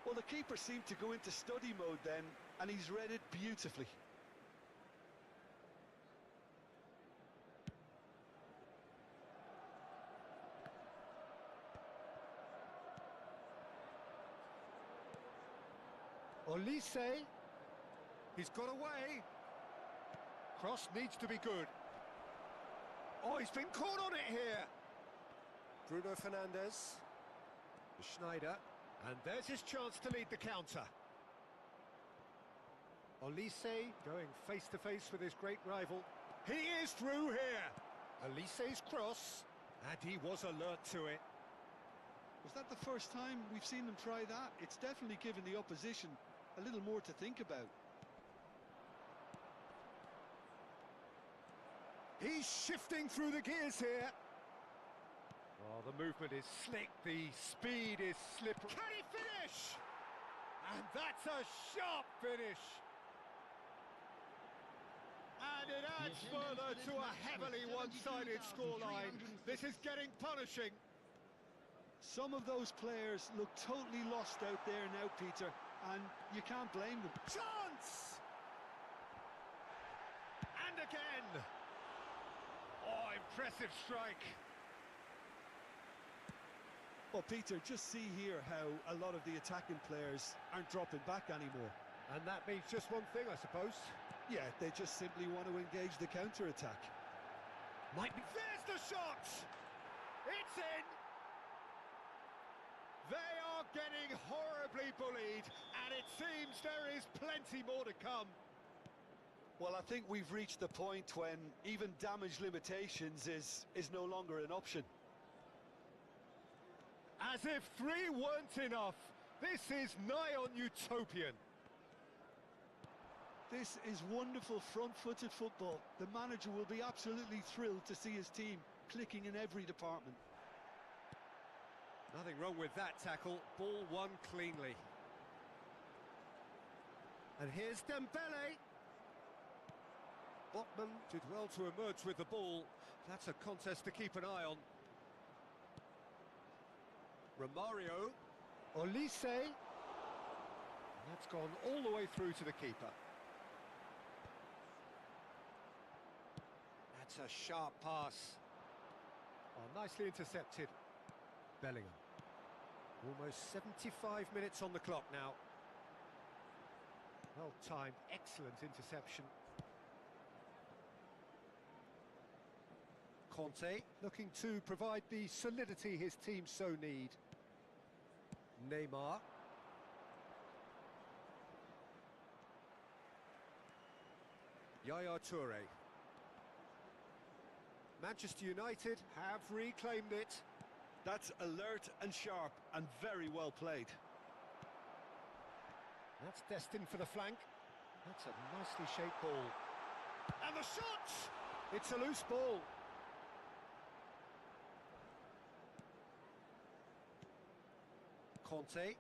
Well, the keeper seemed to go into study mode then, and he's read it beautifully. Olise, he's got away. Cross needs to be good. Oh, he's been caught on it here. Bruno Fernandes. Schneider. And there's his chance to lead the counter. Olise going face to face with his great rival. He is through here. Olise's cross. And he was alert to it. Was that the first time we've seen them try that? It's definitely given the opposition a little more to think about. He's shifting through the gears here. Oh, the movement is slick, the speed is slippery. Can he finish? And that's a sharp finish. And it adds further to a heavily one-sided scoreline. This is getting punishing. Some of those players look totally lost out there now, Peter, and you can't blame them. Chance! And again. Oh, impressive strike. Well, Peter, just see here how a lot of the attacking players aren't dropping back anymore. And that means just one thing, I suppose. Yeah, they just simply want to engage the counter-attack. Might be... There's the shot! It's in! They are getting horribly bullied, and it seems there is plenty more to come. Well, I think we've reached the point when even damage limitations is no longer an option. As if 3 weren't enough, this is nigh on utopian. This is wonderful front-footed football. The manager will be absolutely thrilled to see his team clicking in every department. Nothing wrong with that tackle, ball won cleanly. And here's Dembele. Botman did well to emerge with the ball. That's a contest to keep an eye on. Romario, Olise, that's gone all the way through to the keeper. That's a sharp pass. Oh, nicely intercepted. Bellingham. Almost 75 minutes on the clock now. Well timed, excellent interception. Conte looking to provide the solidity his team so need. Neymar. Yaya Toure. Manchester United have reclaimed it. That's alert and sharp and very well played. That's destined for the flank. That's a nicely shaped ball. And the shot! It's a loose ball. Conte,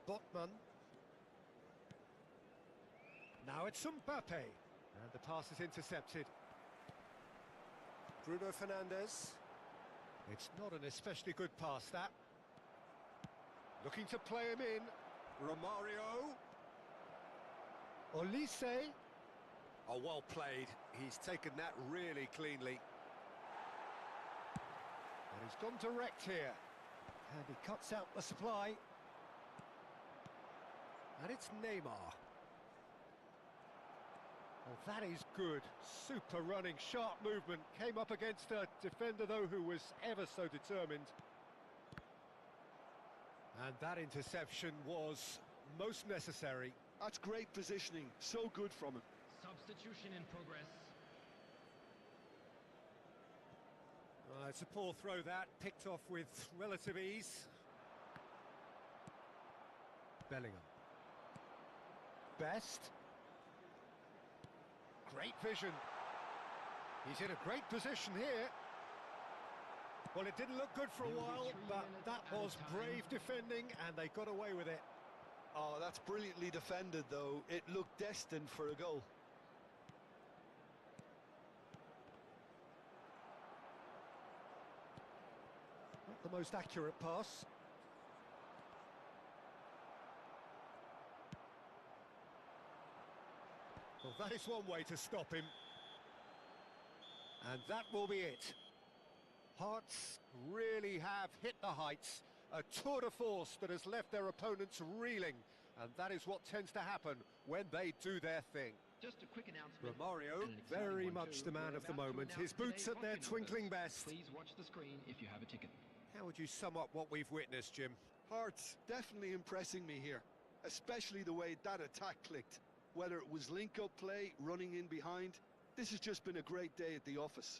Botman, now it's Mbappe, and the pass is intercepted. Bruno Fernandes, it's not an especially good pass that. Looking to play him in, Romario, Olise, oh well played, he's taken that really cleanly. And he's gone direct here. And he cuts out the supply. And it's Neymar. Well, that is good. Super running, sharp movement. Came up against a defender, though, who was ever so determined. And that interception was most necessary. That's great positioning. So good from him. Substitution in progress. It's a poor throw that, picked off with relative ease. Bellingham. Best. Great vision. He's in a great position here. Well, it didn't look good for a while, but that was brave defending, and they got away with it. Oh, that's brilliantly defended, though. It looked destined for a goal. Not the most accurate pass. Well, that is one way to stop him. And that will be it. Hearts really have hit the heights. A tour de force that has left their opponents reeling. And that is what tends to happen when they do their thing. Just a quick announcement. Romario, very much the man of the moment. His boots at their twinkling best. Please watch the screen if you have a ticket. How would you sum up what we've witnessed, Jim? Hearts definitely impressing me here, especially the way that attack clicked. Whether it was link-up play, running in behind, this has just been a great day at the office.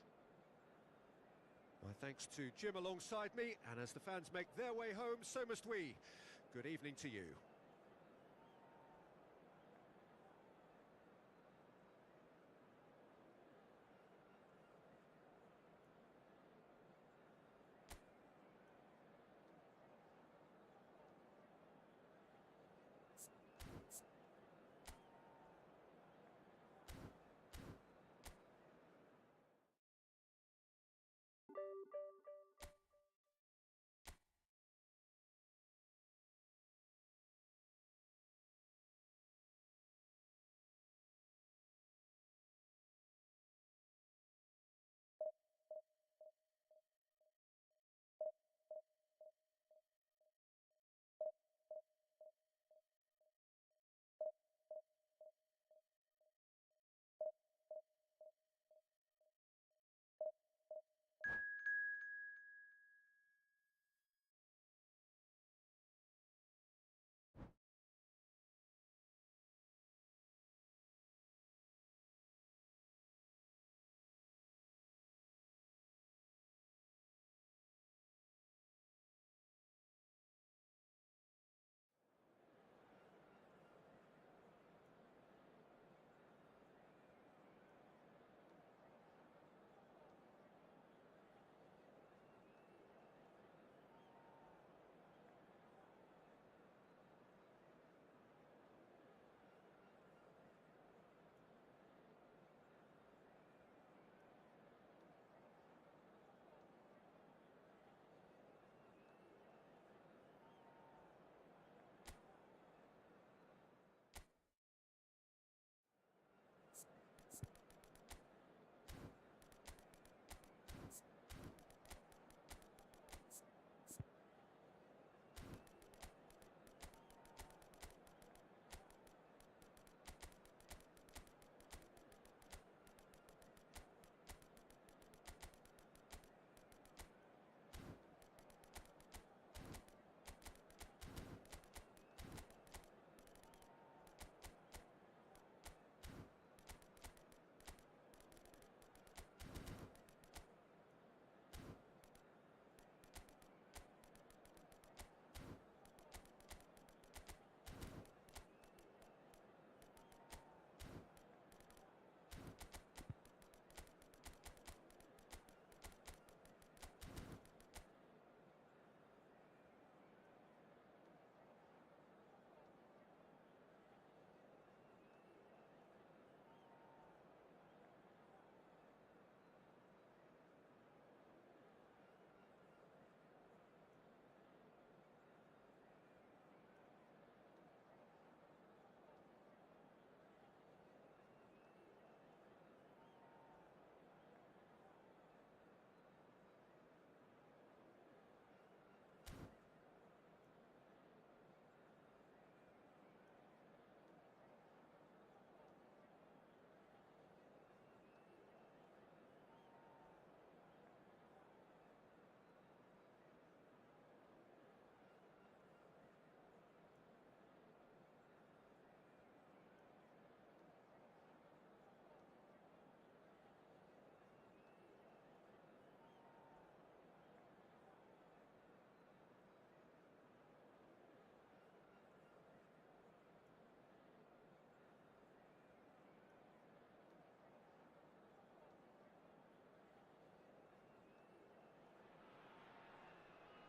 My thanks to Jim alongside me, and as the fans make their way home, so must we. Good evening to you.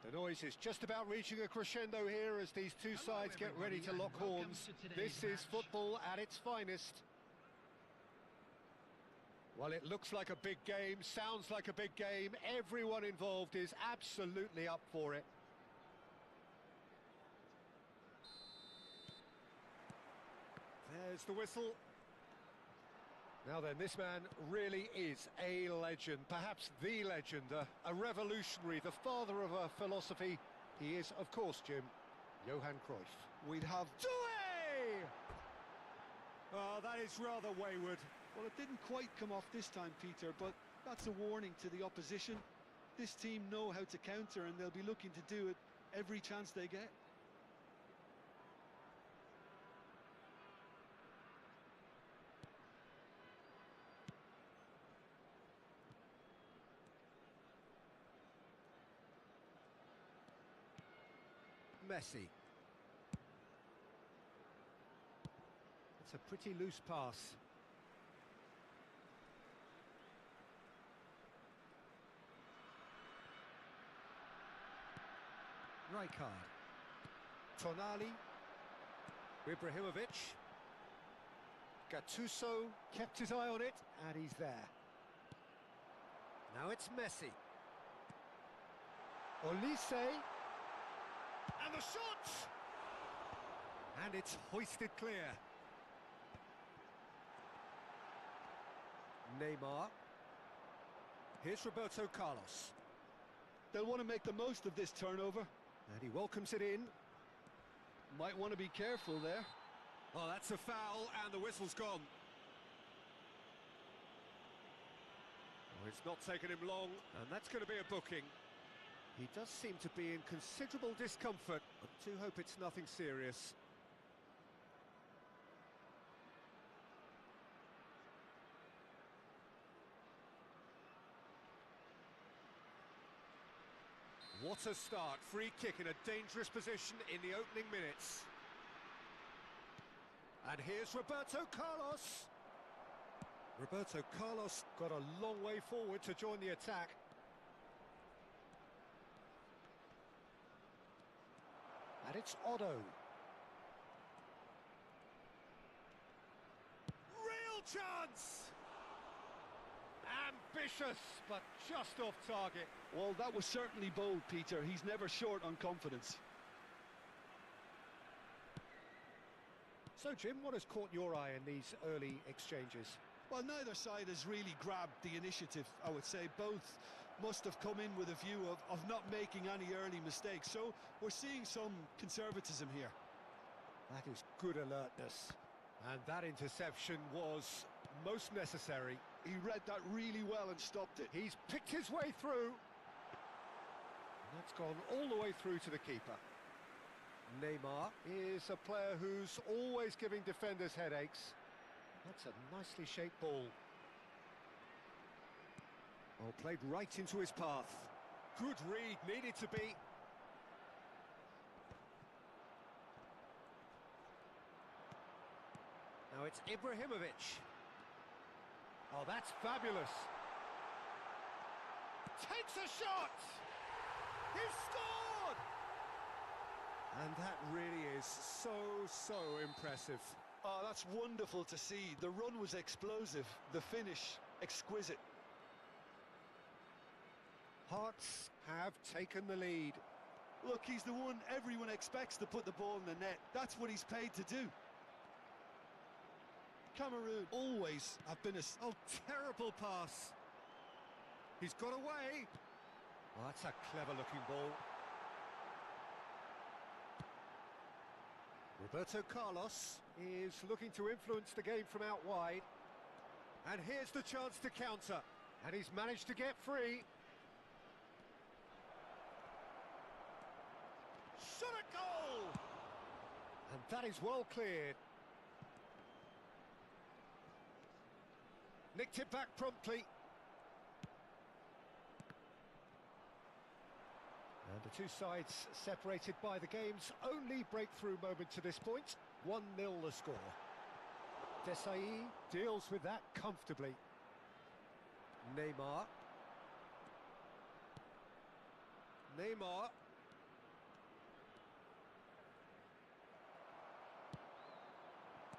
The noise is just about reaching a crescendo here as these two sides get ready to lock horns. This is football at its finest. Well, it looks like a big game, sounds like a big game. Everyone involved is absolutely up for it. There's the whistle. Now then, this man really is a legend, perhaps the legend, a revolutionary, the father of a philosophy. He is, of course, Jim, Johan Cruyff. We'd have... Due! Oh, that is rather wayward. Well, it didn't quite come off this time, Peter, but that's a warning to the opposition. This team know how to counter, and they'll be looking to do it every chance they get. Messi. It's a pretty loose pass. Rijkaard. Tonali. Ibrahimovic. Gattuso kept his eye on it, and he's there. Now it's Messi. Olise. And the shot! And it's hoisted clear. Neymar. Here's Roberto Carlos. They'll want to make the most of this turnover. And he welcomes it in. Might want to be careful there. Oh, that's a foul, and the whistle's gone. Oh, it's not taken him long, and that's going to be a booking. He does seem to be in considerable discomfort. I do hope it's nothing serious. What a start. Free kick in a dangerous position in the opening minutes. And here's Roberto Carlos. Roberto Carlos got a long way forward to join the attack. And it's Otto. Real chance! Ambitious, but just off target. Well, that was certainly bold, Peter. He's never short on confidence. So, Jim, what has caught your eye in these early exchanges? Well, neither side has really grabbed the initiative, I would say. Both must have come in with a view of not making any early mistakes. So we're seeing some conservatism here. That is good alertness. And that interception was most necessary. He read that really well and stopped it. He's picked his way through. And that's gone all the way through to the keeper. Neymar is a player who's always giving defenders headaches. That's a nicely shaped ball. Oh, played right into his path. Good read, needed to be. Now it's Ibrahimovic. Oh, that's fabulous. Takes a shot! He's scored! And that really is so impressive. Oh, that's wonderful to see. The run was explosive, the finish exquisite. Hearts have taken the lead. Look, he's the one everyone expects to put the ball in the net. That's what he's paid to do. Cameroon always have been a... Oh, terrible pass. He's got away. Oh, that's a clever-looking ball. Roberto Carlos is looking to influence the game from out wide. And here's the chance to counter. And he's managed to get free. Shot a goal! And that is well cleared. Nicked it back promptly. And the two sides separated by the game's only breakthrough moment to this point. 1-0 the score. Desai deals with that comfortably. Neymar. Neymar.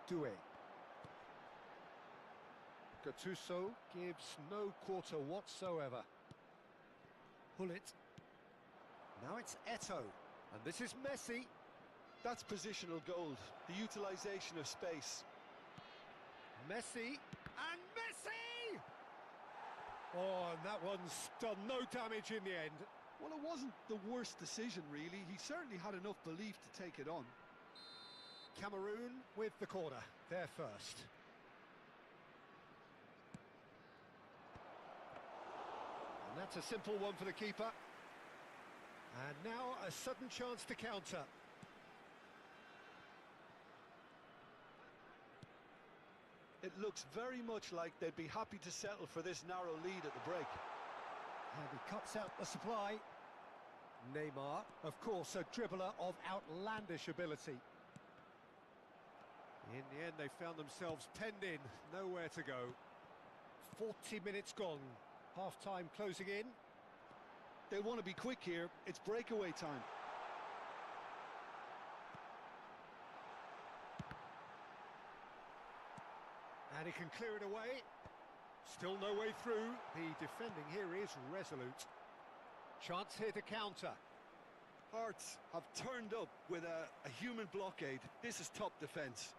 Doué. Gattuso gives no quarter whatsoever. Hullet. Now it's Eto'o. And this is Messi. That's positional gold, the utilisation of space. Messi. And Messi! Oh, and that one's done no damage in the end. Well, it wasn't the worst decision, really. He certainly had enough belief to take it on. Cameroon with the corner. They're first. And that's a simple one for the keeper. And now a sudden chance to counter. It looks very much like they'd be happy to settle for this narrow lead at the break. And he cuts out the supply. Neymar, of course, a dribbler of outlandish ability. In the end, they found themselves penned in, nowhere to go. 40 minutes gone, half-time closing in. They'll want to be quick here, it's breakaway time. And he can clear it away. Still no way through. The defending here is resolute. Chance here to counter. Hearts have turned up with a human blockade. This is top defence.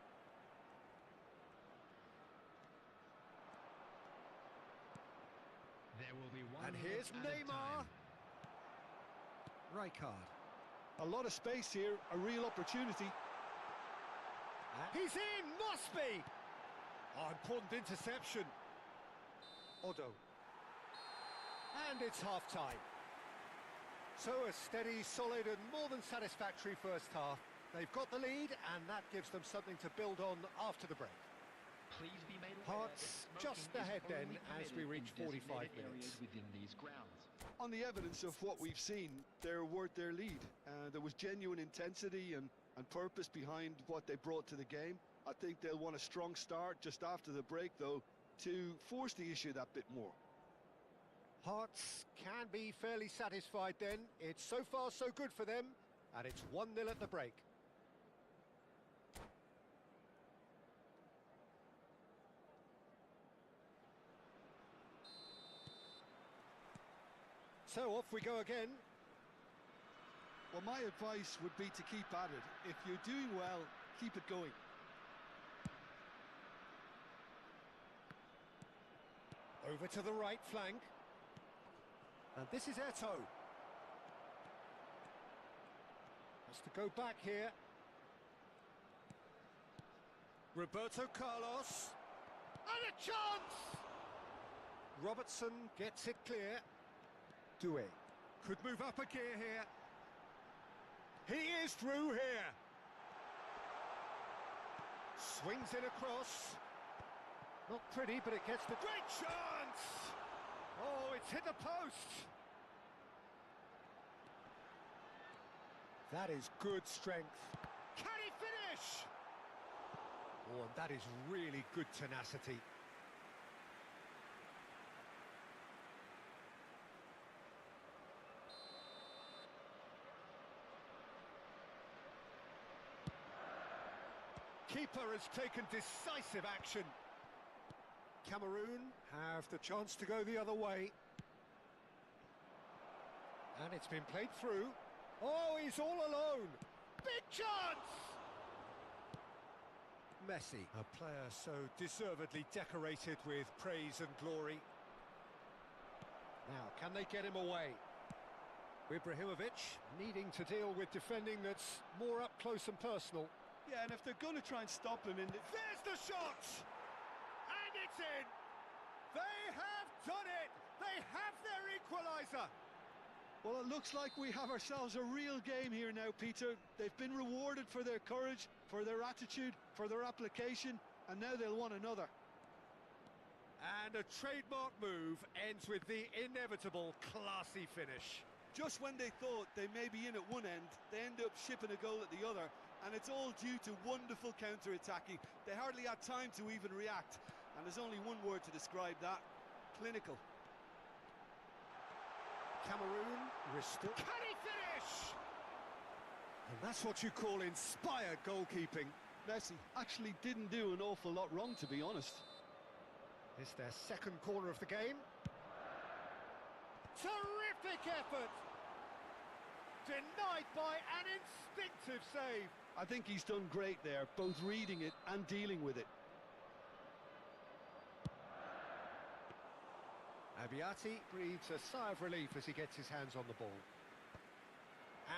There will be one And here's minute added Neymar. time. Rijkaard. A lot of space here, a real opportunity. He's in, must be! Oh, important interception. Odo. And it's half-time. So a steady, solid and more than satisfactory first half. They've got the lead and that gives them something to build on after the break. Please be made aware Hearts that just smoking is ahead then only as we permitted reach in 45 designated minutes. areas within these grounds. On the evidence of what we've seen, they're worth their lead. There was genuine intensity and purpose behind what they brought to the game. I think they'll want a strong start just after the break, though, to force the issue that bit more. Hearts can be fairly satisfied then. It's so far so good for them, and it's 1-0 at the break. So off we go again. Well, my advice would be to keep at it. If you're doing well, keep it going. Over to the right flank. And this is Eto'o. Has to go back here. Roberto Carlos. And a chance! Robertson gets it clear. Doué. Could move up a gear here. He is through here. Swings it across. Not pretty, but it gets the great chance! Oh, it's hit the post! That is good strength. Can he finish? Oh, and that is really good tenacity. Keeper has taken decisive action. Cameroon have the chance to go the other way. And it's been played through. Oh, he's all alone. Big chance! Messi, a player so deservedly decorated with praise and glory. Now, can they get him away? Ibrahimovic needing to deal with defending that's more up close and personal. Yeah, and if they're going to try and stop him in... There's the shot! And it's in! They have done it! They have their equaliser! Well, it looks like we have ourselves a real game here now, Peter. They've been rewarded for their courage, for their attitude, for their application, and now they'll want another. And a trademark move ends with the inevitable classy finish. Just when they thought they may be in at one end, they end up shipping a goal at the other, and it's all due to wonderful counter-attacking. They hardly had time to even react, and there's only one word to describe that: clinical. Cameroon restore. Can he finish? And that's what you call inspired goalkeeping. Messi actually didn't do an awful lot wrong, to be honest. It's their second corner of the game. Terrific effort! Denied by an instinctive save. I think he's done great there, both reading it and dealing with it. Abiati breathes a sigh of relief as he gets his hands on the ball.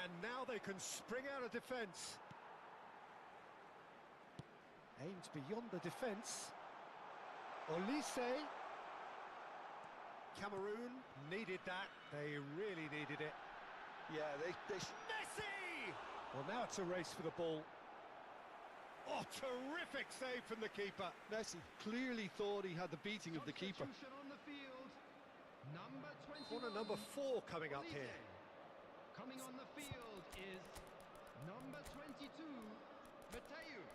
And now they can spring out of defence. Aims beyond the defence. Olise. Cameroon needed that. They really needed it. Yeah, they Messi! Well, now it's a race for the ball. Oh, terrific save from the keeper. Messi clearly thought he had the beating of the keeper. Substitution on the field. Number 21. Corner number 4 coming up here. Coming on the field is number 22, Mateus.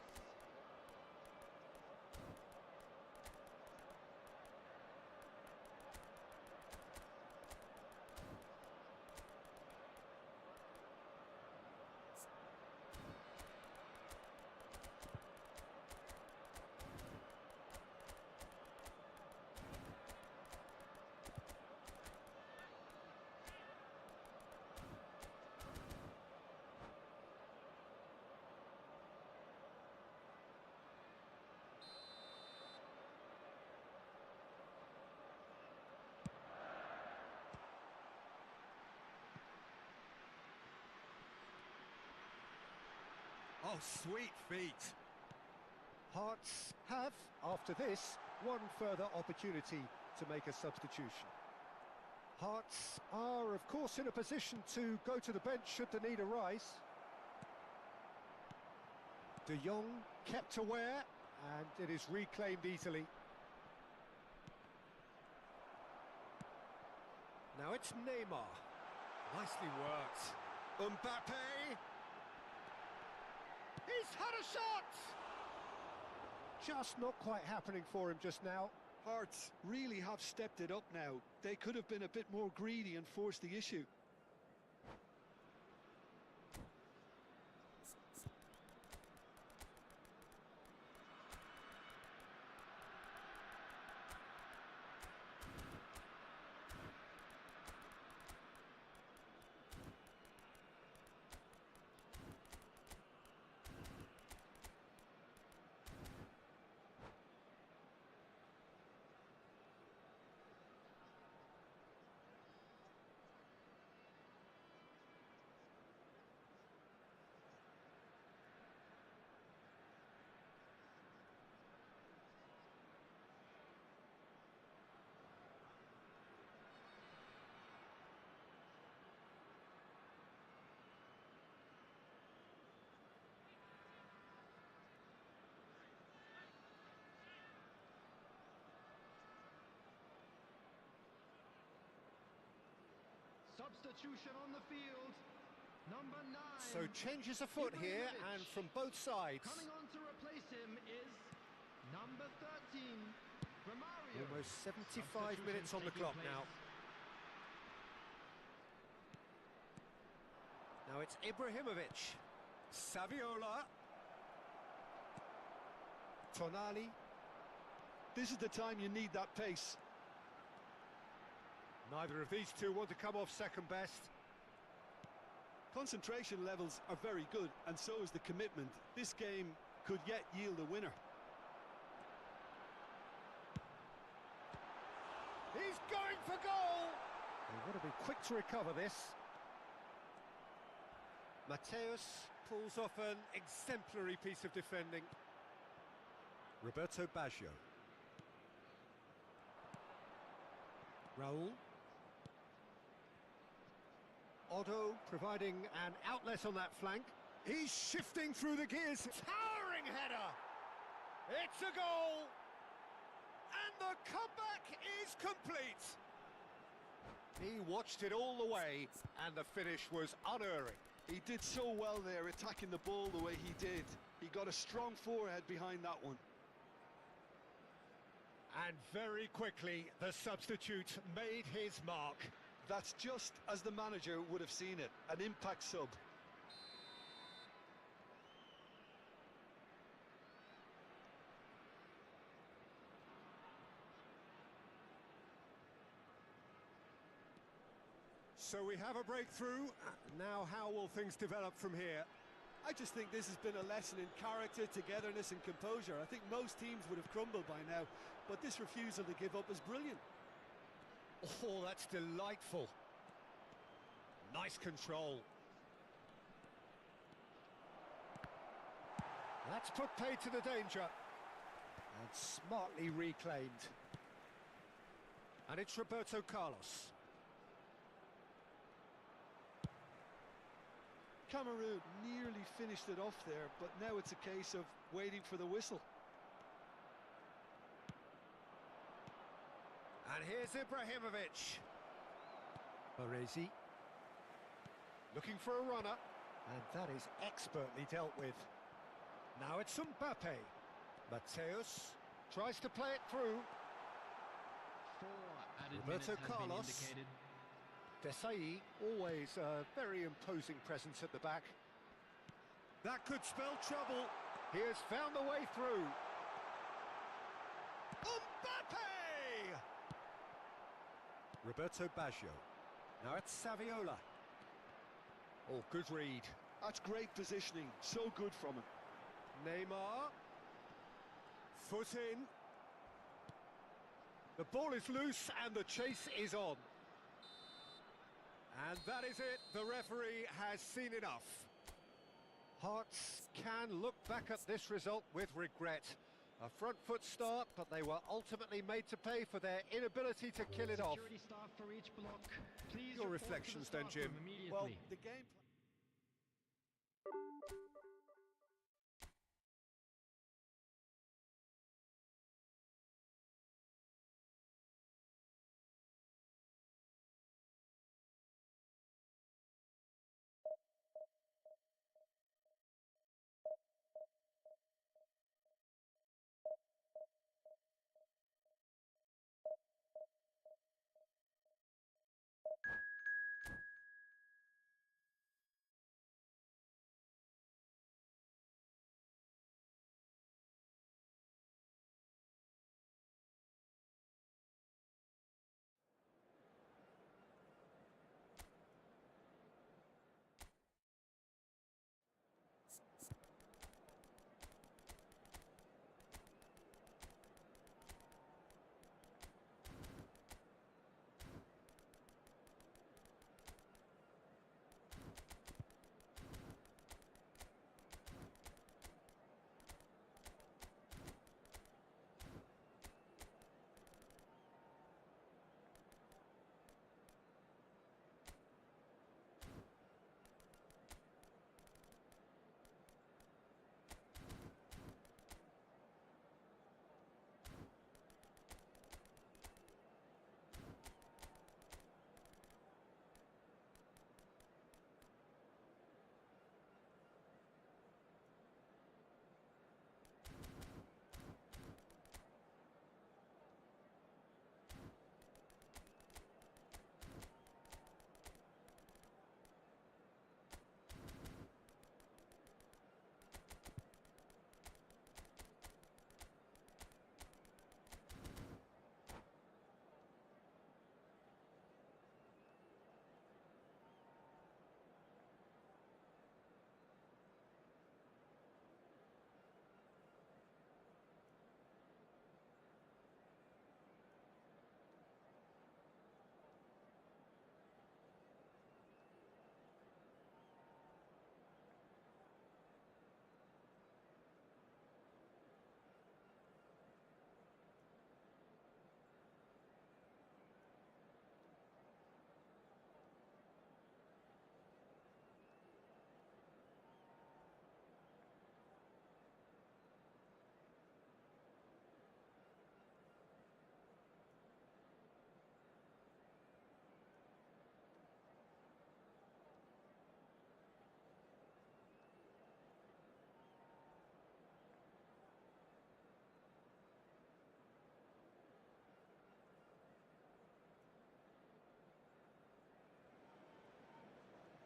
Oh, sweet feet. Hearts have, after this, one further opportunity to make a substitution. Hearts are, of course, in a position to go to the bench should the need arise. De Jong kept aware, and it is reclaimed easily. Now it's Neymar. Nicely worked. Mbappe. He's had a shot! Just not quite happening for him just now. Hearts really have stepped it up now. They could have been a bit more greedy and forced the issue. Substitution on the field. Number 9. So changes afoot here, and from both sides. Coming on to replace him is number 13, Romario. Almost 75 minutes on the clock now. Now it's Ibrahimovic. Saviola. Tonali. This is the time you need that pace. Neither of these two want to come off second best. Concentration levels are very good, and so is the commitment. This game could yet yield a winner. He's going for goal! They want to be quick to recover this. Mateus pulls off an exemplary piece of defending. Roberto Baggio. Raul. Otto providing an outlet on that flank. He's shifting through the gears. Towering header! It's a goal! And the comeback is complete! He watched it all the way, and the finish was unerring. He did so well there, attacking the ball the way he did. He got a strong forehead behind that one. And very quickly, the substitute made his mark. That's just as the manager would have seen it, an impact sub. So we have a breakthrough. Now how will things develop from here? I just think this has been a lesson in character, togetherness and composure. I think most teams would have crumbled by now, but this refusal to give up is brilliant. Oh, that's delightful. Nice control. That's put paid to the danger. And smartly reclaimed. And it's Roberto Carlos. Cameroon nearly finished it off there, but now it's a case of waiting for the whistle. And here's Ibrahimovic. Baresi. Looking for a runner. And that is expertly dealt with. Now it's Mbappe. Mateus tries to play it through. 4 added Roberto minutes has been Carlos. indicated. Desai, always a very imposing presence at the back. That could spell trouble. He has found the way through. Mbappe! Roberto Baggio. Now it's Saviola. Oh, good read. That's great positioning, so good from him. Neymar. Foot in. The ball is loose and the chase is on. And that is it. The referee has seen enough. Hearts can look back at this result with regret. A front foot start, but they were ultimately made to pay for their inability to kill it off. Security staff for each block. Please Your report to the reflections then, staff Jim. room immediately. Well, the game...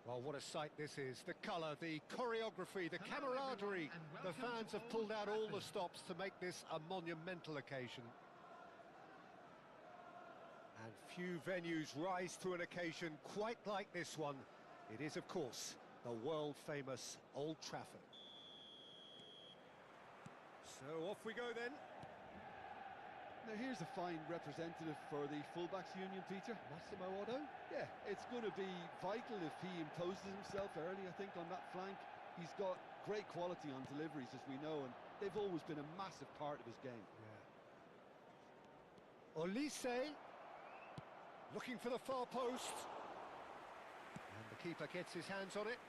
Well, what a sight this is. The colour, the choreography, the camaraderie. The fans have pulled out all the stops to make this a monumental occasion. And Few venues rise to an occasion quite like this one. It is, of course, the world-famous Old Trafford. So off we go then. Now here's a fine representative for the fullbacks union, Peter. Massimo Otto. Yeah, it's going to be vital if he imposes himself early, I think, on that flank. He's got great quality on deliveries, as we know, and they've always been a massive part of his game. Yeah. Olise, looking for the far post. And the keeper gets his hands on it.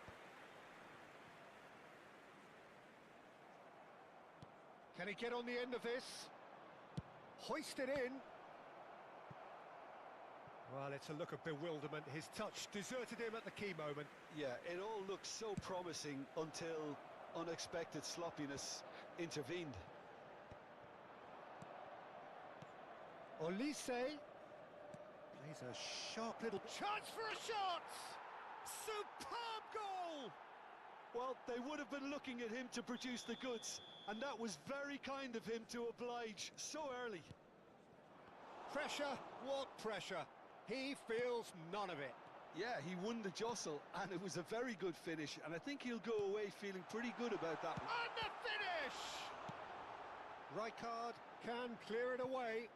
Can he get on the end of this? Hoisted in. Well, it's a look of bewilderment. His touch deserted him at the key moment. Yeah, it all looked so promising until unexpected sloppiness intervened. Olise plays a sharp little chance for a shot. Superb goal. Well, they would have been looking at him to produce the goods, and that was very kind of him to oblige so early. Pressure, what pressure? He feels none of it. Yeah, he won the jostle, and it was a very good finish, and I think he'll go away feeling pretty good about that one. And the finish! Rijkaard can clear it away.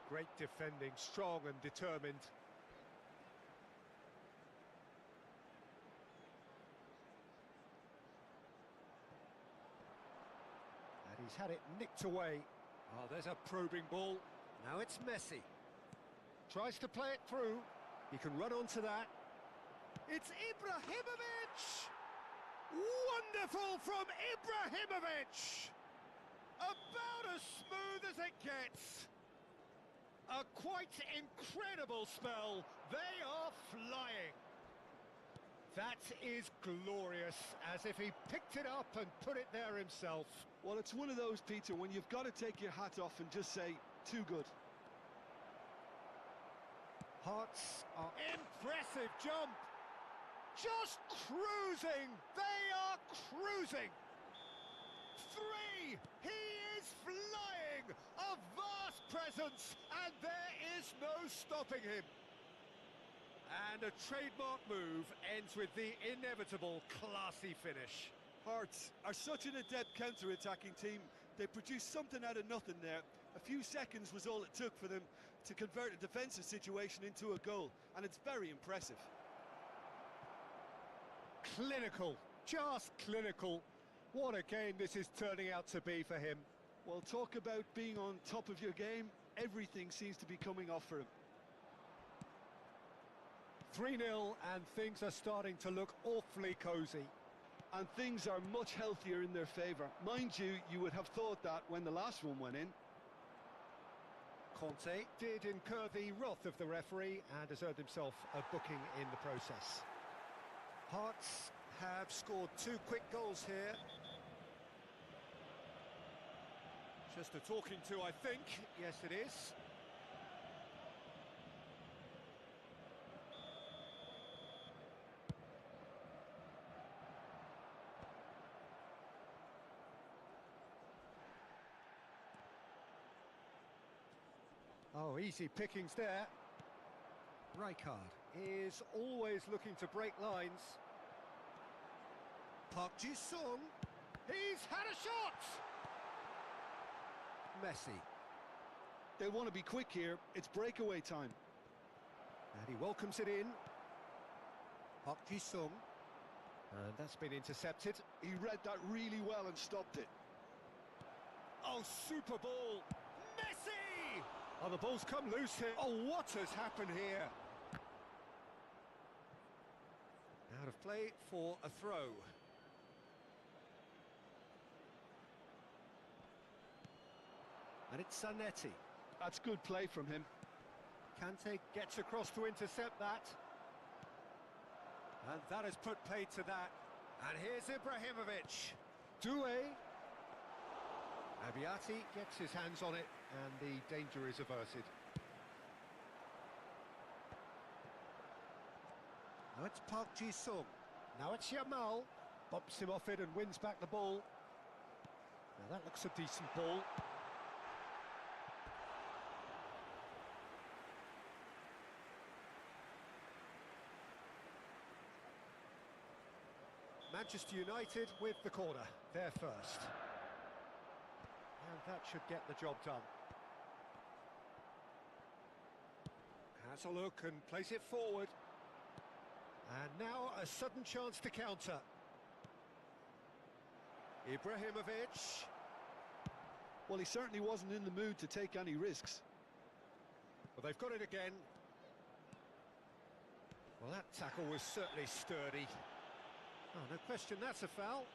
Great defending, strong and determined. And he's had it nicked away. Oh, there's a probing ball. Now it's Messi. Tries to play it through. He can run onto that. It's Ibrahimovic! Wonderful from Ibrahimovic! About as smooth as it gets. A quite incredible spell. They are flying. That is glorious, as if he picked it up and put it there himself. Well, it's one of those, Peter, when you've got to take your hat off and just say, too good. Hearts are impressive jump. Just cruising. They are cruising. 3. He is flying. A vast presence, and there is no stopping him. And a trademark move ends with the inevitable classy finish. Hearts are such an adept counter-attacking team. They produced something out of nothing there. A few seconds was all it took for them to convert a defensive situation into a goal, and it's very impressive. Clinical, just clinical. What a game this is turning out to be for him. Well, talk about being on top of your game. Everything seems to be coming off for him. 3-0, and things are starting to look awfully cosy. And things are much healthier in their favour. Mind you, you would have thought that when the last one went in. Conte did incur the wrath of the referee and has earned himself a booking in the process. Hearts have scored 2 quick goals here. Just a talking to, I think. Yes, it is. Oh, easy pickings there. Rijkaard is always looking to break lines. Park Ji-sung. He's had a shot! Messi. They want to be quick here. It's breakaway time. And he welcomes it in. Park Ji-sung. And that's been intercepted. He read that really well and stopped it. Oh, super ball! Messi! Oh, the ball's come loose here. Oh, what has happened here? Out of play for a throw. And it's Zanetti. That's good play from him. Kante gets across to intercept that. And that has put paid to that. And here's Ibrahimovic. Doué. Abiati gets his hands on it, and the danger is averted. Now it's Park Ji-sung. Now it's Yamal. Bumps him off it and wins back the ball. Now that looks a decent ball. Manchester United with the corner, there first. And that should get the job done. Has a look and plays it forward. And now a sudden chance to counter. Ibrahimovic. Well, he certainly wasn't in the mood to take any risks. Well, they've got it again. Well, that tackle was certainly sturdy. Oh, no question, that's a foul.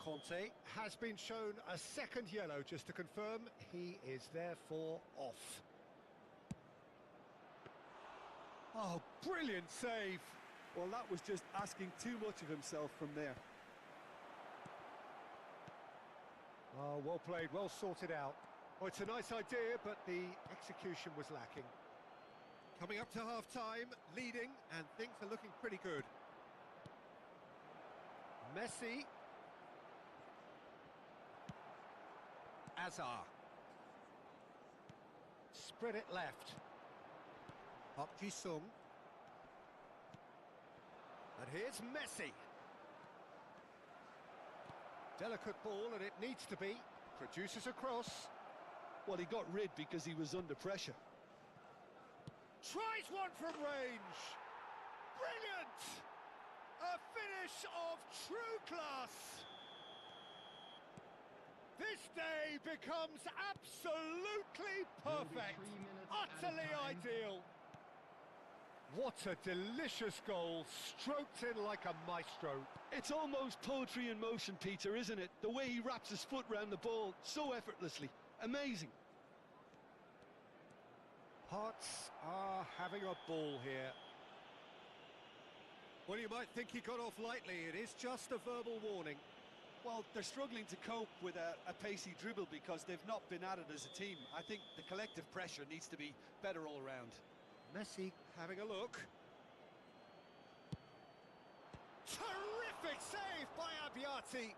Conte has been shown a second yellow, just to confirm he is therefore off. Oh, brilliant save! Well, that was just asking too much of himself from there. Oh, well played, well sorted out. Well, it's a nice idea, but the execution was lacking. Coming up to half-time, leading, and things are looking pretty good. Messi. Azar. Spread it left. Park Ji-sung. And here's Messi. Delicate ball, and it needs to be. Produces a cross. Well, he got rid because he was under pressure. Tries one from range. Brilliant! A finish of true class. This day becomes absolutely perfect. Utterly ideal. What a delicious goal, stroked in like a maestro. It's almost poetry in motion, Peter, isn't it? The way he wraps his foot round the ball so effortlessly. Amazing. Hearts are having a ball here. Well, you might think he got off lightly. It is just a verbal warning. Well, they're struggling to cope with a pacey dribble because they've not been at it as a team. I think the collective pressure needs to be better all round. Messi having a look. Terrific save by Abbiati.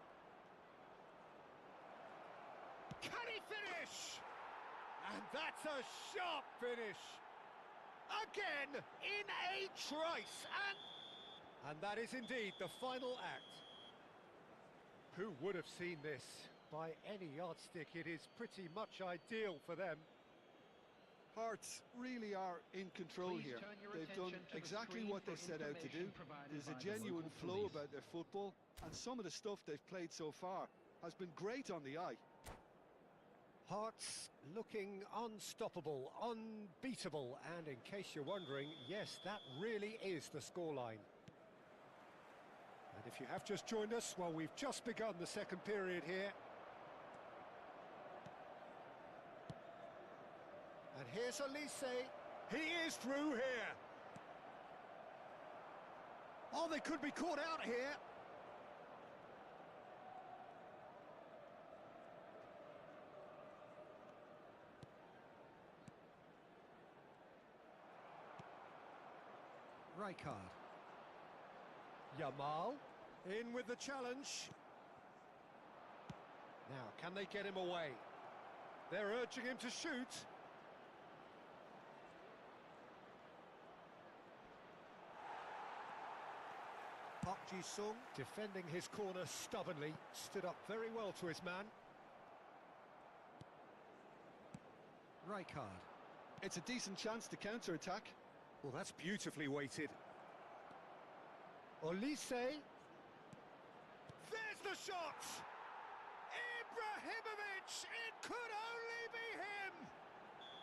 Can he finish? And that's a sharp finish. Again, in a trice. And that is indeed the final act. Who would have seen this? By any yardstick, it is pretty much ideal for them. Hearts really are in control here. They've done exactly what they set out to do. There's a genuine flow about their football, and some of the stuff they've played so far has been great on the eye. Hearts looking unstoppable, unbeatable, and in case you're wondering, yes, that really is the scoreline. And if you have just joined us, well, we've just begun the second period here. And here's Elise. He is through here. Oh, they could be caught out here. Rijkaard. Yamal in with the challenge. Now, can they get him away? They're urging him to shoot. Park Ji-sung defending his corner stubbornly, stood up very well to his man. Rijkaard. It's a decent chance to counter-attack. Well, that's beautifully weighted. Olise. There's the shot! Ibrahimovic! It could only be him!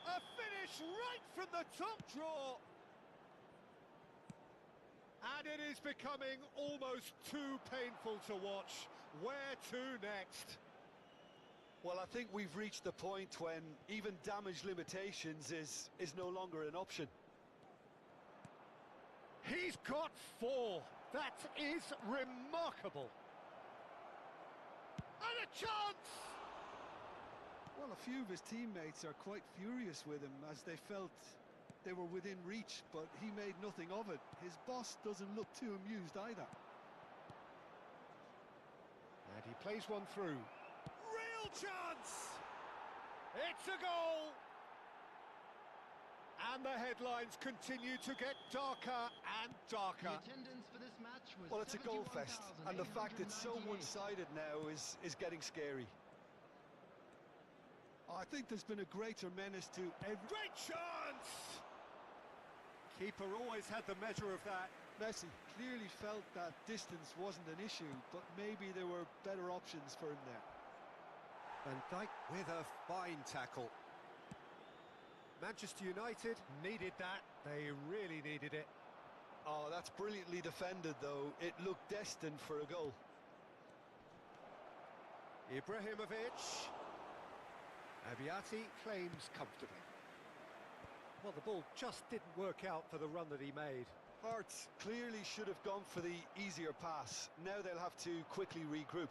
A finish right from the top draw! And it is becoming almost too painful to watch. Where to next? Well, I think we've reached the point when even damage limitations is no longer an option. He's got 4. That is remarkable. And a chance! Well, a few of his teammates are quite furious with him as they felt They were within reach, but he made nothing of it. His boss doesn't look too amused either. And he plays one through. Real chance! It's a goal! And the headlines continue to get darker and darker. The attendance for this match was Well, it's a goal fest, and the fact it's so 71,898. one-sided now is getting scary. I think there's been a greater menace to every... Great chance! Keeper always had the measure of that. Messi clearly felt that distance wasn't an issue, but maybe there were better options for him there. Van Dijk with a fine tackle. Manchester United needed that. They really needed it. Oh, that's brilliantly defended, though. It looked destined for a goal. Ibrahimovic. Abiati claims comfortably. Well, the ball just didn't work out for the run that he made. Hearts clearly should have gone for the easier pass. Now they'll have to quickly regroup.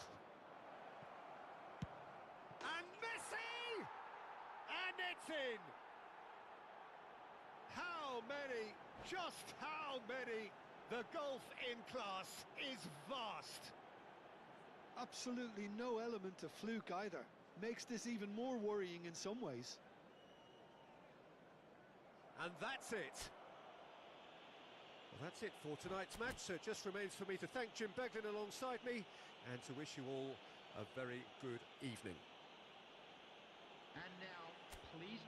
And Messi! And it's in! How many? Just how many? The gulf in class is vast. Absolutely no element of fluke either. Makes this even more worrying in some ways. And that's it. Well, that's it for tonight's match. So it just remains for me to thank Jim Beglin alongside me and to wish you all a very good evening. And now, please